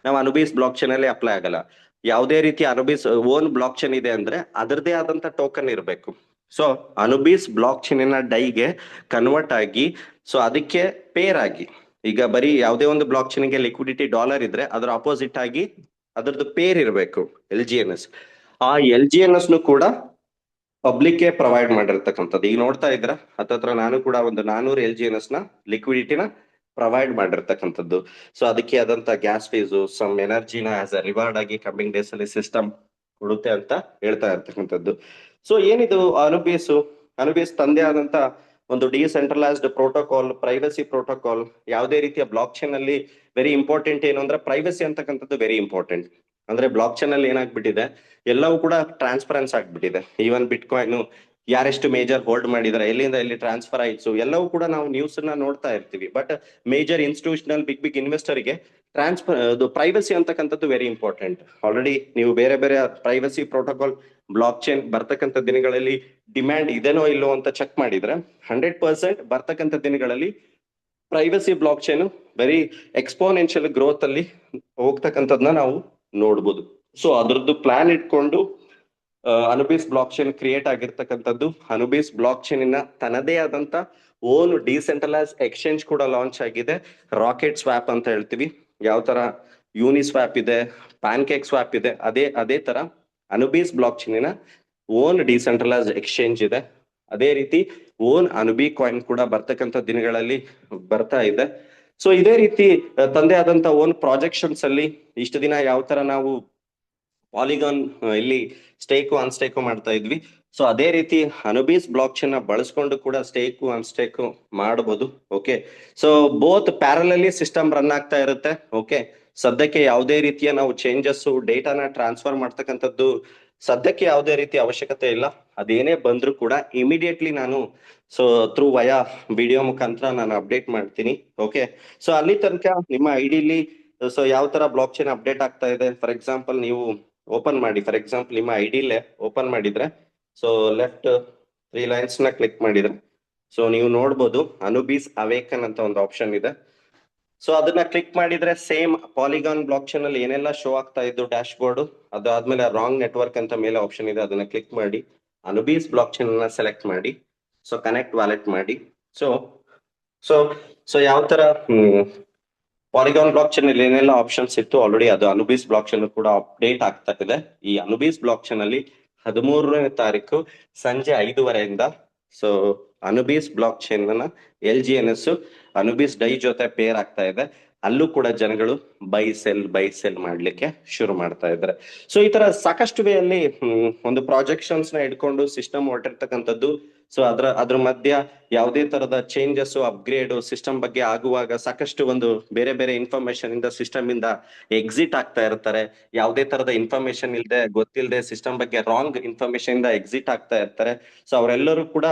S1: ನಾವು ಅನುಬೀಸ್ ಬ್ಲಾಕ್ ಚೈನ್ ಅಲ್ಲಿ ಅಪ್ಲೈ ಆಗಲ್ಲ. ಯಾವುದೇ ರೀತಿ ಅನುಬೀಸ್ ಓನ್ ಬ್ಲಾಕ್ ಚೈನ್ ಇದೆ ಅಂದ್ರೆ ಅದರದೇ ಆದಂತ ಟೋಕನ್ ಇರಬೇಕು. So Anubis block chain ಡೈಗೆ convert ಆಗಿ, ಸೊ ಅದಕ್ಕೆ ಪೇರ್ ಆಗಿ, ಈಗ ಬರೀ ಯಾವುದೇ ಒಂದು ಬ್ಲಾಕ್ ಚೈನ್ಗೆ ಲಿಕ್ವಿಡಿಟಿ ಡಾಲರ್ ಇದ್ರೆ ಅದರ ಅಪೋಸಿಟ್ ಆಗಿ ಅದರದ್ದು ಪೇರ್ ಇರಬೇಕು LGNS. ಆ LGNS ಕೂಡ ಪಬ್ಲಿಕ್ ಪ್ರೊವೈಡ್ ಮಾಡಿರ್ತಕ್ಕಂಥದ್ದು. ಈಗ ನೋಡ್ತಾ ಇದ್ರ ಹತ್ತತ್ರ ನಾನು ಕೂಡ ಒಂದು 400 LGNS ಲಿಕ್ವಿಡಿಟಿನ ಪ್ರೊವೈಡ್ ಮಾಡಿರ್ತಕ್ಕಂಥದ್ದು. ಸೊ ಅದಕ್ಕೆ ಆದಂತ ಗ್ಯಾಸ್ ಫೀಸು, ಸಮ್ ಎನರ್ಜಿನ ಆಸ್ ಅ ರಿವಾರ್ಡ್ ಆಗಿ ಕಮಿಂಗ್ ಡೇಸ್ ಅಲ್ಲಿ ಸಿಸ್ಟಮ್ ಕೊಡುತ್ತೆ ಅಂತ ಹೇಳ್ತಾ ಇರ್ತಕ್ಕಂಥದ್ದು. ಸೊ ಏನಿದು ಅನುಬೀಸ್ ತಂದೆ ಆದಂತ ಒಂದು ಡಿಸೆಂಟ್ರಲೈಸ್ಡ್ ಪ್ರೋಟೋಕಾಲ್, ಪ್ರೈವಸಿ ಪ್ರೋಟೋಕಾಲ್. ಯಾವುದೇ ರೀತಿಯ ಬ್ಲಾಕ್ ಚೈನ್ ಅಲ್ಲಿ ವೆರಿ ಇಂಪಾರ್ಟೆಂಟ್ ಏನು ಅಂದ್ರೆ ಪ್ರೈವಸಿ ಅಂತಕ್ಕಂಥದ್ದು ವೆರಿ ಇಂಪಾರ್ಟೆಂಟ್. ಅಂದ್ರೆ ಬ್ಲಾಕ್ ಚೈನ್ ಅಲ್ಲಿ ಏನಾಗ್ಬಿಟ್ಟಿದೆ, ಎಲ್ಲವೂ ಕೂಡ ಟ್ರಾನ್ಸ್ಪರೆನ್ಸ್ ಆಗ್ಬಿಟ್ಟಿದೆ. ಈವನ್ ಬಿಟ್ಕಾಯಿನ್ ಯಾರೆಷ್ಟು ಮೇಜರ್ ಹೋಲ್ಡ್ ಮಾಡಿದಾರೆ, ಎಲ್ಲಿಂದ ಎಲ್ಲಿ ಟ್ರಾನ್ಸ್ಫರ್ ಆಯ್ತು, ಎಲ್ಲವೂ ಕೂಡ ನಾವು ನ್ಯೂಸ್ ನೋಡ್ತಾ ಇರ್ತೀವಿ. ಬಟ್ ಮೇಜರ್ ಇನ್ಸ್ಟಿಟ್ಯೂಷನಲ್ ಬಿಗ್ ಇನ್ವೆಸ್ಟರ್ಗೆ ಪ್ರೈವಸಿ ಅಂತಕ್ಕಂಥದ್ದು ವೆರಿ ಇಂಪಾರ್ಟೆಂಟ್. ಆಲ್ರೆಡಿ ನೀವು ಬೇರೆ ಬೇರೆ ಪ್ರೈವಸಿ ಪ್ರೋಟೋಕಾಲ್ ಬ್ಲಾಕ್ ಚೈನ್ ಬರ್ತಕ್ಕಂಥ ದಿನಗಳಲ್ಲಿ ಡಿಮ್ಯಾಂಡ್ ಇದೆನೋ ಇಲ್ಲೋ ಅಂತ ಚೆಕ್ ಮಾಡಿದ್ರೆ 100% ಬರ್ತಕ್ಕಂಥ ದಿನಗಳಲ್ಲಿ privacy block chain very exponential growth ಅಲ್ಲಿ ಹೋಗ್ತಕ್ಕಂಥದ್ನ ನಾವು ನೋಡ್ಬೋದು. ಸೊ ಅದ್ರದ್ದು ಪ್ಲಾನ್ ಇಟ್ಕೊಂಡು ಅನುಬೀಸ್ ಬ್ಲಾಕ್ ಚೈನ್ ಕ್ರಿಯೇಟ್ ಆಗಿರ್ತಕ್ಕಂಥದ್ದು. ಅನುಬೀಸ್ ಬ್ಲಾಕ್ ಚೈನ್ ತನ್ನದೇ ಆದಂತ ಓನ್ ಡಿಸೆಂಟ್ರಲೈಸ್ ಎಕ್ಸ್ಚೇಂಜ್ ಕೂಡ ಲಾಂಚ್ ಆಗಿದೆ. ರಾಕೆಟ್ ಸ್ವಾಪ್ ಅಂತ ಹೇಳ್ತೀವಿ. ಯಾವ ತರ ಯೂನಿ ಸ್ವಾಪ್ ಇದೆ, ಪ್ಯಾನ್ಕೇಕ್ ಸ್ವಾಪ್ ಇದೆ, ಅದೇ ತರ Anubis block chain own decentralise exchange ಇದೆ. ಅದೇ ರೀತಿ ಓನ್ ಅನುಬಿ ಕಾಯಿನ್ ಕೂಡ ಬರ್ತಕ್ಕಂಥ ದಿನಗಳಲ್ಲಿ ಬರ್ತಾ ಇದೆ. ಸೊ ಇದೇ ರೀತಿ ತಂದೆ ಆದಂತ ಓನ್ ಪ್ರಾಜೆಕ್ಷನ್ಸ್ ಅಲ್ಲಿ ಇಷ್ಟು ದಿನ ಯಾವ ತರ ನಾವು ಪಾಲಿಗಾನ್ ಇಲ್ಲಿ ಸ್ಟೇಕು ಅನ್ಸ್ಟೇಕು ಮಾಡ್ತಾ ಇದ್ವಿ. ಸೊ ಅದೇ ರೀತಿ ಅನುಬೀಸ್ ಬ್ಲಾಕ್ ಚೈನ್ ಬಳಸ್ಕೊಂಡು ಕೂಡ ಸ್ಟೇಕು ಅನ್ಸ್ಟೇಕು ಮಾಡಬಹುದು. ಓಕೆ, ಸೊ ಬೋತ್ ಪ್ಯಾರಲಲ್ಲಿ ಸಿಸ್ಟಮ್ ರನ್ ಆಗ್ತಾ ಇರುತ್ತೆ. ಓಕೆ, ಸದ್ಯಕ್ಕೆ ಯಾವುದೇ ರೀತಿಯ ನಾವು ಚೇಂಜಸ್ ಡೇಟಾನ ಟ್ರಾನ್ಸ್ಫರ್ ಮಾಡ್ತಕ್ಕಂಥದ್ದು ಸದ್ಯಕ್ಕೆ ಯಾವುದೇ ರೀತಿ ಅವಶ್ಯಕತೆ ಇಲ್ಲ. ಅದೇನೇ ಬಂದ್ರು ಕೂಡ ಇಮಿಡಿಯೇಟ್ಲಿ ನಾನು ಸೊ ಥ್ರೂ ವಯಾ ವಿಡಿಯೋ ಮುಖಾಂತರ ನಾನು ಅಪ್ಡೇಟ್ ಮಾಡ್ತೀನಿ. ಓಕೆ, ಸೊ ಅಲ್ಲಿ ತನಕ ನಿಮ್ಮ ಐಡಿಲಿ ಸೊ ಯಾವ ತರ ಬ್ಲಾಕ್ ಚೈನ್ ಅಪ್ಡೇಟ್ ಆಗ್ತಾ ಇದೆ, ಫಾರ್ ಎಕ್ಸಾಂಪಲ್ ನೀವು ಓಪನ್ ಮಾಡಿ. ಫಾರ್ ಎಕ್ಸಾಂಪಲ್ ನಿಮ್ಮ ಐಡಿಲೇ ಓಪನ್ ಮಾಡಿದ್ರೆ ಸೊ ಲೆಫ್ಟ್ 3 ಲೈನ್ಸ್ ನ ಕ್ಲಿಕ್ ಮಾಡಿದ್ರೆ ಸೊ ನೀವು ನೋಡ್ಬೋದು ಅನುಬೀಸ್ ಅವೇಕನ್ ಅಂತ ಒಂದು ಆಪ್ಷನ್ ಇದೆ. ಸೊ ಅದನ್ನ ಕ್ಲಿಕ್ ಮಾಡಿದ್ರೆ ಸೇಮ್ ಪಾಲಿಗಾನ್ ಬ್ಲಾಕ್ ಚೈನ್ ಅಲ್ಲಿ ಏನೆಲ್ಲ ಶೋ ಆಗ್ತಾ ಇದ್ದು ಡ್ಯಾಶ್ ಬೋರ್ಡ್, ಅದಾದ್ಮೇಲೆ ರಾಂಗ್ ನೆಟ್ವರ್ಕ್ ಅಂತ ಮೇಲೆ ಆಪ್ಷನ್ ಇದೆ, ಅದನ್ನ ಕ್ಲಿಕ್ ಮಾಡಿ ಅನುಬೀಸ್ ಬ್ಲಾಕ್ ಚೈನ್ ಸೆಲೆಕ್ಟ್ ಮಾಡಿ. ಸೊ ಕನೆಕ್ಟ್ ವ್ಯಾಲೆಟ್ ಮಾಡಿ. ಸೊ ಸೊ ಸೊ ಯಾವ ತರ ಪಾಲಿಗಾನ್ ಬ್ಲಾಕ್ ಚೈನ್ ಅಲ್ಲಿ ಏನೆಲ್ಲ ಆಪ್ಷನ್ಸ್ ಇತ್ತು ಆಲ್ರೆಡಿ ಅದು ಅನುಬೀಸ್ ಬ್ಲಾಕ್ ಚೈನ್ ಕೂಡ ಅಪ್ಡೇಟ್ ಆಗ್ತಾ ಇದೆ. ಈ ಅನುಬೀಸ್ ಬ್ಲಾಕ್ ಚೈನ್ ಅಲ್ಲಿ 13ನೇ ತಾರೀಕು ಸಂಜೆ 5:30 so Anubis block chain LGNS Anubis Dai ಜೊತೆ ಪೇರ್ ಆಗ್ತಾ ಇದೆ. ಅಲ್ಲೂ ಕೂಡ ಜನಗಳು ಬೈ ಸೆಲ್ ಮಾಡ್ಲಿಕ್ಕೆ ಶುರು ಮಾಡ್ತಾ ಇದ್ದಾರೆ. ಸೊ ಈ ತರ ಸಾಕಷ್ಟು ವೇ ಅಲ್ಲಿ ಒಂದು ಪ್ರಾಜೆಕ್ಷನ್ಸ್ ನ ಇಟ್ಕೊಂಡು ಸಿಸ್ಟಮ್ ಹೊರಟಿರ್ತಕ್ಕಂಥದ್ದು. ಸೊ ಅದ್ರ ಮಧ್ಯ ಯಾವುದೇ ತರದ ಚೇಂಜಸ್ ಅಪ್ಗ್ರೇಡ್ ಸಿಸ್ಟಮ್ ಬಗ್ಗೆ ಆಗುವಾಗ ಸಾಕಷ್ಟು ಒಂದು ಬೇರೆ ಬೇರೆ ಇನ್ಫಾರ್ಮೇಶನ್ ಇಂದ ಸಿಸ್ಟಮ್ ಇಂದ ಎಕ್ಸಿಟ್ ಆಗ್ತಾ ಇರ್ತಾರೆ. ಯಾವುದೇ ತರದ ಇನ್ಫಾರ್ಮೇಶನ್ ಗೊತ್ತಿಲ್ಲದೆ ಸಿಸ್ಟಮ್ ಬಗ್ಗೆ ರಾಂಗ್ ಇನ್ಫಾರ್ಮೇಶನ್ ಇಂದ ಎಕ್ಸಿಟ್ ಆಗ್ತಾ ಇರ್ತಾರೆ. ಸೊ ಅವರೆಲ್ಲರೂ ಕೂಡ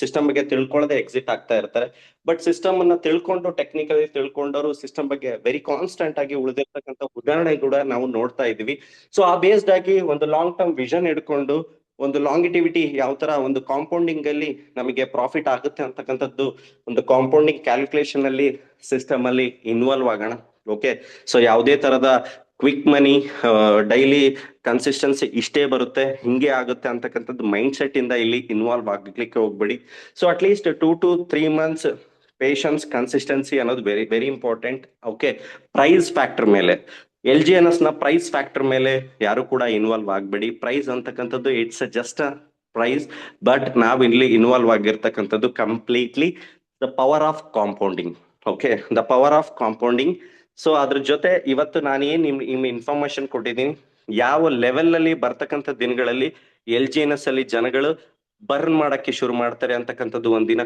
S1: ಸಿಸ್ಟಮ್ ಬಗ್ಗೆ ತಿಳ್ಕೊಳ್ಳದೆ ಎಕ್ಸಿಟ್ ಆಗ್ತಾ ಇರ್ತಾರೆ. ಬಟ್ ಸಿಸ್ಟಮ್ ಅನ್ನ ತಿಳ್ಕೊಂಡು ಟೆಕ್ನಿಕಲಿ ತಿಳ್ಕೊಂಡವರು ಸಿಸ್ಟಮ್ ಬಗ್ಗೆ ವೆರಿ ಕಾನ್ಸ್ಟೆಂಟ್ ಆಗಿ ಉಳಿದಿರ್ತಕ್ಕಂಥ ಉದಾಹರಣೆ ಕೂಡ ನಾವು ನೋಡ್ತಾ ಇದೀವಿ. ಸೊ ಆ ಬೇಸ್ಡ್ ಆಗಿ ಒಂದು ಲಾಂಗ್ ಟರ್ಮ್ ವಿಷನ್ ಇಟ್ಕೊಂಡು ಒಂದು ಲಾಂಗಿಟಿವಿಟಿ ಯಾವ ತರ ಒಂದು ಕಾಂಪೌಂಡಿಂಗ್ ಅಲ್ಲಿ ನಮಗೆ ಪ್ರಾಫಿಟ್ ಆಗುತ್ತೆ ಅಂತಕ್ಕಂಥದ್ದು ಒಂದು ಕಾಂಪೌಂಡಿಂಗ್ ಕ್ಯಾಲ್ಕುಲೇಷನ್ ಅಲ್ಲಿ ಸಿಸ್ಟಮ್ ಅಲ್ಲಿ ಇನ್ವಾಲ್ವ್ ಆಗೋಣ. ಓಕೆ, ಸೊ ಯಾವುದೇ ತರದ ಕ್ವಿಕ್ ಮನಿ ಡೈಲಿ ಕನ್ಸಿಸ್ಟೆನ್ಸಿ ಇಷ್ಟೇ ಬರುತ್ತೆ ಹಿಂಗೆ ಆಗುತ್ತೆ ಅಂತಕ್ಕಂಥದ್ದು ಮೈಂಡ್ ಸೆಟ್ ಇಂದ ಇಲ್ಲಿ ಇನ್ವಾಲ್ವ್ ಆಗ್ಲಿಕ್ಕೆ ಹೋಗ್ಬೇಡಿ. So at least 2 to 3 months patience consistency ಅನ್ನೋದು very very important. Okay, price factor ಮೇಲೆ LGNS ನ ಪ್ರೈಸ್ ಫ್ಯಾಕ್ಟರ್ ಮೇಲೆ ಯಾರು ಕೂಡ ಇನ್ವಾಲ್ವ್ ಆಗ್ಬೇಡಿ. ಪ್ರೈಸ್ ಅಂತಕ್ಕಂಥದ್ದು it's just a price, but ನಾವ್ ಇಲ್ಲಿ ಇನ್ವಾಲ್ವ್ ಆಗಿರ್ತಕ್ಕಂಥದ್ದು completely the power of compounding. Okay, the power of compounding. So ಅದ್ರ ಜೊತೆ ಇವತ್ತು ನಾನೇನ್ ನಿಮ್ ಇನ್ಫಾರ್ಮೇಶನ್ ಕೊಟ್ಟಿದ್ದೀನಿ, ಯಾವ ಲೆವೆಲ್ ಅಲ್ಲಿ ಬರ್ತಕ್ಕಂಥ ದಿನಗಳಲ್ಲಿ LGNS ಅಲ್ಲಿ ಜನಗಳು ಬರ್ನ್ ಮಾಡಕ್ಕೆ ಶುರು ಮಾಡ್ತಾರೆ ಅಂತಕ್ಕಂಥದ್ದು ಒಂದಿನ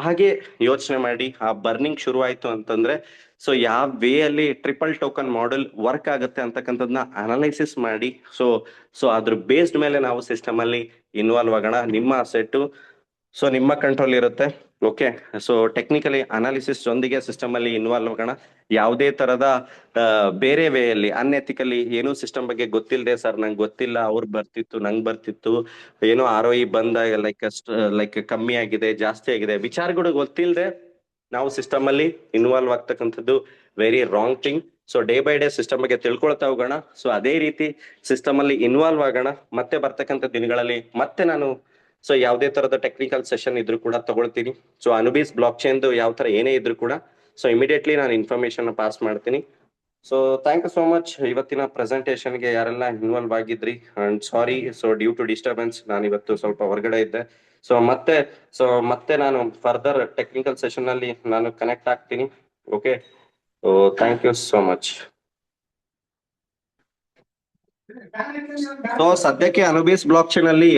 S1: ಹಾಗೆ ಯೋಚನೆ ಮಾಡಿ ಆ ಬರ್ನಿಂಗ್ ಶುರು ಆಯ್ತು ಅಂತಂದ್ರೆ ಸೊ ಯಾವ ವೇ ಅಲ್ಲಿ ಟ್ರಿಪಲ್ ಟೋಕನ್ ಮಾಡೆಲ್ ವರ್ಕ್ ಆಗುತ್ತೆ ಅಂತಕ್ಕಂಥದ್ದನ್ನ ಅನಲೈಸಿಸ್ ಮಾಡಿ ಸೊ ಸೊ ಅದ್ರ ಬೇಸ್ಡ್ ಮೇಲೆ ನಾವು ಸಿಸ್ಟಮ್ ಅಲ್ಲಿ ಇನ್ವಾಲ್ವ್ ಆಗೋಣ. ನಿಮ್ಮ ಅಸೆಟ್ ಸೊ ನಿಮ್ಮ ಕಂಟ್ರೋಲ್ ಇರುತ್ತೆ. ಓಕೆ, ಸೊ ಟೆಕ್ನಿಕಲಿ ಅನಾಲಿಸಿಸ್ ಜೊಂದಿಗೆ ಸಿಸ್ಟಮ್ ಅಲ್ಲಿ ಇನ್ವಾಲ್ವ್ ಆಗೋಣ. ಯಾವುದೇ ತರದ ಬೇರೆ ವೇ ಅಲ್ಲಿ ಅನ್ಎಥಿಕಲಿ ಏನೋ ಸಿಸ್ಟಮ್ ಬಗ್ಗೆ ಗೊತ್ತಿಲ್ಲದೆ ಸರ್ ನಂಗೆ ಗೊತ್ತಿಲ್ಲ, ಅವ್ರು ಬರ್ತಿತ್ತು ನಂಗೆ ಬರ್ತಿತ್ತು, ಏನೋ ROE ಬಂದ ಲೈಕ್ ಕಮ್ಮಿ ಆಗಿದೆ ಜಾಸ್ತಿ ಆಗಿದೆ ವಿಚಾರಗಳು ಗೊತ್ತಿಲ್ಲದೆ ನಾವು ಸಿಸ್ಟಮ್ ಅಲ್ಲಿ ಇನ್ವಾಲ್ವ್ ಆಗ್ತಕ್ಕಂಥದ್ದು very wrong thing. So day by day system ಬಗ್ಗೆ ತಿಳ್ಕೊಳ್ತಾ ಹೋಗೋಣ. ಸೊ ಅದೇ ರೀತಿ ಸಿಸ್ಟಮ್ ಅಲ್ಲಿ ಇನ್ವಾಲ್ವ್ ಆಗೋಣ. ಮತ್ತೆ ಬರ್ತಕ್ಕಂಥ ದಿನಗಳಲ್ಲಿ ಮತ್ತೆ ನಾನು ಸೊ ಯಾವುದೇ ತರದ ಟೆಕ್ನಿಕಲ್ ಸೆಷನ್ ಇದ್ರು ಕೂಡ ತಗೊಳ್ತೀನಿ. ಸೊ ಅನುಬೀಸ್ ಬ್ಲಾಕ್ ಚೈನ್ ಯಾವ ತರ ಏನೇ ಇದ್ರು ಕೂಡ ಸೊ ಇಮಿಡಿಯೇಟ್ಲಿ ನಾನು ಇನ್ಫಾರ್ಮೇಶನ್ ಪಾಸ್ ಮಾಡ್ತೀನಿ. So thank you so much. ಇವತ್ತಿನ ಪ್ರೆಸೆಂಟೇಶನ್ಗೆ ಯಾರೆಲ್ಲ ಇನ್ವಾಲ್ವ್ ಆಗಿದ್ರಿ and sorry, so due to disturbance ನಾನು ಇವತ್ತು ಸ್ವಲ್ಪ ಹೊರಗಡೆ ಇದ್ದೆ. ಮತ್ತೆ ನಾನು ಫರ್ದರ್ ಟೆಕ್ನಿಕಲ್ ಸೆಷನ್ ಅಲ್ಲಿ ನಾನು ಕನೆಕ್ಟ್ ಆಗ್ತೀನಿ. Okay, thank you so much. So ಸದ್ಯಕ್ಕೆ ಅನುಬೀಸ್ ಬ್ಲಾಕ್ ಚೈನ್ ಅಲ್ಲಿ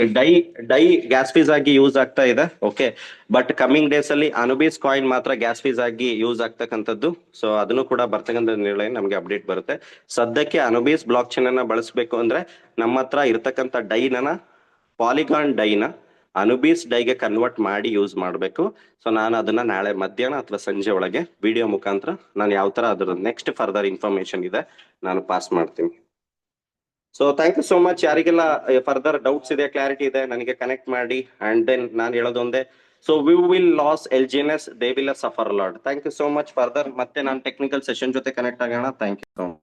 S1: ಡೈ ಗ್ಯಾಸ್ ಫೀಸ್ ಆಗಿ ಯೂಸ್ ಆಗ್ತಾ ಇದೆ. ಓಕೆ, ಬಟ್ ಕಮಿಂಗ್ ಡೇಸ್ ಅಲ್ಲಿ ಅನುಬೀಸ್ ಕಾಯಿನ್ ಮಾತ್ರ ಗ್ಯಾಸ್ ಫೀಸ್ ಆಗಿ ಯೂಸ್ ಆಗ್ತಕ್ಕಂಥದ್ದು. ಸೊ ಅದನ್ನು ಕೂಡ ಬರ್ತಕ್ಕಂಥ ನಿರ್ಣಯ ನಮಗೆ ಅಪ್ಡೇಟ್ ಬರುತ್ತೆ. ಸದ್ಯಕ್ಕೆ ಅನುಬೀಸ್ ಬ್ಲಾಕ್ ಚೈನ್ ಅನ್ನ ಬಳಸಬೇಕು ಅಂದ್ರೆ ನಮ್ಮ ಹತ್ರ ಇರ್ತಕ್ಕಂಥ ಡೈನ ಪಾಲಿಗಾನ್ ಡೈನ ಅನುಬೀಸ್ ಡೈಗೆ ಕನ್ವರ್ಟ್ ಮಾಡಿ ಯೂಸ್ ಮಾಡಬೇಕು. ಸೊ ನಾನು ಅದನ್ನ ನಾಳೆ ಮಧ್ಯಾಹ್ನ ಅಥವಾ ಸಂಜೆ ಒಳಗೆ ವಿಡಿಯೋ ಮುಖಾಂತರ ನಾನು ಯಾವ ತರ ಅದ್ರ ನೆಕ್ಸ್ಟ್ ಫರ್ದರ್ ಇನ್ಫಾರ್ಮೇಶನ್ ಇದೆ ನಾನು ಪಾಸ್ ಮಾಡ್ತೀನಿ. So thank you so much. ಯಾರಿಗೆಲ್ಲ ಫರ್ದರ್ ಡೌಟ್ಸ್ ಇದೆ, ಕ್ಲಾರಿಟಿ ಇದೆ, ನನಗೆ ಕನೆಕ್ಟ್ ಮಾಡಿ. ಅಂಡ್ ದೆನ್ ನಾನು ಹೇಳೋದೊಂದೇ, so we will lose LGNS, they will suffer lot. Thank you so much. Further ಮತ್ತೆ ನಾನು ಟೆಕ್ನಿಕಲ್ ಸೆಷನ್ ಜೊತೆ ಕನೆಕ್ಟ್ ಆಗೋಣ. Thank you so much.